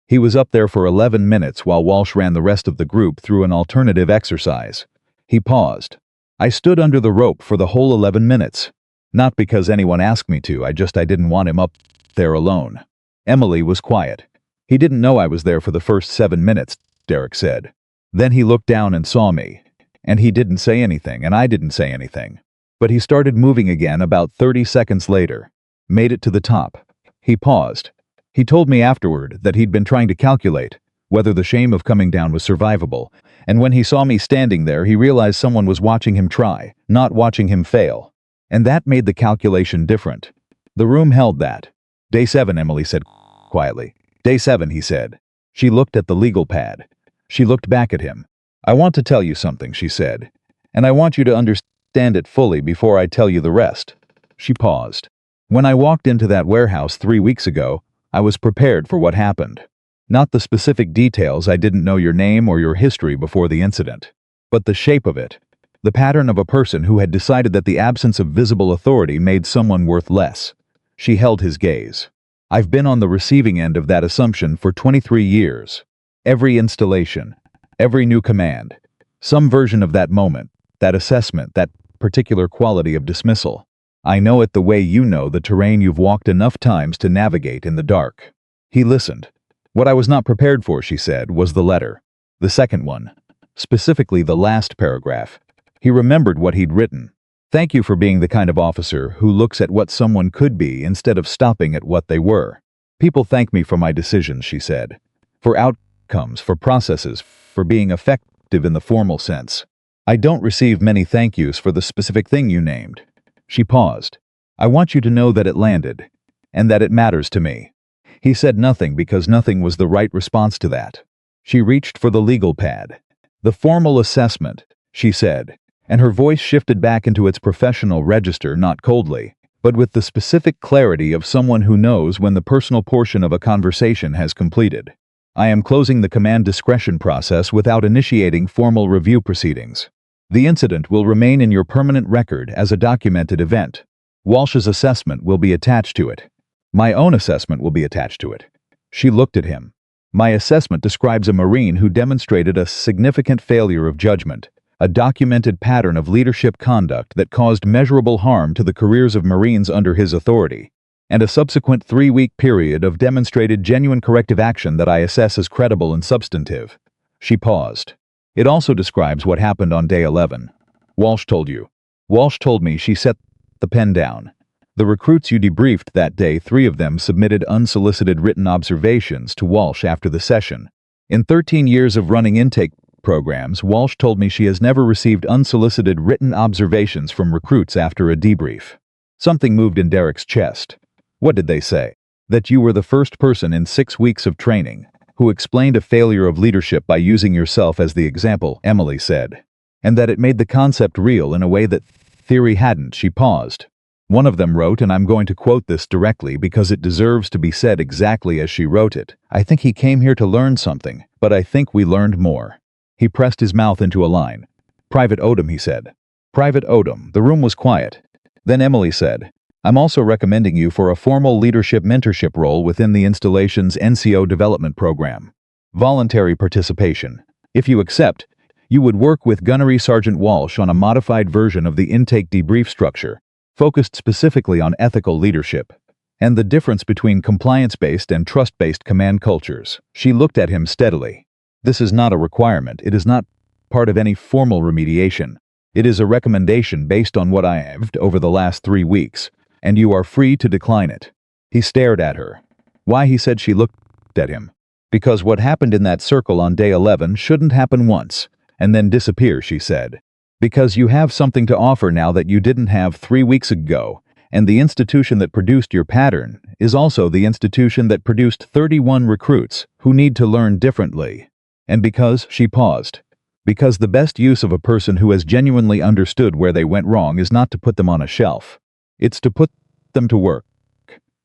He was up there for 11 minutes while Walsh ran the rest of the group through an alternative exercise. He paused. I stood under the rope for the whole 11 minutes. Not because anyone asked me to, I didn't want him up there alone. Emily was quiet. He didn't know I was there for the first 7 minutes, Derek said. Then he looked down and saw me. And he didn't say anything, and I didn't say anything. But he started moving again about 30 seconds later. Made it to the top. He paused. He told me afterward that he'd been trying to calculate whether the shame of coming down was survivable, and when he saw me standing there he realized someone was watching him try, not watching him fail. And that made the calculation different. The room held that. Day 7, Emily said quietly. Day 7, he said. She looked at the legal pad. She looked back at him. I want to tell you something, she said. And I want you to understand it fully before I tell you the rest. She paused. When I walked into that warehouse 3 weeks ago, I was prepared for what happened. Not the specific details, I didn't know your name or your history before the incident. But the shape of it. The pattern of a person who had decided that the absence of visible authority made someone worth less. She held his gaze. I've been on the receiving end of that assumption for 23 years. Every installation, every new command, some version of that moment, that assessment, that particular quality of dismissal. I know it the way you know the terrain you've walked enough times to navigate in the dark. He listened. What I was not prepared for, she said, was the letter. The second one. Specifically the last paragraph. He remembered what he'd written. Thank you for being the kind of officer who looks at what someone could be instead of stopping at what they were. People thank me for my decisions, she said. For outcomes, for processes, for being effective in the formal sense. I don't receive many thank yous for the specific thing you named. She paused. I want you to know that it landed, and that it matters to me. He said nothing because nothing was the right response to that. She reached for the legal pad. The formal assessment, she said, and her voice shifted back into its professional register, not coldly, but with the specific clarity of someone who knows when the personal portion of a conversation has completed. I am closing the command discretion process without initiating formal review proceedings. The incident will remain in your permanent record as a documented event. Walsh's assessment will be attached to it. My own assessment will be attached to it. She looked at him. My assessment describes a Marine who demonstrated a significant failure of judgment, a documented pattern of leadership conduct that caused measurable harm to the careers of Marines under his authority, and a subsequent 3-week period of demonstrated genuine corrective action that I assess as credible and substantive. She paused. It also describes what happened on day 11. Walsh told you. Walsh told me. She set the pen down. The recruits you debriefed that day, 3 of them submitted unsolicited written observations to Walsh after the session. In 13 years of running intake programs, Walsh told me she has never received unsolicited written observations from recruits after a debrief. Something moved in Derek's chest. What did they say? That you were the first person in 6 weeks of training who explained a failure of leadership by using yourself as the example, Emily said. And that it made the concept real in a way that theory hadn't. She paused. One of them wrote, and I'm going to quote this directly because it deserves to be said exactly as she wrote it. I think he came here to learn something, but I think we learned more. He pressed his mouth into a line. Private Odom, he said. Private Odom. The room was quiet. Then Emily said, I'm also recommending you for a formal leadership mentorship role within the installation's NCO development program. Voluntary participation. If you accept, you would work with Gunnery Sergeant Walsh on a modified version of the intake debrief structure, focused specifically on ethical leadership, and the difference between compliance-based and trust-based command cultures. She looked at him steadily. This is not a requirement. It is not part of any formal remediation. It is a recommendation based on what I have over the last 3 weeks, and you are free to decline it. He stared at her. Why, he said. She looked at him. Because what happened in that circle on day 11 shouldn't happen once, and then disappear, she said. Because you have something to offer now that you didn't have 3 weeks ago, and the institution that produced your pattern is also the institution that produced 31 recruits who need to learn differently. And because, she paused, because the best use of a person who has genuinely understood where they went wrong is not to put them on a shelf. It's to put them to work.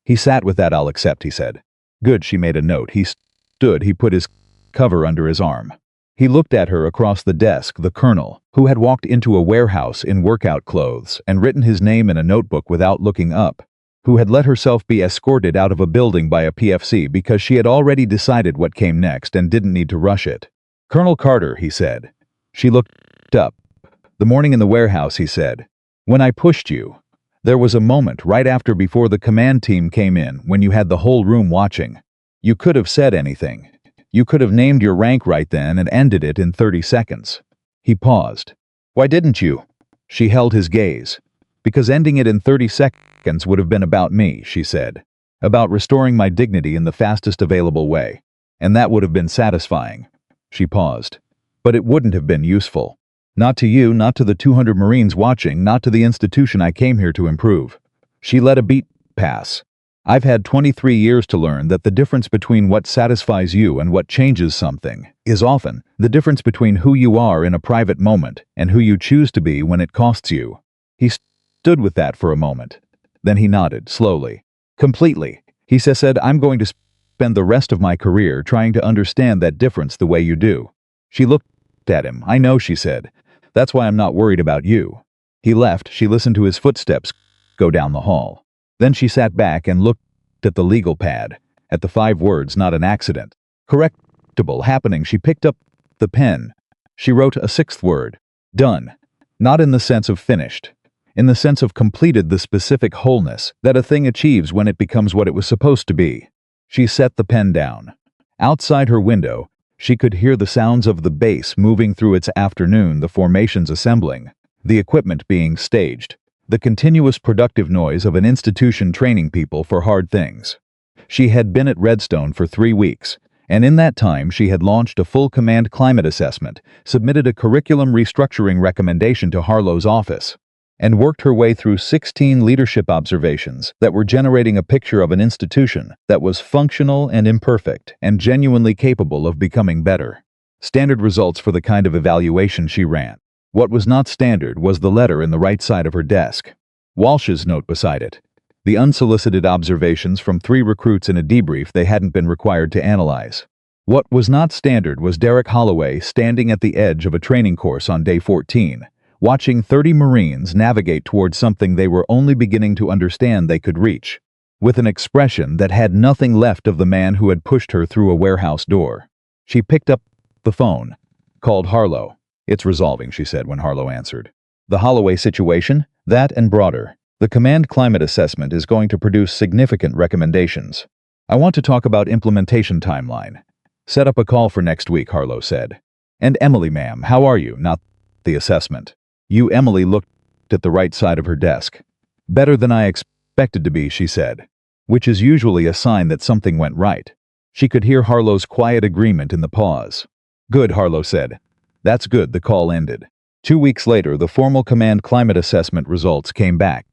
He sat with that. I'll accept, he said. Good, she made a note. He stood. He put his cover under his arm. He looked at her across the desk, the colonel, who had walked into a warehouse in workout clothes and written his name in a notebook without looking up, who had let herself be escorted out of a building by a PFC because she had already decided what came next and didn't need to rush it. Colonel Carter, he said. She looked up. The morning in the warehouse, he said. When I pushed you, there was a moment right after before the command team came in when you had the whole room watching. You could have said anything. You could have named your rank right then and ended it in 30 seconds. He paused. Why didn't you? She held his gaze. Because ending it in 30 seconds would have been about me, she said. About restoring my dignity in the fastest available way. And that would have been satisfying. She paused. But it wouldn't have been useful. Not to you, not to the 200 Marines watching, not to the institution I came here to improve. She let a beat pass. I've had 23 years to learn that the difference between what satisfies you and what changes something is often the difference between who you are in a private moment and who you choose to be when it costs you. He stood with that for a moment. Then he nodded, slowly. Completely. He said, I'm going to spend the rest of my career trying to understand that difference the way you do. She looked at him. I know, she said. That's why I'm not worried about you. He left. She listened to his footsteps go down the hall. Then she sat back and looked at the legal pad, at the 5 words, not an accident. Correctable happening. She picked up the pen. She wrote a 6th word. Done. Not in the sense of finished. In the sense of completed, the specific wholeness that a thing achieves when it becomes what it was supposed to be. She set the pen down. Outside her window, she could hear the sounds of the base moving through its afternoon, the formations assembling, the equipment being staged, the continuous productive noise of an institution training people for hard things. She had been at Redstone for 3 weeks, and in that time she had launched a full command climate assessment, submitted a curriculum restructuring recommendation to Harlow's office, and worked her way through 16 leadership observations that were generating a picture of an institution that was functional and imperfect and genuinely capable of becoming better. Standard results for the kind of evaluation she ran. What was not standard was the letter in the right side of her desk. Walsh's note beside it. The unsolicited observations from 3 recruits in a debrief they hadn't been required to analyze. What was not standard was Derek Holloway standing at the edge of a training course on day 14, watching 30 Marines navigate towards something they were only beginning to understand they could reach, with an expression that had nothing left of the man who had pushed her through a warehouse door. She picked up the phone, called Harlow. It's resolving, she said when Harlow answered. The Holloway situation? That and broader. The command climate assessment is going to produce significant recommendations. I want to talk about implementation timeline. Set up a call for next week, Harlow said. And Emily, ma'am, how are you? Not the assessment. You, Emily looked at the right side of her desk. Better than I expected to be, she said, which is usually a sign that something went right. She could hear Harlow's quiet agreement in the pause. Good, Harlow said. That's good. The call ended. 2 weeks later, the formal command climate assessment results came back.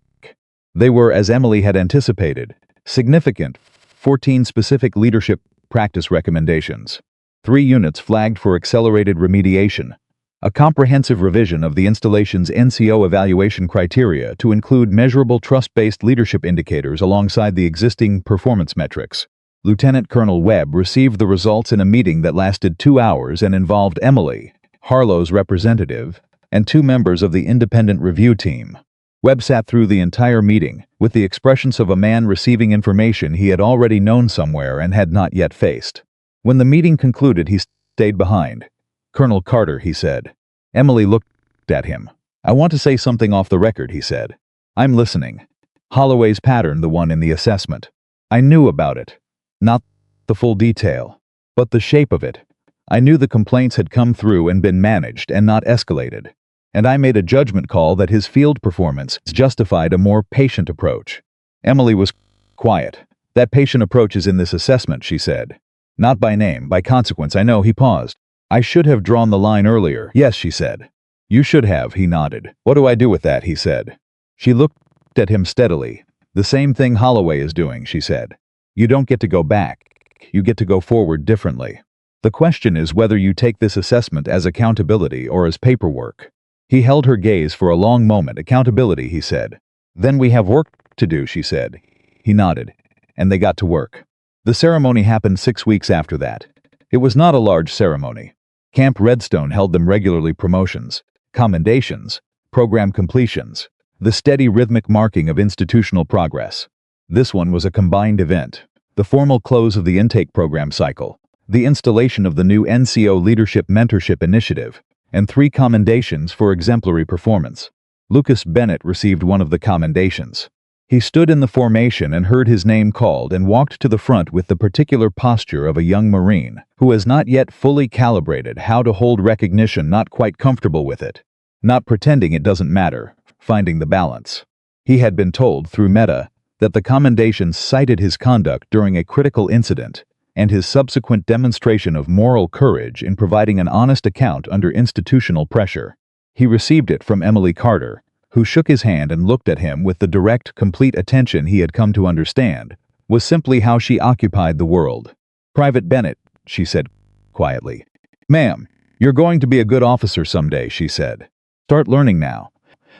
They were, as Emily had anticipated, significant. 14 specific leadership practice recommendations. 3 units flagged for accelerated remediation. A comprehensive revision of the installation's NCO evaluation criteria to include measurable trust-based leadership indicators alongside the existing performance metrics. Lieutenant Colonel Webb received the results in a meeting that lasted 2 hours and involved Emily, Harlow's representative, and 2 members of the independent review team. Webb sat through the entire meeting with the expressions of a man receiving information he had already known somewhere and had not yet faced. When the meeting concluded, he stayed behind. Colonel Carter, he said. Emily looked at him. I want to say something off the record, he said. I'm listening. Holloway's pattern, the one in the assessment. I knew about it. Not the full detail, but the shape of it. I knew the complaints had come through and been managed and not escalated, and I made a judgment call that his field performance justified a more patient approach. Emily was quiet. That patient approach is in this assessment, she said. Not by name, by consequence. I know. He paused. I should have drawn the line earlier. Yes, she said. You should have, he nodded. What do I do with that, he said. She looked at him steadily. The same thing Holloway is doing, she said. You don't get to go back. You get to go forward differently. The question is whether you take this assessment as accountability or as paperwork. He held her gaze for a long moment. Accountability, he said. Then we have work to do, she said. He nodded, and they got to work. The ceremony happened 6 weeks after that. It was not a large ceremony. Camp Redstone held them regularly. Promotions, commendations, program completions, the steady rhythmic marking of institutional progress. This one was a combined event. The formal close of the intake program cycle, the installation of the new NCO Leadership Mentorship Initiative, and 3 commendations for exemplary performance. Lucas Bennett received one of the commendations. He stood in the formation and heard his name called and walked to the front with the particular posture of a young Marine who has not yet fully calibrated how to hold recognition, not quite comfortable with it, not pretending it doesn't matter, finding the balance. He had been told through Meta that the commendation cited his conduct during a critical incident and his subsequent demonstration of moral courage in providing an honest account under institutional pressure. He received it from Emily Carter, who shook his hand and looked at him with the direct, complete attention he had come to understand, was simply how she occupied the world. "Private Bennett," she said quietly. "Ma'am, you're going to be a good officer someday," she said. "Start learning now.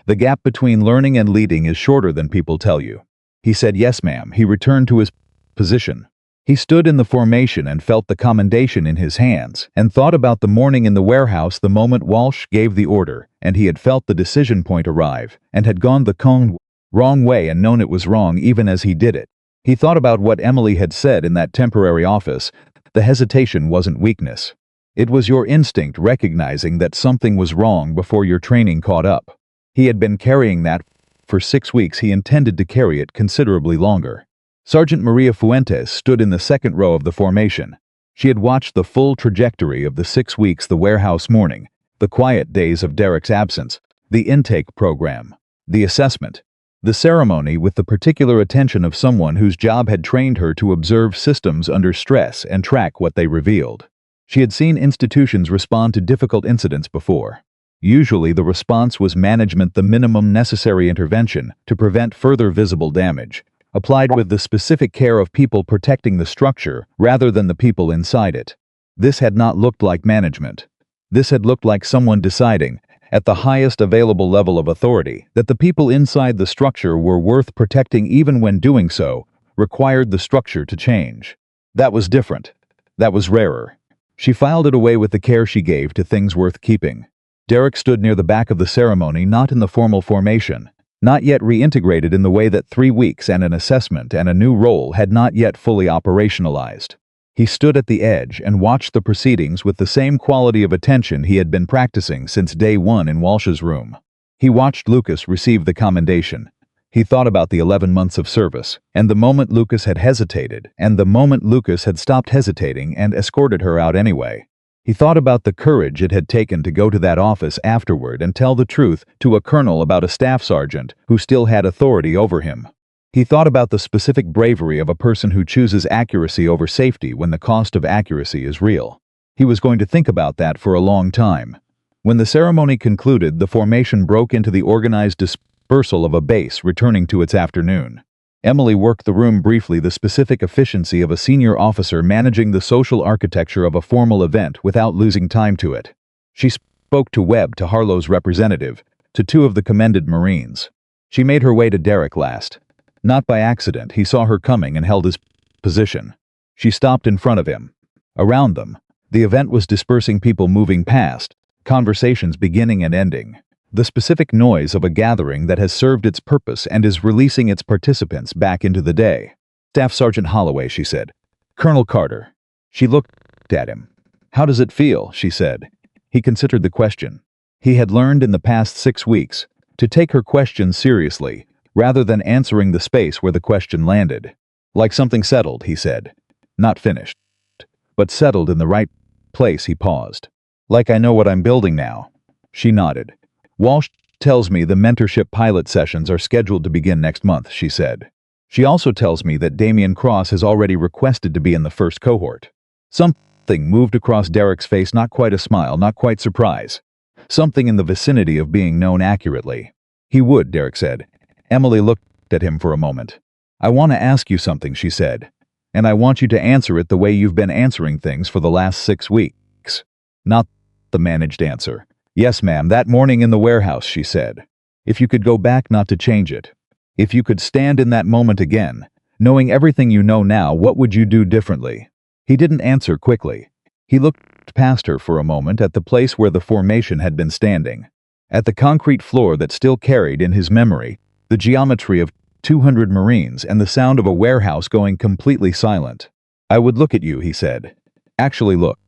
The gap between learning and leading is shorter than people tell you." He said, "Yes, ma'am." He returned to his position. He stood in the formation and felt the commendation in his hands, and thought about the morning in the warehouse the moment Walsh gave the order, and he had felt the decision point arrive, and had gone the wrong way and known it was wrong even as he did it. He thought about what Emily had said in that temporary office. The hesitation wasn't weakness. It was your instinct recognizing that something was wrong before your training caught up. He had been carrying that for 6 weeks. He intended to carry it considerably longer. Sergeant Maria Fuentes stood in the second row of the formation. She had watched the full trajectory of the 6 weeks, the warehouse morning, the quiet days of Derek's absence, the intake program, the assessment, the ceremony, with the particular attention of someone whose job had trained her to observe systems under stress and track what they revealed. She had seen institutions respond to difficult incidents before. Usually the response was management, the minimum necessary intervention to prevent further visible damage, applied with the specific care of people protecting the structure rather than the people inside it. This had not looked like management. This had looked like someone deciding, at the highest available level of authority, that the people inside the structure were worth protecting, even when doing so required the structure to change. That was different. That was rarer. She filed it away with the care she gave to things worth keeping. Derek stood near the back of the ceremony, not in the formal formation, not yet reintegrated in the way that 3 weeks and an assessment and a new role had not yet fully operationalized. He stood at the edge and watched the proceedings with the same quality of attention he had been practicing since day one in Walsh's room. He watched Lucas receive the commendation. He thought about the 11 months of service, and the moment Lucas had hesitated, and the moment Lucas had stopped hesitating and escorted her out anyway. He thought about the courage it had taken to go to that office afterward and tell the truth to a colonel about a staff sergeant who still had authority over him. He thought about the specific bravery of a person who chooses accuracy over safety when the cost of accuracy is real. He was going to think about that for a long time. When the ceremony concluded, the formation broke into the organized dispersal of a base returning to its afternoon. Emily worked the room briefly, the specific efficiency of a senior officer managing the social architecture of a formal event without losing time to it. She spoke to Webb, to Harlow's representative, to 2 of the commended Marines. She made her way to Derek last. Not by accident, he saw her coming and held his position. She stopped in front of him. Around them, the event was dispersing, people moving past, conversations beginning and ending. The specific noise of a gathering that has served its purpose and is releasing its participants back into the day. "Staff Sergeant Holloway," she said. "Colonel Carter." She looked at him. "How does it feel?" she said. He considered the question. He had learned in the past 6 weeks to take her question seriously, rather than answering the space where the question landed. "Like something settled," he said. "Not finished, but settled in the right place." He paused. "Like I know what I'm building now." She nodded. "Walsh tells me the mentorship pilot sessions are scheduled to begin next month," she said. "She also tells me that Damian Cross has already requested to be in the first cohort." Something moved across Derek's face, not quite a smile, not quite surprise. Something in the vicinity of being known accurately. "He would," Derek said. Emily looked at him for a moment. "I want to ask you something," she said. "And I want you to answer it the way you've been answering things for the last 6 weeks. Not the managed answer." "Yes, ma'am, that morning in the warehouse," she said. "If you could go back, not to change it. If you could stand in that moment again, knowing everything you know now, what would you do differently?" He didn't answer quickly. He looked past her for a moment at the place where the formation had been standing, at the concrete floor that still carried in his memory the geometry of 200 Marines and the sound of a warehouse going completely silent. "I would look at you," he said. "Actually look.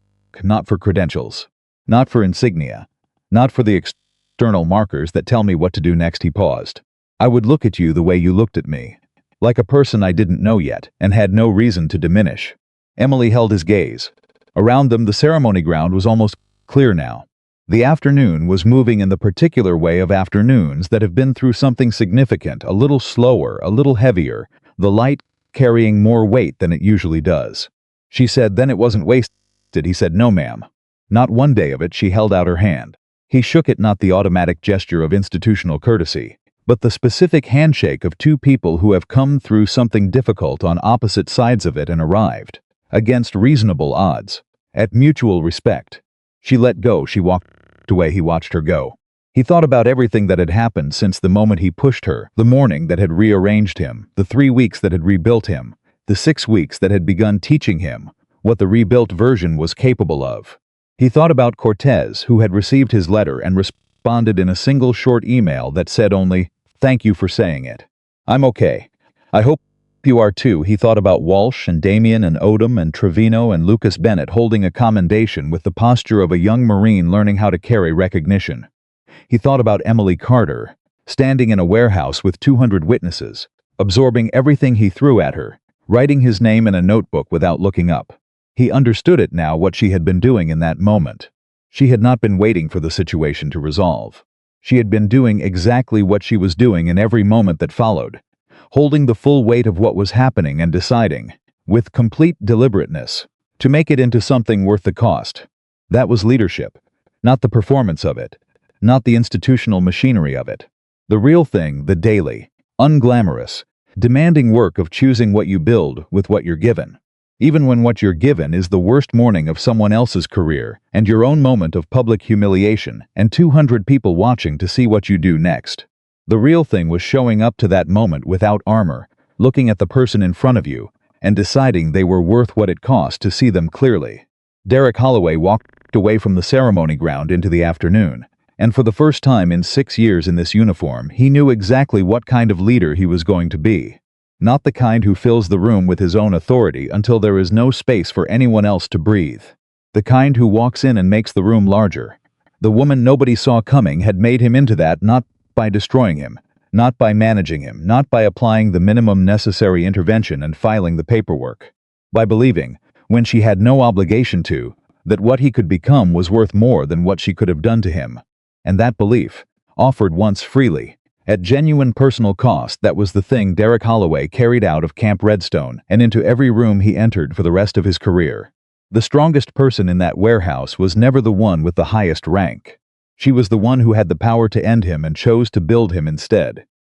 Not for credentials. Not for insignia. Not for the external markers that tell me what to do next." He paused. "I would look at you the way you looked at me. Like a person I didn't know yet and had no reason to diminish." Emily held his gaze. Around them, the ceremony ground was almost clear now. The afternoon was moving in the particular way of afternoons that have been through something significant, a little slower, a little heavier, the light carrying more weight than it usually does. She said, "Then it wasn't wasted." He said, "No, ma'am. Not one day of it." She held out her hand. He shook it, not the automatic gesture of institutional courtesy. but the specific handshake of two people who have come through something difficult on opposite sides of it and arrived, against reasonable odds, at mutual respect. She let go, she walked away, he watched her go. He thought about everything that had happened since the moment he pushed her, the morning that had rearranged him, the 3 weeks that had rebuilt him, the 6 weeks that had begun teaching him what the rebuilt version was capable of. He thought about Cortez, who had received his letter and responded in a single short email that said only, "Thank you for saying it. I'm okay. I hope you are too." He thought about Walsh and Damien and Odom and Trevino and Lucas Bennett holding a commendation with the posture of a young Marine learning how to carry recognition. He thought about Emily Carter, standing in a warehouse with 200 witnesses, absorbing everything he threw at her, writing his name in a notebook without looking up. He understood it now, what she had been doing in that moment. She had not been waiting for the situation to resolve. She had been doing exactly what she was doing in every moment that followed, holding the full weight of what was happening and deciding, with complete deliberateness, to make it into something worth the cost. That was leadership, not the performance of it, not the institutional machinery of it. The real thing, the daily, unglamorous, demanding work of choosing what you build with what you're given. Even when what you're given is the worst morning of someone else's career and your own moment of public humiliation and 200 people watching to see what you do next. The real thing was showing up to that moment without armor, looking at the person in front of you, and deciding they were worth what it cost to see them clearly. Derek Holloway walked away from the ceremony ground into the afternoon, and for the first time in 6 years in this uniform, he knew exactly what kind of leader he was going to be. Not the kind who fills the room with his own authority until there is no space for anyone else to breathe. The kind who walks in and makes the room larger. The woman nobody saw coming had made him into that, not by destroying him, not by managing him, not by applying the minimum necessary intervention and filing the paperwork. By believing, when she had no obligation to, that what he could become was worth more than what she could have done to him. And that belief, offered once freely, at genuine personal cost, that was the thing Derek Holloway carried out of Camp Redstone and into every room he entered for the rest of his career. The strongest person in that warehouse was never the one with the highest rank. She was the one who had the power to end him and chose to build him instead.